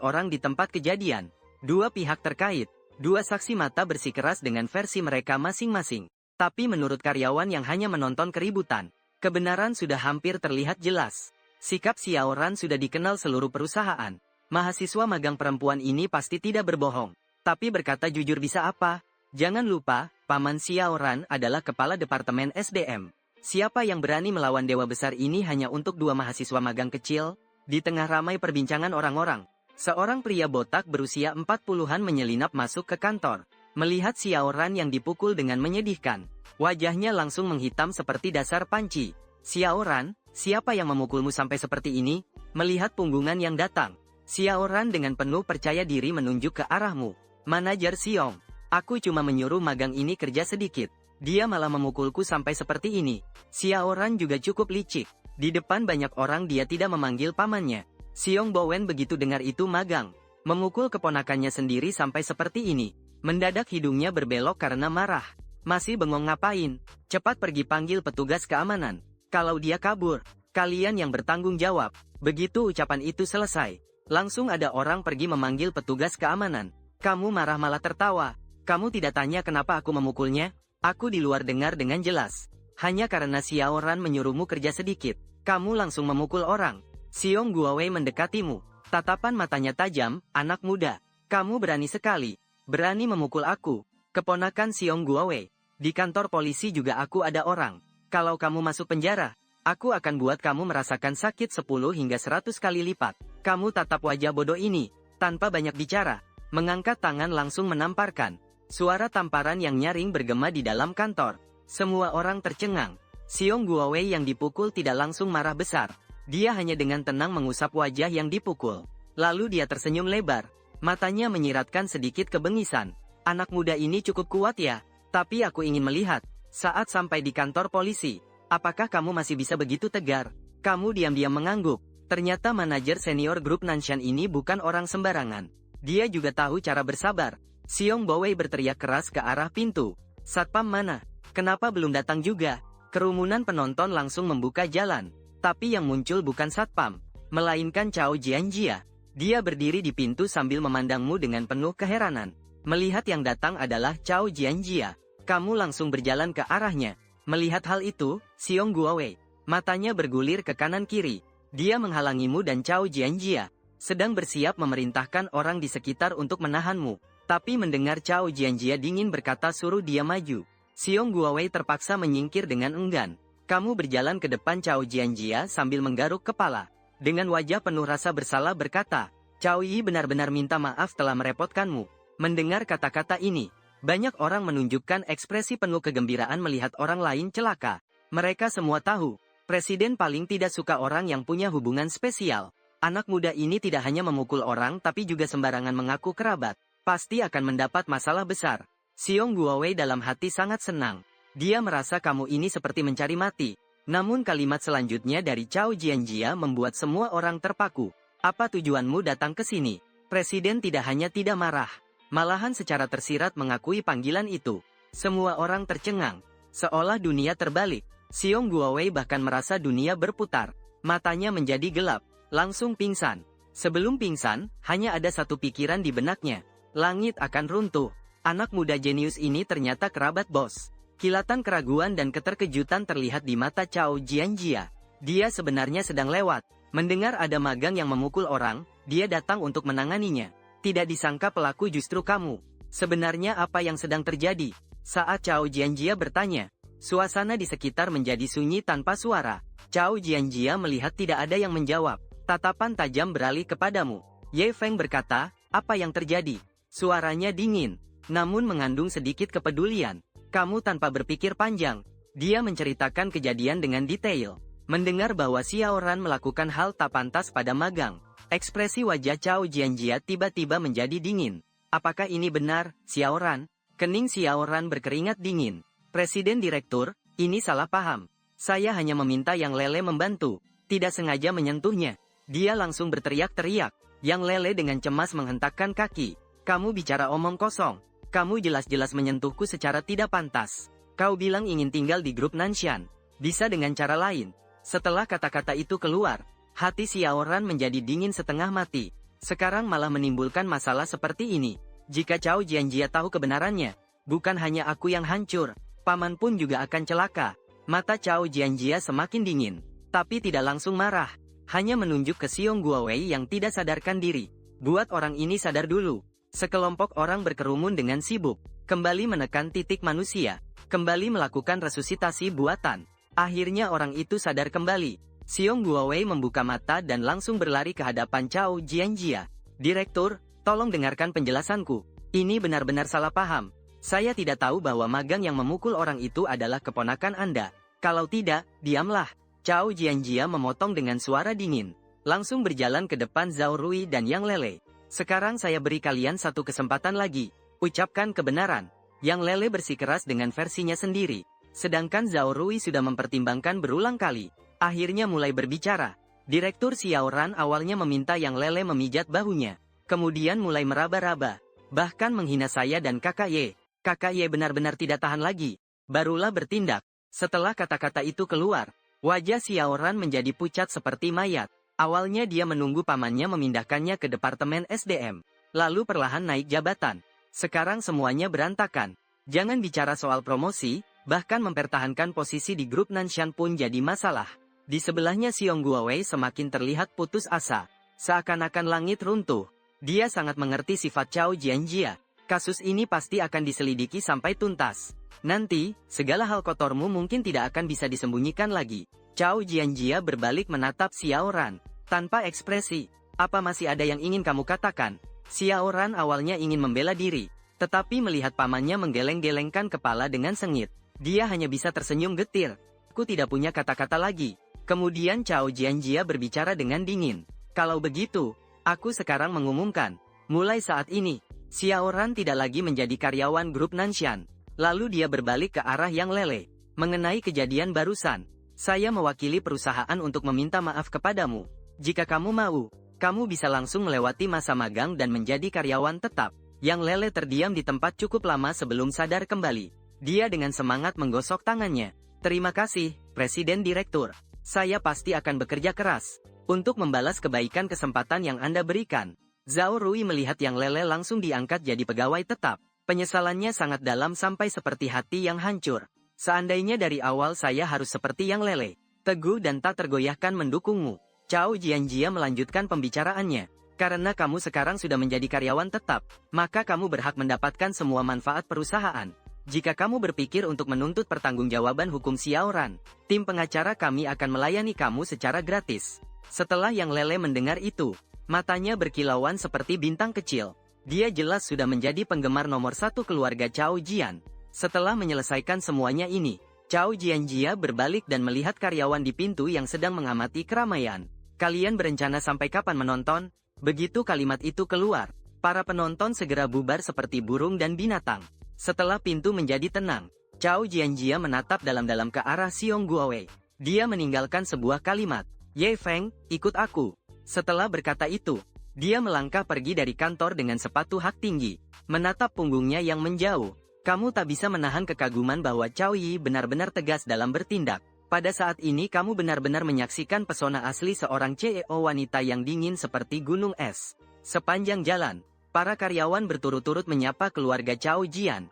orang di tempat kejadian. 2 pihak terkait, 2 saksi mata bersikeras dengan versi mereka masing-masing. Tapi menurut karyawan yang hanya menonton keributan, kebenaran sudah hampir terlihat jelas. Sikap Xiao Ran sudah dikenal seluruh perusahaan. Mahasiswa magang perempuan ini pasti tidak berbohong. Tapi berkata jujur bisa apa? Jangan lupa, Paman Xiao Ran adalah kepala Departemen SDM. Siapa yang berani melawan dewa besar ini hanya untuk 2 mahasiswa magang kecil? Di tengah ramai perbincangan orang-orang, seorang pria botak berusia 40-an menyelinap masuk ke kantor. Melihat Xiao Ran yang dipukul dengan menyedihkan, wajahnya langsung menghitam seperti dasar panci. Xiao Ran, siapa yang memukulmu sampai seperti ini? Melihat punggungan yang datang, Xiao Ran dengan penuh percaya diri menunjuk ke arahmu. Manajer Xiong, aku cuma menyuruh magang ini kerja sedikit. Dia malah memukulku sampai seperti ini. Xiao Ran juga cukup licik. Di depan banyak orang dia tidak memanggil pamannya. Xiong Bowen begitu dengar itu magang, memukul keponakannya sendiri sampai seperti ini. Mendadak hidungnya berbelok karena marah. Masih bengong ngapain? Cepat pergi panggil petugas keamanan. Kalau dia kabur, kalian yang bertanggung jawab. Begitu ucapan itu selesai, langsung ada orang pergi memanggil petugas keamanan. Kamu marah malah tertawa. Kamu tidak tanya kenapa aku memukulnya? Aku di luar dengar dengan jelas. Hanya karena Xiao Ran menyuruhmu kerja sedikit, kamu langsung memukul orang. Xiong Guowei mendekatimu. Tatapan matanya tajam. Anak muda, kamu berani sekali. Berani memukul aku. Keponakan Xiong Guowei. Di kantor polisi juga aku ada orang. Kalau kamu masuk penjara, aku akan buat kamu merasakan sakit 10 hingga 100 kali lipat. Kamu tatap wajah bodoh ini, tanpa banyak bicara. Mengangkat tangan langsung menamparkan. Suara tamparan yang nyaring bergema di dalam kantor. Semua orang tercengang. Xiong Guowei yang dipukul tidak langsung marah besar. Dia hanya dengan tenang mengusap wajah yang dipukul. Lalu dia tersenyum lebar. Matanya menyiratkan sedikit kebengisan. Anak muda ini cukup kuat ya. Tapi aku ingin melihat, saat sampai di kantor polisi, apakah kamu masih bisa begitu tegar? Kamu diam-diam mengangguk. Ternyata manajer senior grup Nanshan ini bukan orang sembarangan. Dia juga tahu cara bersabar. Xiong Bowen berteriak keras ke arah pintu. Satpam mana? Kenapa belum datang juga? Kerumunan penonton langsung membuka jalan. Tapi yang muncul bukan satpam, melainkan Cao Jianjia. Dia berdiri di pintu sambil memandangmu dengan penuh keheranan. Melihat yang datang adalah Cao Jianjia, kamu langsung berjalan ke arahnya. Melihat hal itu, Xiong Guowei, matanya bergulir ke kanan kiri. Dia menghalangimu dan Cao Jianjia sedang bersiap memerintahkan orang di sekitar untuk menahanmu. Tapi mendengar Cao Jianjia dingin berkata suruh dia maju, Xiong Guowei terpaksa menyingkir dengan enggan. Kamu berjalan ke depan Cao Jianjia sambil menggaruk kepala. Dengan wajah penuh rasa bersalah berkata, Cao Yi benar-benar minta maaf telah merepotkanmu. Mendengar kata-kata ini, banyak orang menunjukkan ekspresi penuh kegembiraan melihat orang lain celaka. Mereka semua tahu, presiden paling tidak suka orang yang punya hubungan spesial. Anak muda ini tidak hanya memukul orang tapi juga sembarangan mengaku kerabat. Pasti akan mendapat masalah besar. Xiong Guowei dalam hati sangat senang. Dia merasa kamu ini seperti mencari mati. Namun kalimat selanjutnya dari Cao Jianjia membuat semua orang terpaku. Apa tujuanmu datang ke sini? Presiden tidak hanya tidak marah, malahan secara tersirat mengakui panggilan itu. Semua orang tercengang, seolah dunia terbalik. Xiong Guowei bahkan merasa dunia berputar. Matanya menjadi gelap, langsung pingsan. Sebelum pingsan, hanya ada satu pikiran di benaknya. Langit akan runtuh. Anak muda jenius ini ternyata kerabat bos. Kilatan keraguan dan keterkejutan terlihat di mata Cao Jianjia. Dia sebenarnya sedang lewat. Mendengar ada magang yang memukul orang, dia datang untuk menanganinya. Tidak disangka pelaku justru kamu. Sebenarnya apa yang sedang terjadi? Saat Cao Jianjia bertanya, suasana di sekitar menjadi sunyi tanpa suara. Cao Jianjia melihat tidak ada yang menjawab. Tatapan tajam beralih kepadamu. Ye Feng berkata, apa yang terjadi? Suaranya dingin, namun mengandung sedikit kepedulian. Kamu tanpa berpikir panjang. Dia menceritakan kejadian dengan detail. Mendengar bahwa Xiao Ran melakukan hal tak pantas pada magang, ekspresi wajah Cao Jianjia tiba-tiba menjadi dingin. Apakah ini benar, Xiao Ran? Kening Xiao Ran berkeringat dingin. Presiden Direktur, ini salah paham. Saya hanya meminta Yang Lele membantu, tidak sengaja menyentuhnya. Dia langsung berteriak-teriak. Yang Lele dengan cemas menghentakkan kaki. Kamu bicara omong kosong. Kamu jelas-jelas menyentuhku secara tidak pantas. Kau bilang ingin tinggal di grup Nanshan. Bisa dengan cara lain. Setelah kata-kata itu keluar, hati Xiao Ran menjadi dingin setengah mati. Sekarang malah menimbulkan masalah seperti ini. Jika Cao Jianjia tahu kebenarannya, bukan hanya aku yang hancur, paman pun juga akan celaka. Mata Cao Jianjia semakin dingin, tapi tidak langsung marah. Hanya menunjuk ke Xiong Guowei yang tidak sadarkan diri. Buat orang ini sadar dulu. Sekelompok orang berkerumun dengan sibuk, kembali menekan titik manusia, kembali melakukan resusitasi buatan. Akhirnya orang itu sadar kembali. Xiong Guowei membuka mata dan langsung berlari ke hadapan Cao Jianjia. Direktur, tolong dengarkan penjelasanku. Ini benar-benar salah paham. Saya tidak tahu bahwa magang yang memukul orang itu adalah keponakan Anda. Kalau tidak, diamlah. Cao Jianjia memotong dengan suara dingin. Langsung berjalan ke depan Zhao Rui dan Yang Lele. Sekarang saya beri kalian satu kesempatan lagi. Ucapkan kebenaran. Yang Lele bersikeras dengan versinya sendiri. Sedangkan Zhao Rui sudah mempertimbangkan berulang kali. Akhirnya mulai berbicara. Direktur Xiao Ran awalnya meminta Yang Lele memijat bahunya. Kemudian mulai meraba-raba. Bahkan menghina saya dan kakak Ye. Kakak Ye benar-benar tidak tahan lagi. Barulah bertindak. Setelah kata-kata itu keluar, wajah Xiao Ran menjadi pucat seperti mayat. Awalnya dia menunggu pamannya memindahkannya ke Departemen SDM. Lalu perlahan naik jabatan. Sekarang semuanya berantakan. Jangan bicara soal promosi, bahkan mempertahankan posisi di grup Nanshan pun jadi masalah. Di sebelahnya Xiong Guowei semakin terlihat putus asa. Seakan-akan langit runtuh. Dia sangat mengerti sifat Cao Jianjia. Kasus ini pasti akan diselidiki sampai tuntas. Nanti, segala hal kotormu mungkin tidak akan bisa disembunyikan lagi. Cao Jianjia berbalik menatap Xiao Ran. Tanpa ekspresi. Apa masih ada yang ingin kamu katakan? Xiao Ran awalnya ingin membela diri. Tetapi melihat pamannya menggeleng-gelengkan kepala dengan sengit. Dia hanya bisa tersenyum getir. Aku tidak punya kata-kata lagi. Kemudian Cao Jianjia berbicara dengan dingin. Kalau begitu, aku sekarang mengumumkan. Mulai saat ini, Xiao Ran tidak lagi menjadi karyawan grup Nanshan. Lalu dia berbalik ke arah Yang Lele. Mengenai kejadian barusan, saya mewakili perusahaan untuk meminta maaf kepadamu. Jika kamu mau, kamu bisa langsung melewati masa magang dan menjadi karyawan tetap. Yang Lele terdiam di tempat cukup lama sebelum sadar kembali. Dia dengan semangat menggosok tangannya. Terima kasih, Presiden Direktur. Saya pasti akan bekerja keras untuk membalas kebaikan kesempatan yang Anda berikan. Zhao Rui melihat Yang Lele langsung diangkat jadi pegawai tetap. Penyesalannya sangat dalam sampai seperti hati yang hancur. Seandainya dari awal saya harus seperti Yang Lele, teguh dan tak tergoyahkan mendukungmu. Cao Jianjia melanjutkan pembicaraannya. Karena kamu sekarang sudah menjadi karyawan tetap, maka kamu berhak mendapatkan semua manfaat perusahaan. Jika kamu berpikir untuk menuntut pertanggungjawaban hukum Xiao Ran, tim pengacara kami akan melayani kamu secara gratis. Setelah Yang Lele mendengar itu, matanya berkilauan seperti bintang kecil. Dia jelas sudah menjadi penggemar nomor satu keluarga Cao Jian. Setelah menyelesaikan semuanya ini, Cao Jianjia berbalik dan melihat karyawan di pintu yang sedang mengamati keramaian. Kalian berencana sampai kapan menonton? Begitu kalimat itu keluar, para penonton segera bubar seperti burung dan binatang. Setelah pintu menjadi tenang, Cao Jianjia menatap dalam-dalam ke arah Xiong Guowei. Dia meninggalkan sebuah kalimat, Ye Feng, ikut aku. Setelah berkata itu, dia melangkah pergi dari kantor dengan sepatu hak tinggi, menatap punggungnya yang menjauh. Kamu tak bisa menahan kekaguman bahwa Cao Yi benar-benar tegas dalam bertindak. Pada saat ini kamu benar-benar menyaksikan pesona asli seorang CEO wanita yang dingin seperti gunung es. Sepanjang jalan, para karyawan berturut-turut menyapa keluarga Cao Jian.